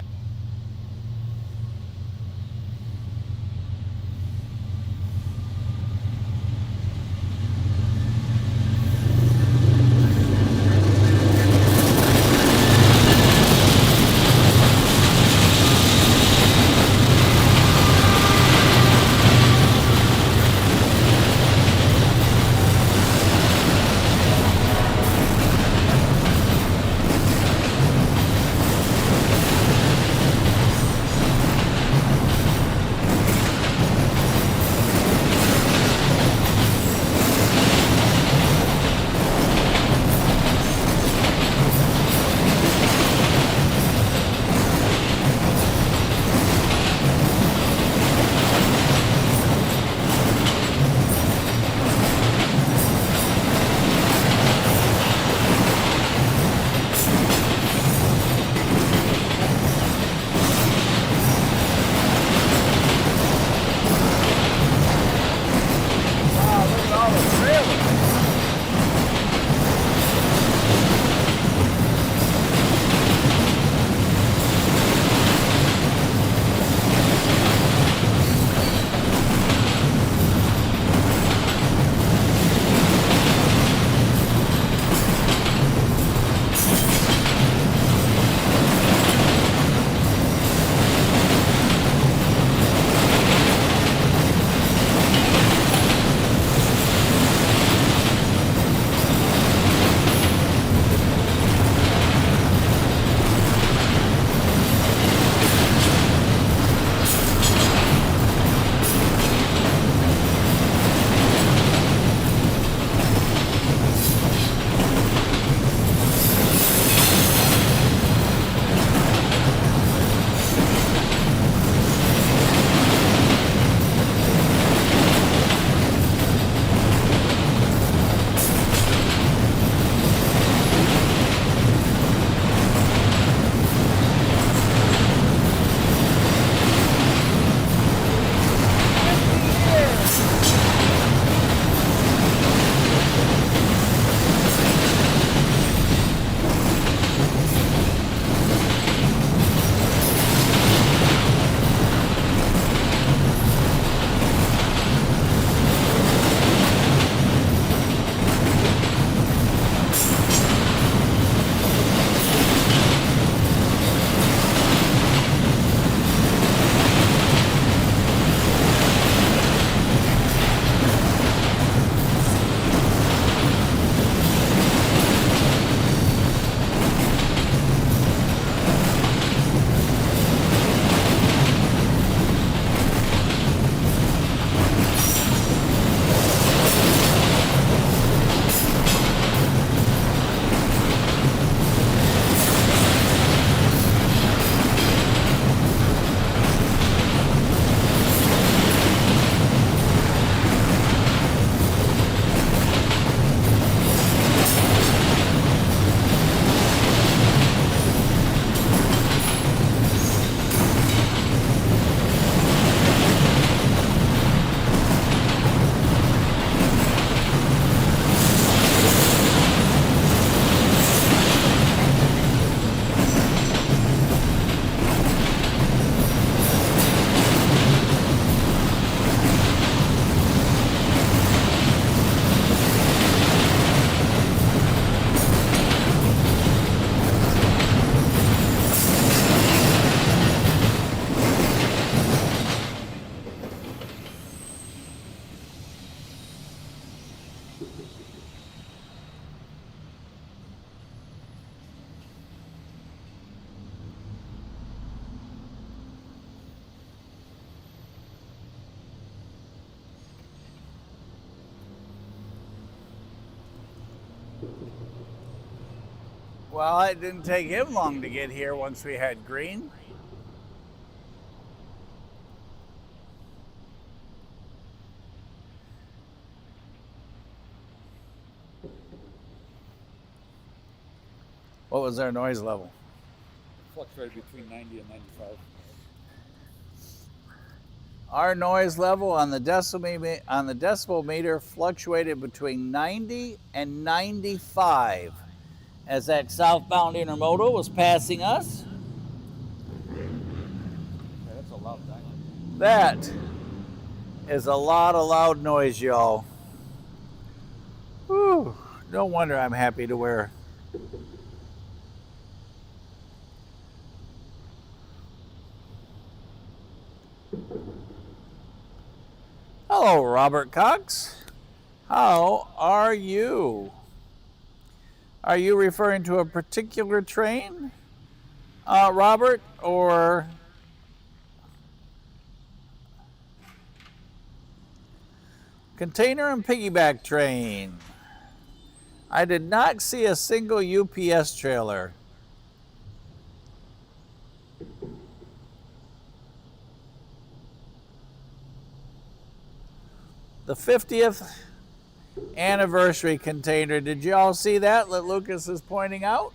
Well, it didn't take him long to get here once we had green. What was our noise level? Fluctuated between 90 and 95. Our noise level on the decibel meter fluctuated between 90 and 95 as that southbound intermodal was passing us. Okay, that's a loud dyno. That is a lot of loud noise, y'all. Whew. No wonder I'm happy to wear. Hello, Robert Cox. How are you? Are you referring to a particular train, Robert, or container and piggyback train? I did not see a single UPS trailer. The 50th anniversary container. Did you all see that Lucas is pointing out?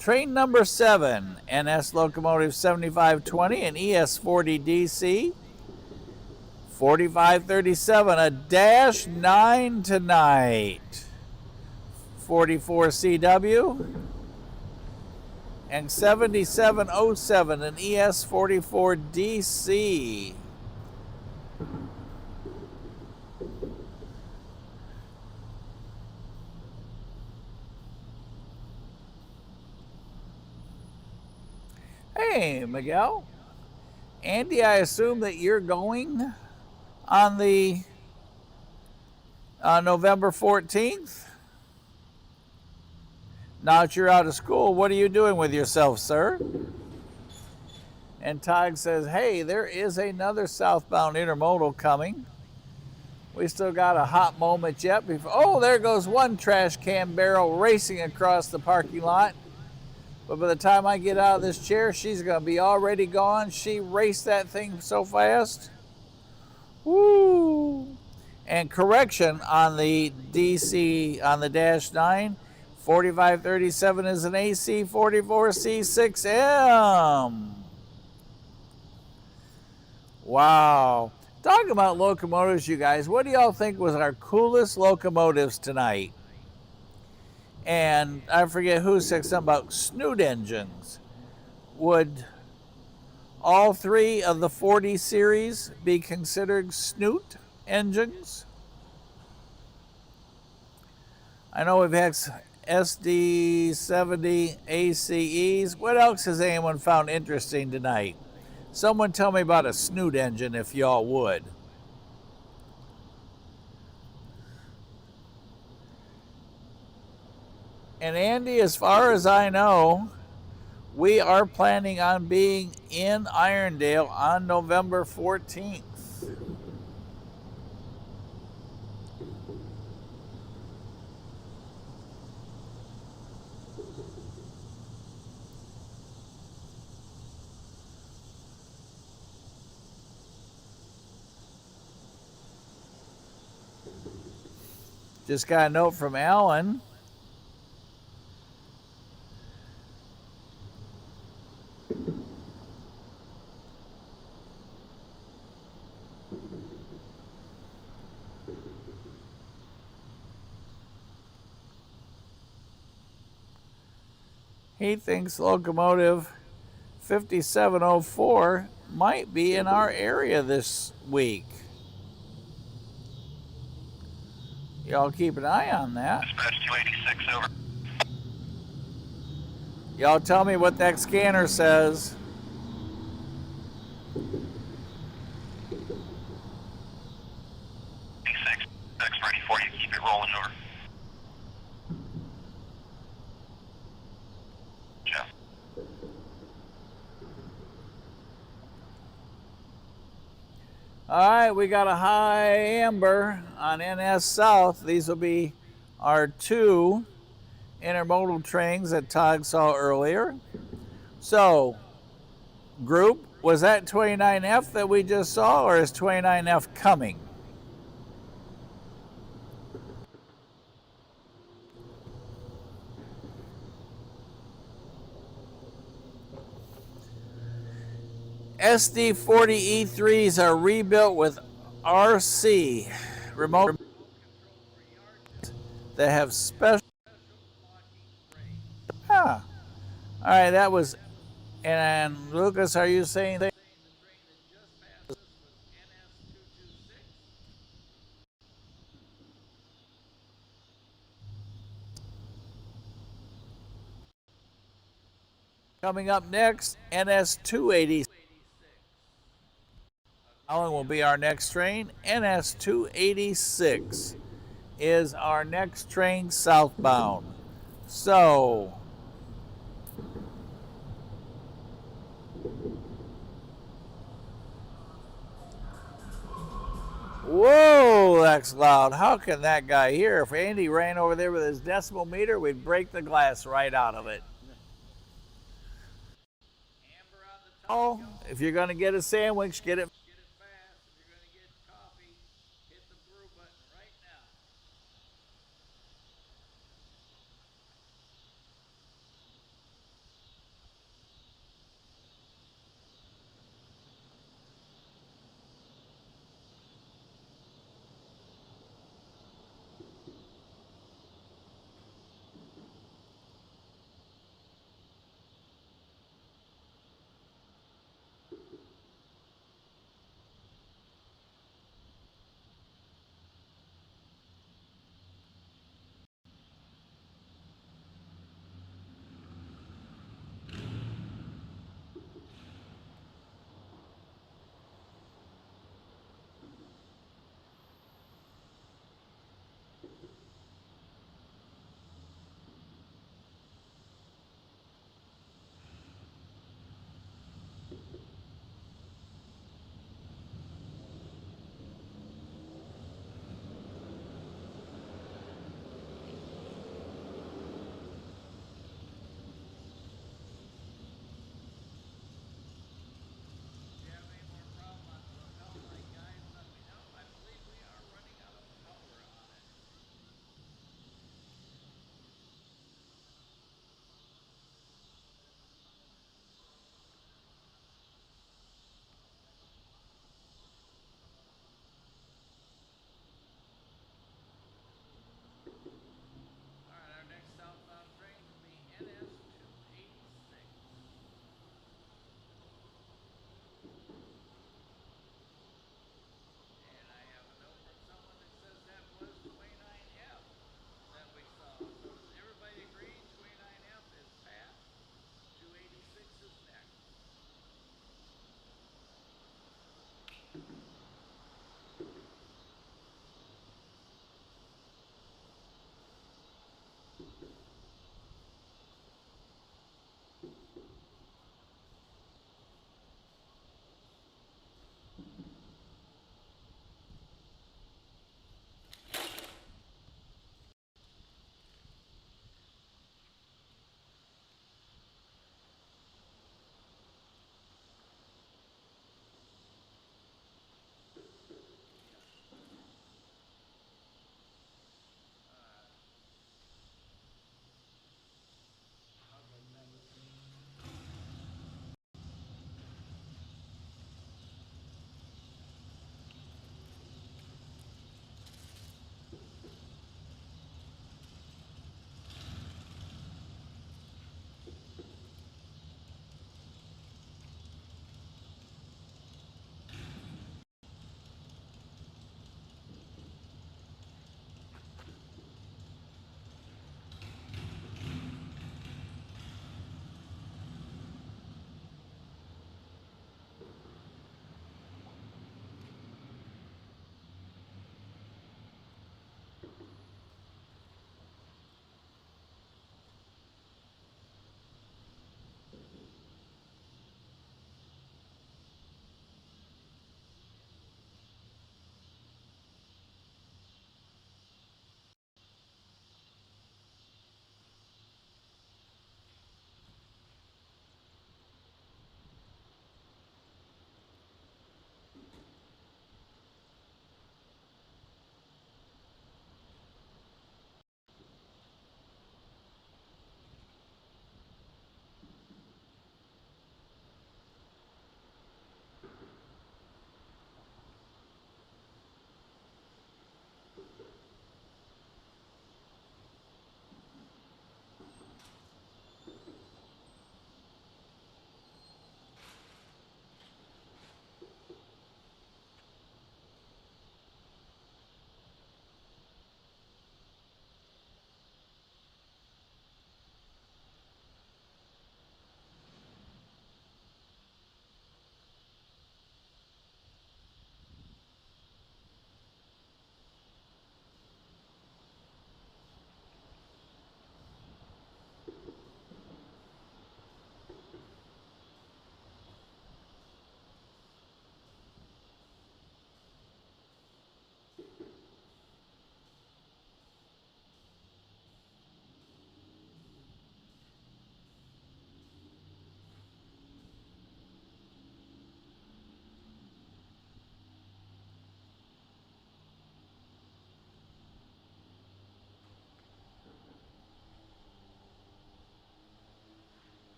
Train number 7, NS locomotive 7520 and ES40DC 4537, a -9 tonight. 44 CW and 7707, an ES44DC. Hey, Miguel. Andy, I assume that you're going on the November 14th? Now that you're out of school, what are you doing with yourself, sir? And Todd says, hey, there is another southbound intermodal coming. We still got a hot moment yet before. Oh, there goes one trash can barrel racing across the parking lot. But by the time I get out of this chair, she's going to be already gone. She raced that thing so fast. Woo! And correction on the DC, on the -9, 4537 is an AC44C6M. Wow. Talking about locomotives, you guys, what do y'all think was our coolest locomotives tonight? And I forget who said something about Snoot engines. Would all 3 of the 40 series be considered Snoot engines? I know we've had SD40 ACEs. What else has anyone found interesting tonight? Someone tell me about a Snoot engine if y'all would. And Andy, as far as I know, we are planning on being in Irondale on November 14th. Just got a note from Alan. He thinks locomotive 5704 might be in our area this week. Y'all keep an eye on that. Dispatch 286 over. Y'all tell me what that scanner says. Six ready for you. Keep it rolling over. Jeff. All right, we got a high amber on NS South. These will be our 2 intermodal trains that Todd saw earlier. So, group, was that 29F that we just saw, or is 29F coming? SD40E3s are rebuilt with RC remote that have special. Huh. All right, that was. And Lucas, are you saying that? Coming up next, NS280. Will be our next train. NS286 is our next train southbound. So, whoa, that's loud. How can that guy hear? If Andy ran over there with his decimal meter, we'd break the glass right out of it. Oh, if you're going to get a sandwich, get it.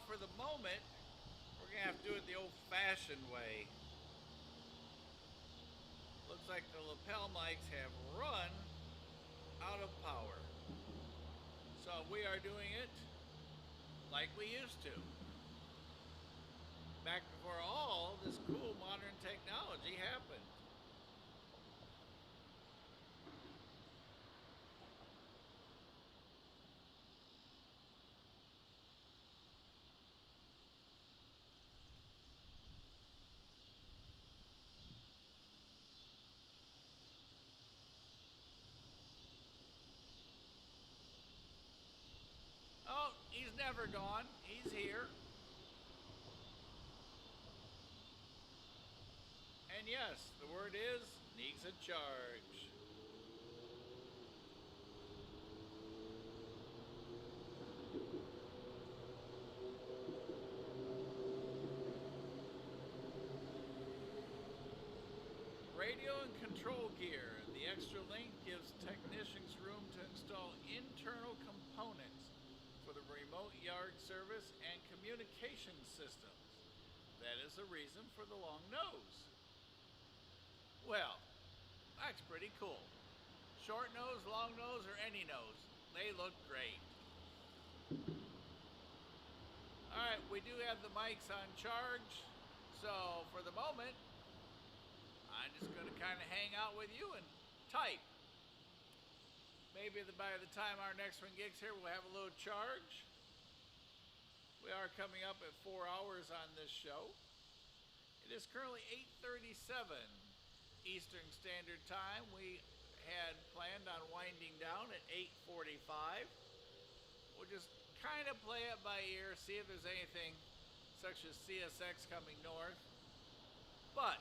for the moment, we're going to have to do it the old-fashioned way. Looks like the lapel mics have run out of power. So we are doing it like we used to. Back before all this cool modern technology happened. Oh, he's never gone. He's here. And yes, the word is, needs a charge. Radio and control gear. The extra link gives technicians room to install internal components for the remote yard service and communication systems. That is the reason for the long nose. Well, that's pretty cool. Short nose, long nose, or any nose, they look great. Alright, we do have the mics on charge, so for the moment, I'm just going to kind of hang out with you and type. Maybe by the time our next one gets here, we'll have a little charge. We are coming up at 4 hours on this show. It is currently 8:37 Eastern Standard Time. We had planned on winding down at 8:45. We'll just kind of play it by ear, see if there's anything such as CSX coming north. But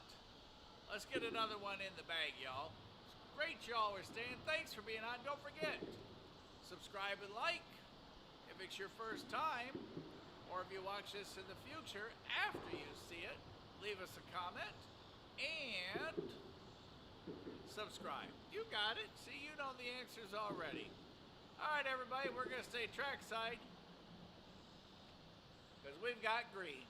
let's get another one in the bag, y'all. It's great y'all are staying. Thanks for being on. Don't forget, subscribe and like if it's your first time, or if you watch this in the future after you see it, leave us a comment and subscribe. You got it. See, you know the answers already. All right, everybody, we're going to stay trackside because we've got green.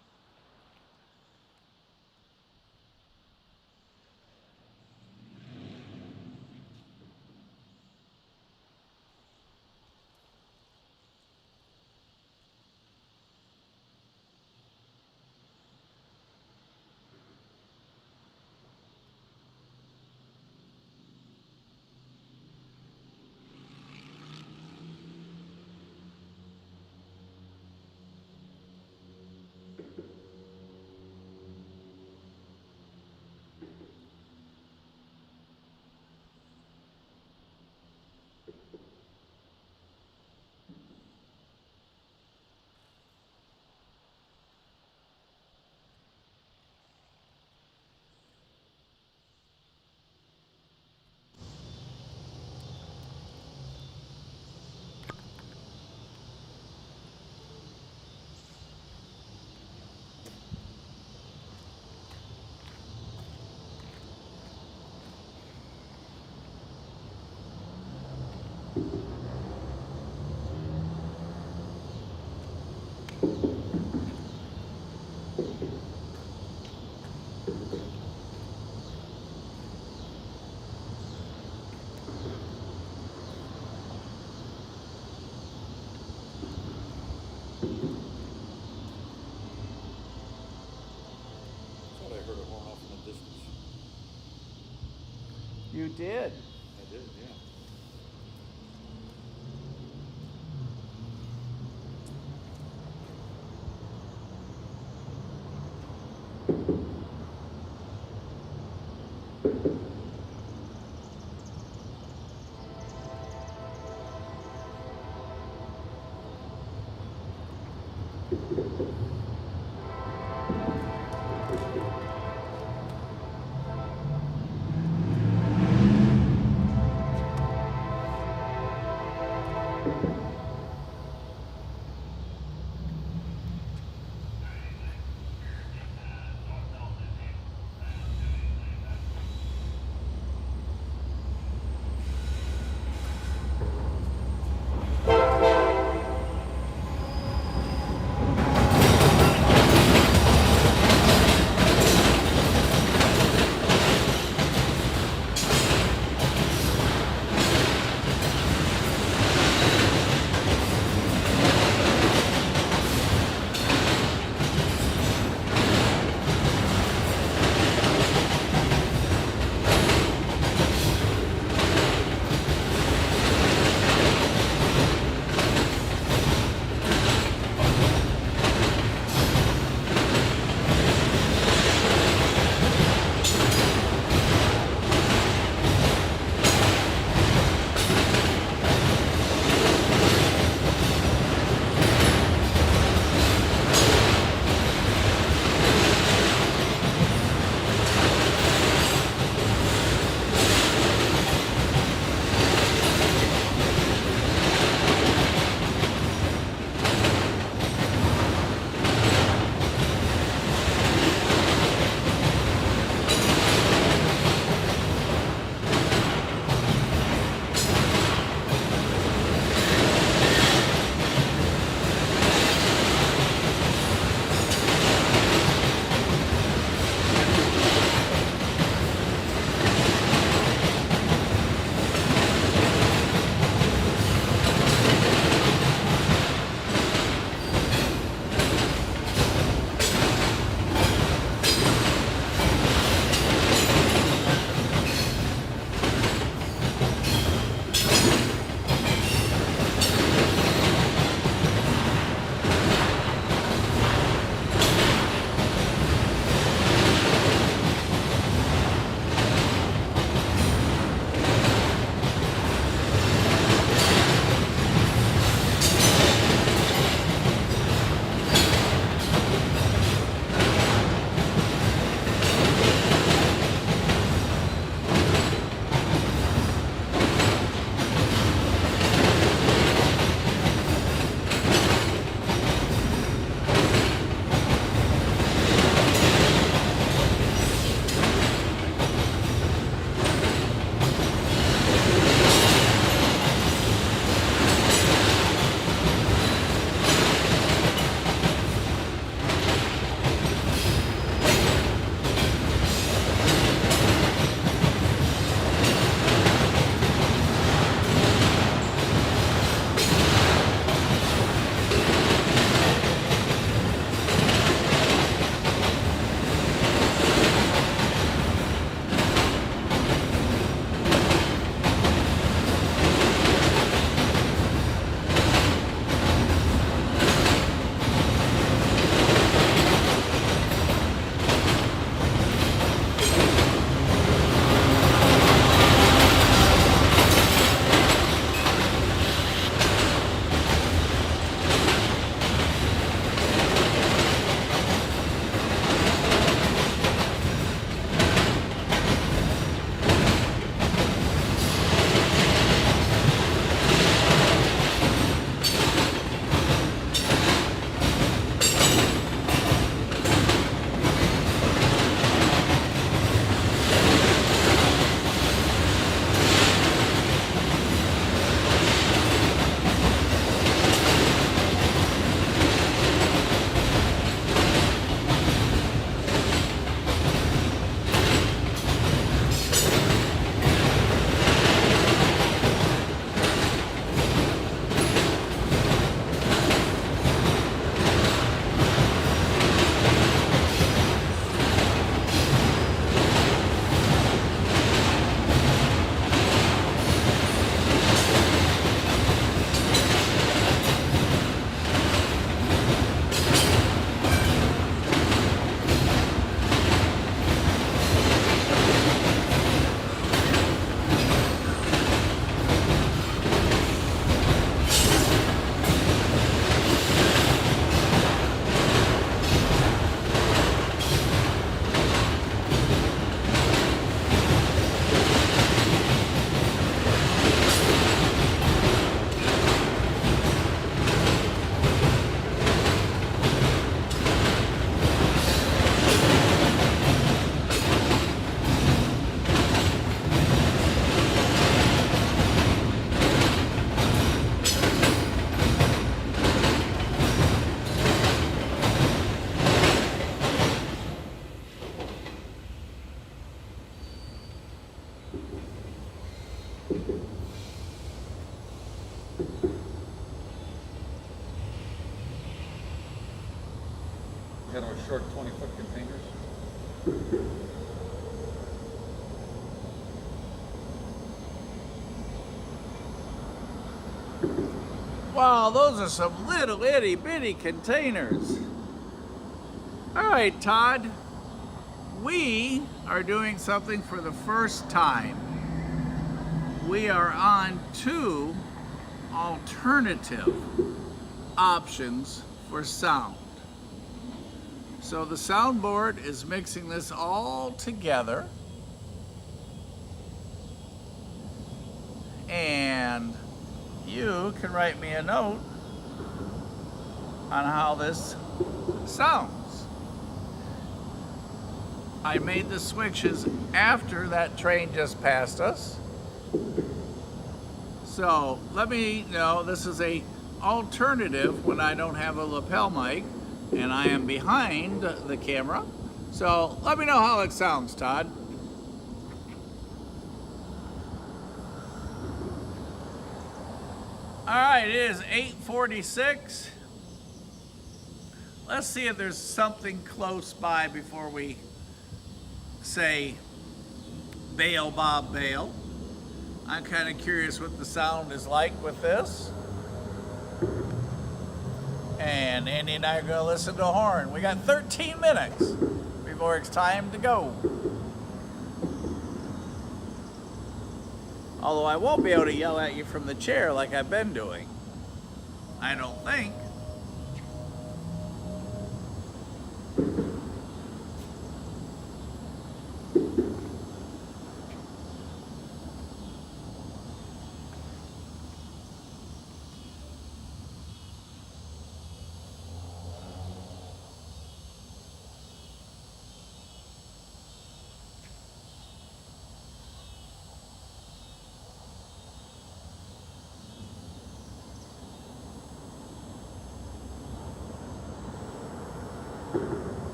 I thought I heard a horn off in the distance. You did. I did, yeah. short 20-foot containers. Wow, those are some little itty bitty containers. All right, Todd, we are doing something for the first time. We are on 2 alternative options for sound. So the soundboard is mixing this all together. And you can write me a note on how this sounds. I made the switches after that train just passed us. So let me know, this is a alternative when I don't have a lapel mic and I am behind the camera. So let me know how it sounds, Todd. All right, it is 8:46. Let's see if there's something close by before we say bail, Bob, bail. I'm kind of curious what the sound is like with this. And Andy and I are going to listen to a horn. We got 13 minutes before it's time to go. Although I won't be able to yell at you from the chair like I've been doing. I don't think.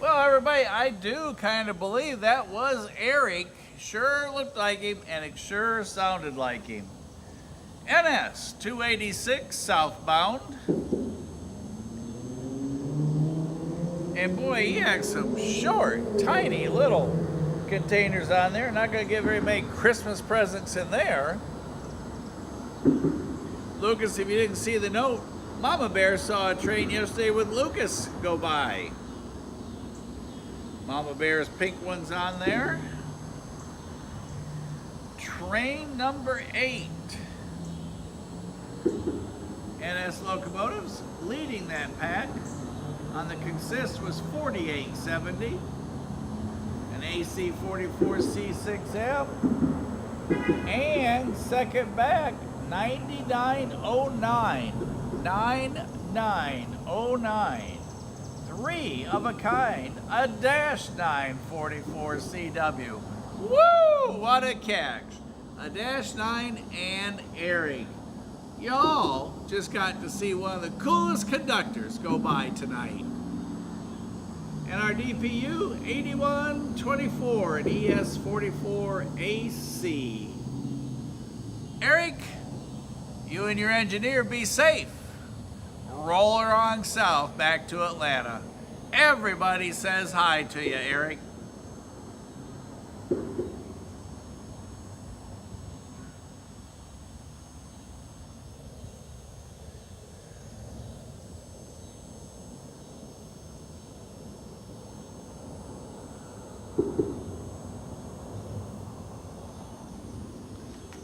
Well, everybody, I do kind of believe that was Eric. Sure looked like him, and it sure sounded like him. NS 286 southbound. And boy, he had some short, tiny little containers on there. Not going to get very many Christmas presents in there. Lucas, if you didn't see the note, Mama Bear saw a train yesterday with Lucas go by. Mama Bear's pink one's on there. Train number 8. NS locomotives leading that pack on the consist was 4870, an AC44C6M, and second back 9909, 9909. 3 of a kind, a -9 44CW. Woo! What a catch! A -9 and Eric. Y'all just got to see one of the coolest conductors go by tonight. And our DPU 8124 and ES44AC. Eric, you and your engineer be safe. Roll her on south back to Atlanta. Everybody says hi to you, Eric.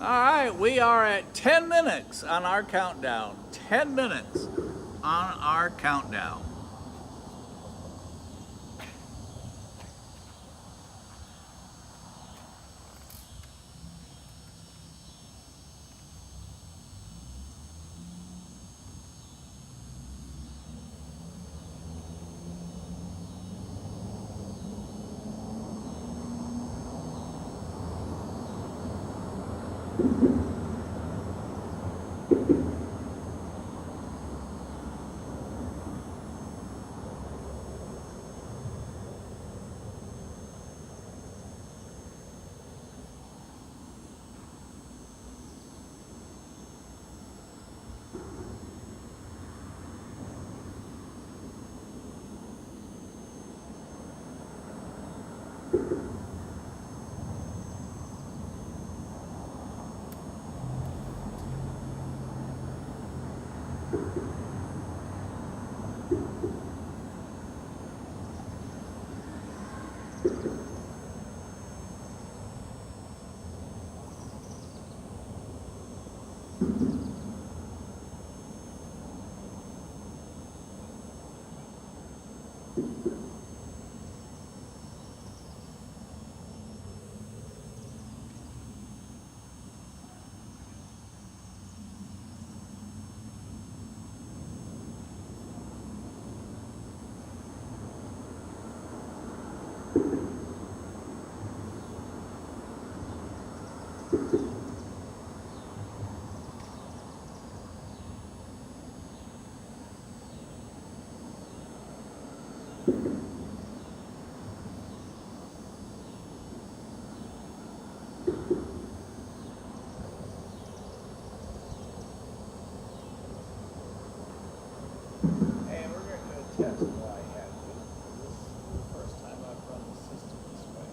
All right, we are at 10 minutes on our countdown. 10 minutes on our countdown. Test what I had to. This is the first time I've run the system this way.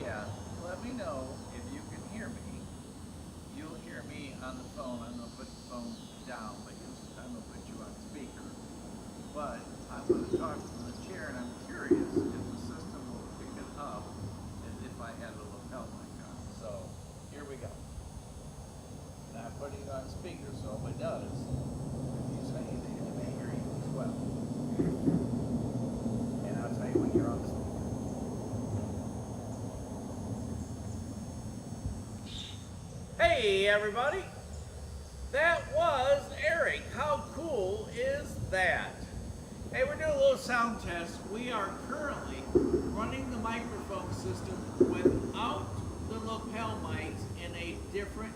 Yeah, let me know if you can hear me. You'll hear me on the phone. I'm going to put the phone down, but I'm going to put you on speaker. But I'm going to talk from the chair, and I'm curious if the system will pick it up as if I had a lapel mic on. So, here we go. I'm putting it on speaker, so if it does, if you say anything, it may hear you as well. And I'll tell you when you're on speaker. Hey everybody! That was Eric. How cool is that? Hey, we're doing a little sound test. We are currently running the microphone system without the lapel mics in a different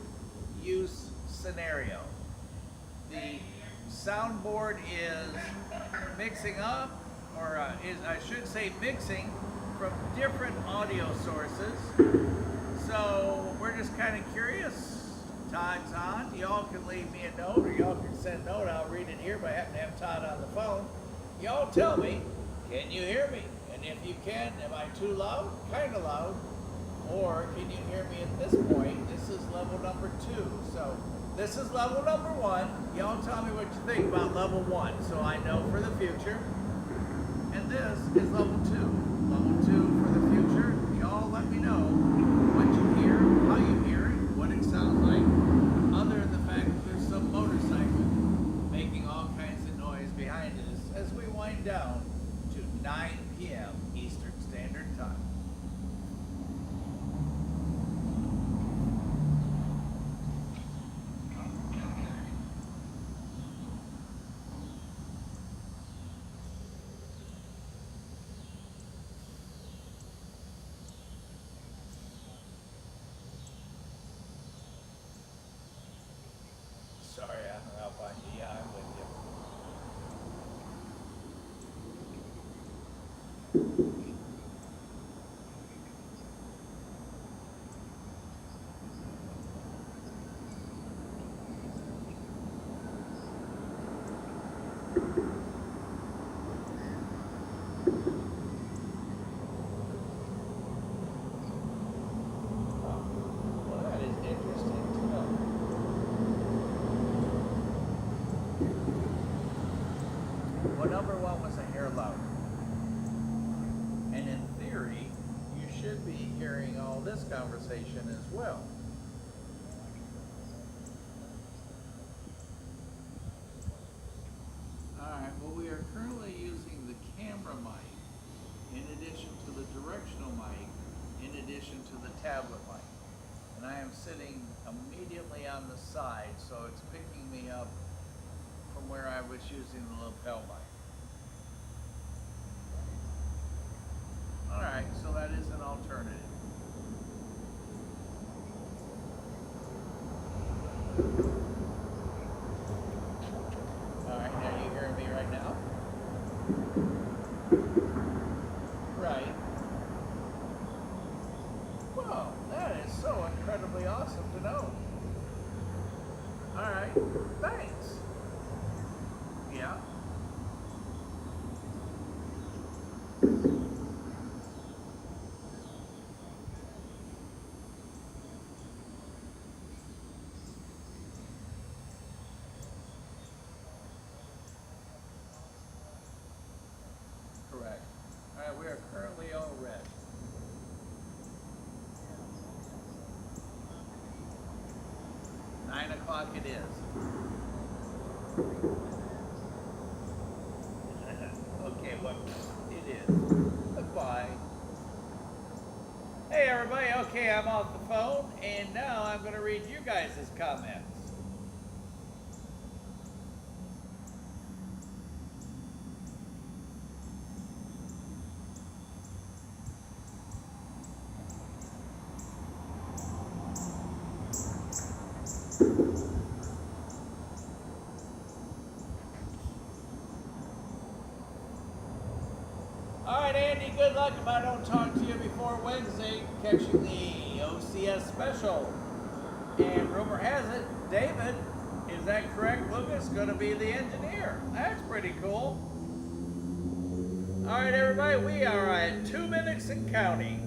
use scenario. The soundboard is mixing up, or I should say mixing from different audio sources. So we're just kind of curious. Todd's on. Y'all can leave me a note, or y'all can send a note. I'll read it here, but I happen to have Todd on the phone. Y'all tell me, can you hear me? And if you can, am I too loud? Kind of loud. Or can you hear me at this point? This is level number 2. So this is level number 1. Y'all tell me what you think about level 1, so I know for the future. And this is level 2. Level 2 for the future. Y'all let me know what you hear, how you hear it, what it sounds like, other than the fact that there's some motorcycle making all kinds of noise behind us as we wind down to 9 p.m. Eastern Standard Time. Sorry, I hung up on you. Yeah, I'm with you. Well, that is interesting to know. What number this conversation as well. Alright, well, we are currently using the camera mic in addition to the directional mic, in addition to the tablet mic. And I am sitting immediately on the side, so it's picking me up from where I was using the lapel mic. Alright, so that is an alternative. Alright, now you hearing me right now? Right. Well, that is so incredibly awesome to know. Alright, thanks. Yeah. Correct. Alright, we are currently all red. Nine o'clock it is. Okay, well, it is. Goodbye. Hey everybody, okay, I'm off the phone, and now I'm going to read you guys' comments. Alright, Andy, good luck if I don't talk to you before Wednesday, catching the OCS special. And rumor has it, David, is that correct, Lucas, going to be the engineer? That's pretty cool. Alright, everybody, we are at 2 minutes and counting.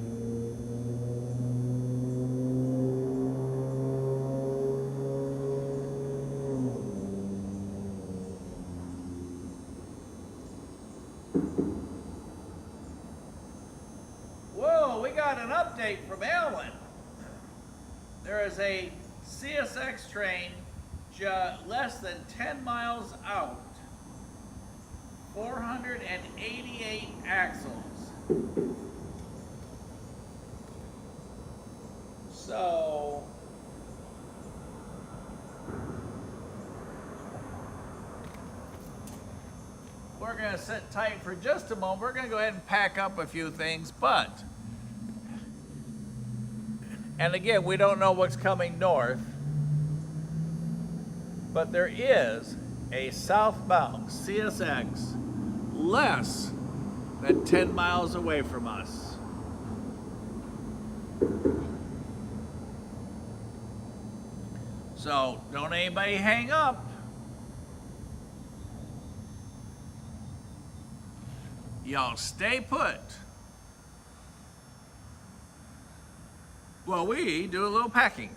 Whoa, we got an update from Alan. There is a CSX train less than 10 miles out. 488 axles. So, we're going to sit tight for just a moment. We're going to go ahead and pack up a few things, but, and again, we don't know what's coming north, but there is a southbound CSX less than 10 miles away from us. So don't anybody hang up. Y'all stay put. Well, we do a little packing.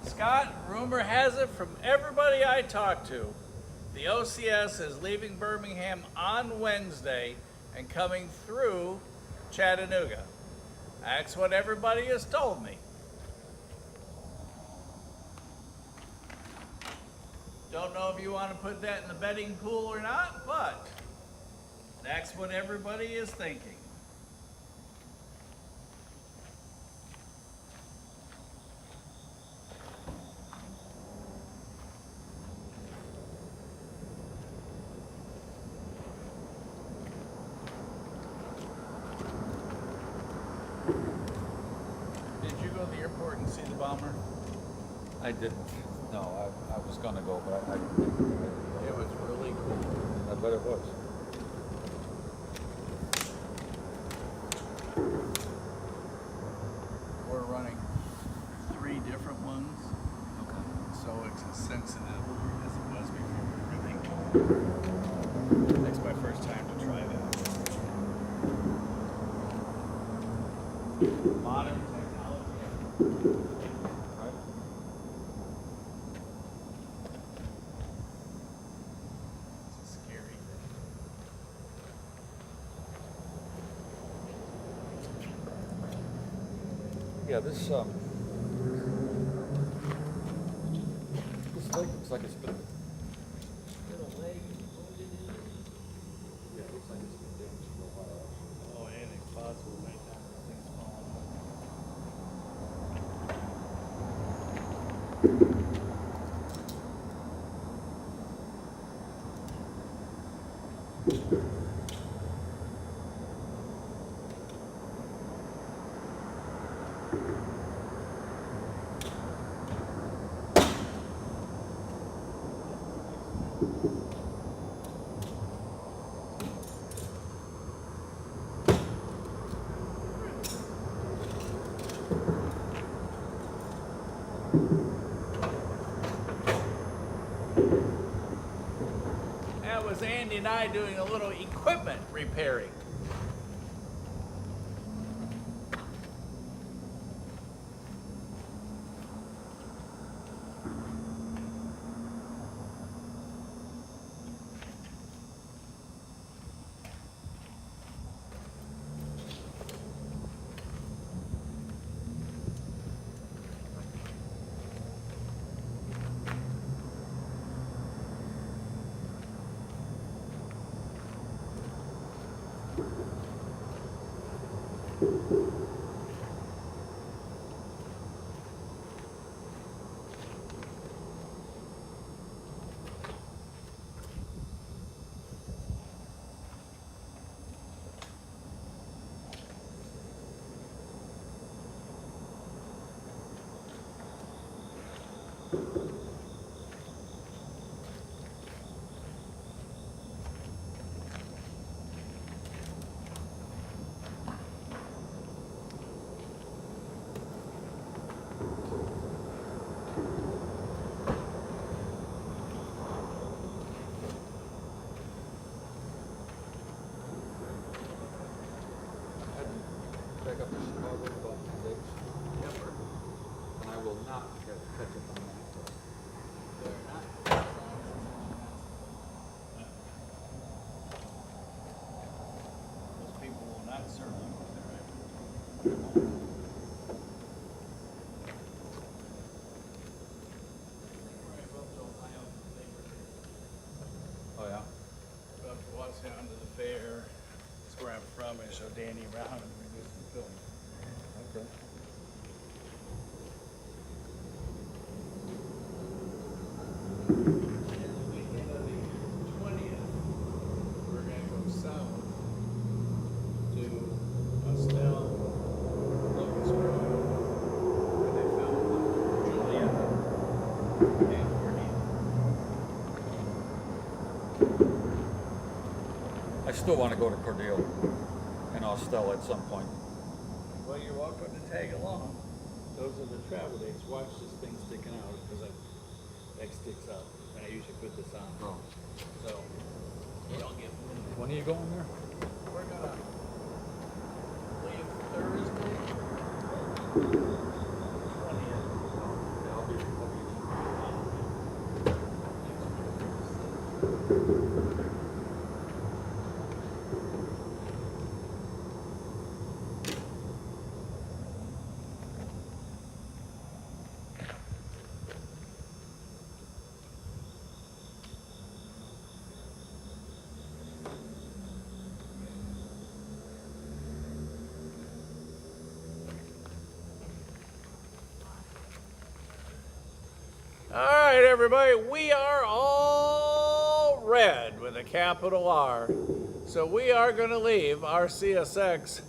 Scott, rumor has it from everybody I talked to, the OCS is leaving Birmingham on Wednesday and coming through Chattanooga. That's what everybody has told me. Don't know if you want to put that in the betting pool or not, but that's what everybody is thinking. Did you go to the airport and see the bomber? I didn't. No, I was gonna go, but I didn't. It was really cool. I bet it was. We're running 3 different ones, Okay. so it's as sensitive as it was before. Really, it's my first time to try that. Modern technology. Right. It's a scary thing. Yeah, this lake looks like it's been. Yeah, it looks like it's been damaged for a while. Oh, anything's possible right now. This thing's falling That was Andy and I doing a little equipment repairing. Back up to Chicago about 2 days. And I will not catch up on that. Most people will not serve you with their Oh yeah? About to watch down to the fair. That's where I'm from. I show Danny around and we do some filming. Okay. And the weekend of the 20th, we're gonna go south to Estelle, Locust Grove, where they found Julia and Cornelia. I still want to go to Cordele and Austell at some point. Well, you're welcome to tag along. Those are the travel dates. Watch this thing sticking out because that sticks out. And I usually put this on. Oh. So you don't get moved. When are you going there? We're gonna leave Thursday. 20th. All right, everybody, we are all red with a capital R. So we are going to leave our CSX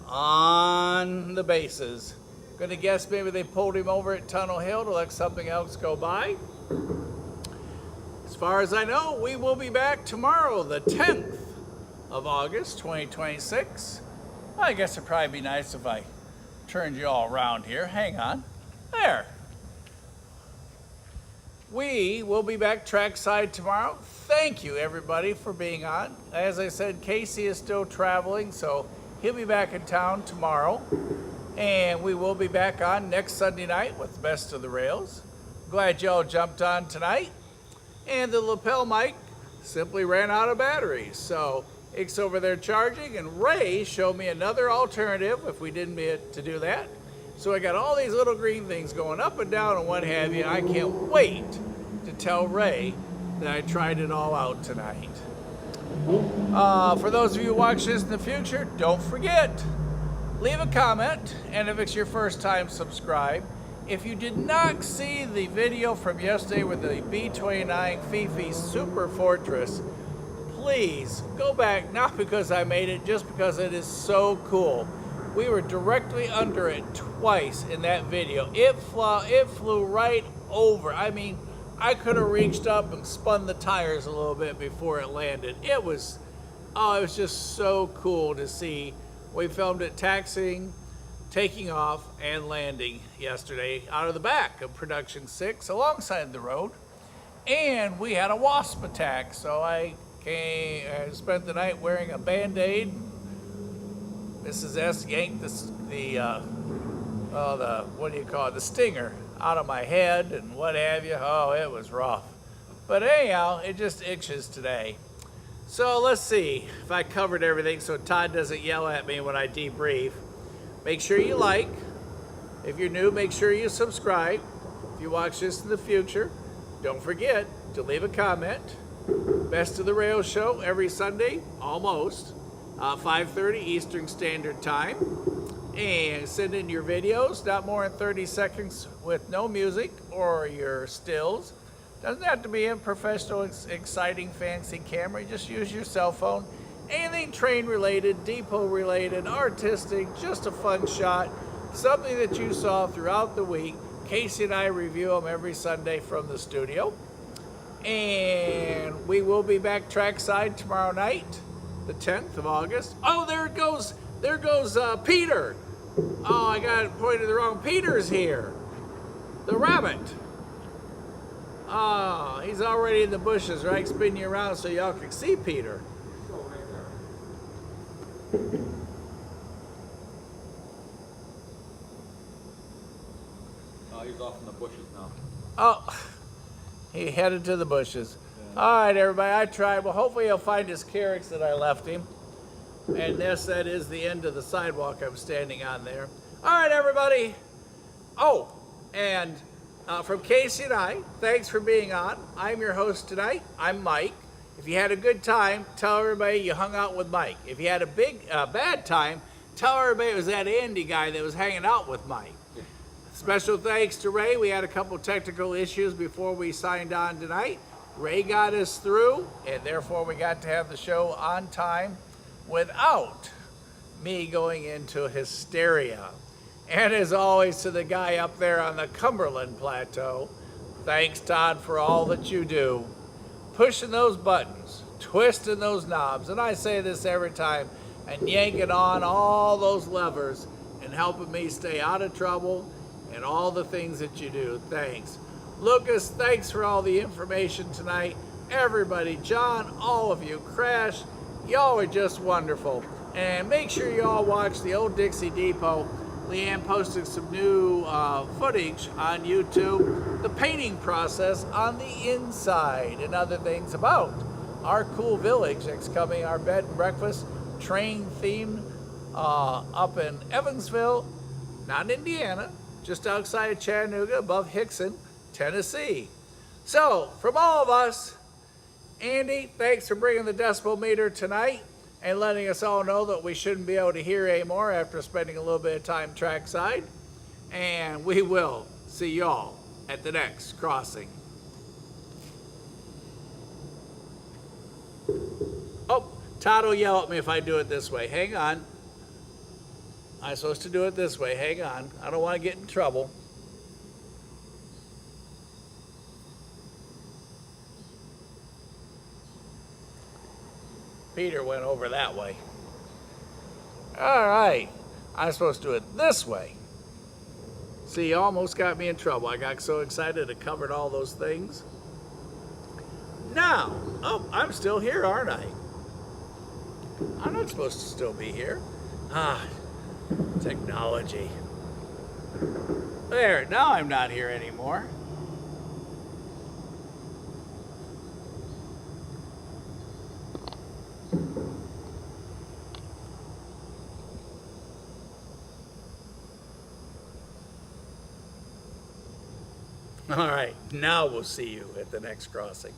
on the bases. Going to guess maybe they pulled him over at Tunnel Hill to let something else go by. As far as I know, we will be back tomorrow, the 10th of August, 2026. I guess it'd probably be nice if I turned you all around here. Hang on. There. We will be back trackside tomorrow. Thank you, everybody, for being on. As I said, Casey is still traveling, so he'll be back in town tomorrow. And we will be back on next Sunday night with Best of the Rails. Glad y'all jumped on tonight. And the lapel mic simply ran out of batteries. So it's over there charging, and Ray showed me another alternative if we didn't get to do that. So I got all these little green things going up and down and what have you. I can't wait to tell Ray that I tried it all out tonight. For those of you who watch this in the future, don't forget, leave a comment, and if it's your first time, subscribe. If you did not see the video from yesterday with the B29 Fifi Super Fortress, please go back, not because I made it, just because it is so cool. We were directly under it twice in that video. It flew right over. I mean, I could have reached up and spun the tires a little bit before it landed. It was just so cool to see. We filmed it taxiing, taking off, and landing yesterday out of the back of Production 6 alongside the road. And we had a wasp attack, so I spent the night wearing a Band-Aid. Mrs. S yanked the stinger out of my head and what have you. Oh, it was rough. But anyhow, it just itches today. So let's see if I covered everything so Todd doesn't yell at me when I debrief. Make sure you like. If you're new, make sure you subscribe. If you watch this in the future, don't forget to leave a comment. Best of the Rails show every Sunday, almost. 5:30 Eastern Standard Time, and send in your videos, not more than 30 seconds with no music or your stills. Doesn't have to be a professional, exciting, fancy camera. Just use your cell phone. Anything train related, depot related, artistic, just a fun shot, something that you saw throughout the week Casey and I review them every Sunday from the studio. And we will be back trackside tomorrow night, the 10th of August. Oh, there goes Peter. Oh, I got it pointed the wrong. Peter's here. The rabbit. Oh, he's already in the bushes, right? Spin you around so y'all can see Peter. He's off in the bushes now. Oh, he headed to the bushes. Yeah. All right, everybody, I tried. Well, hopefully he'll find his carrots that I left him. And yes, that is the end of the sidewalk I'm standing on there. All right, everybody. Oh, and from Casey and I, thanks for being on. I'm your host tonight. I'm Mike. If you had a good time, tell everybody you hung out with Mike. If you had a bad time, tell everybody it was that Andy guy that was hanging out with Mike. Special thanks to Ray. We had a couple technical issues before we signed on tonight. Ray got us through, and therefore we got to have the show on time without me going into hysteria. And as always, to the guy up there on the Cumberland Plateau, thanks, Todd, for all that you do. Pushing those buttons, twisting those knobs, and I say this every time, and yanking on all those levers and helping me stay out of trouble and all the things that you do. Thanks. Lucas, thanks for all the information tonight. Everybody, John, all of you, Crash, y'all are just wonderful. And make sure you all watch the Old Dixie Depot. Leanne posted some new footage on YouTube, the painting process on the inside and other things about our cool village that's coming, our bed and breakfast train theme up in Evansville, not Indiana, just outside of Chattanooga, above Hickson, Tennessee. So, from all of us, Andy, thanks for bringing the decibel meter tonight and letting us all know that we shouldn't be able to hear anymore after spending a little bit of time trackside. And we will see y'all at the next crossing. Oh, Todd will yell at me if I do it this way. Hang on. I'm supposed to do it this way. Hang on. I don't want to get in trouble. Peter went over that way. All right. I'm supposed to do it this way. See, you almost got me in trouble. I got so excited I covered all those things. Now, oh, I'm still here, aren't I? I'm not supposed to still be here. Technology. There, now I'm not here anymore. All right, now we'll see you at the next crossing.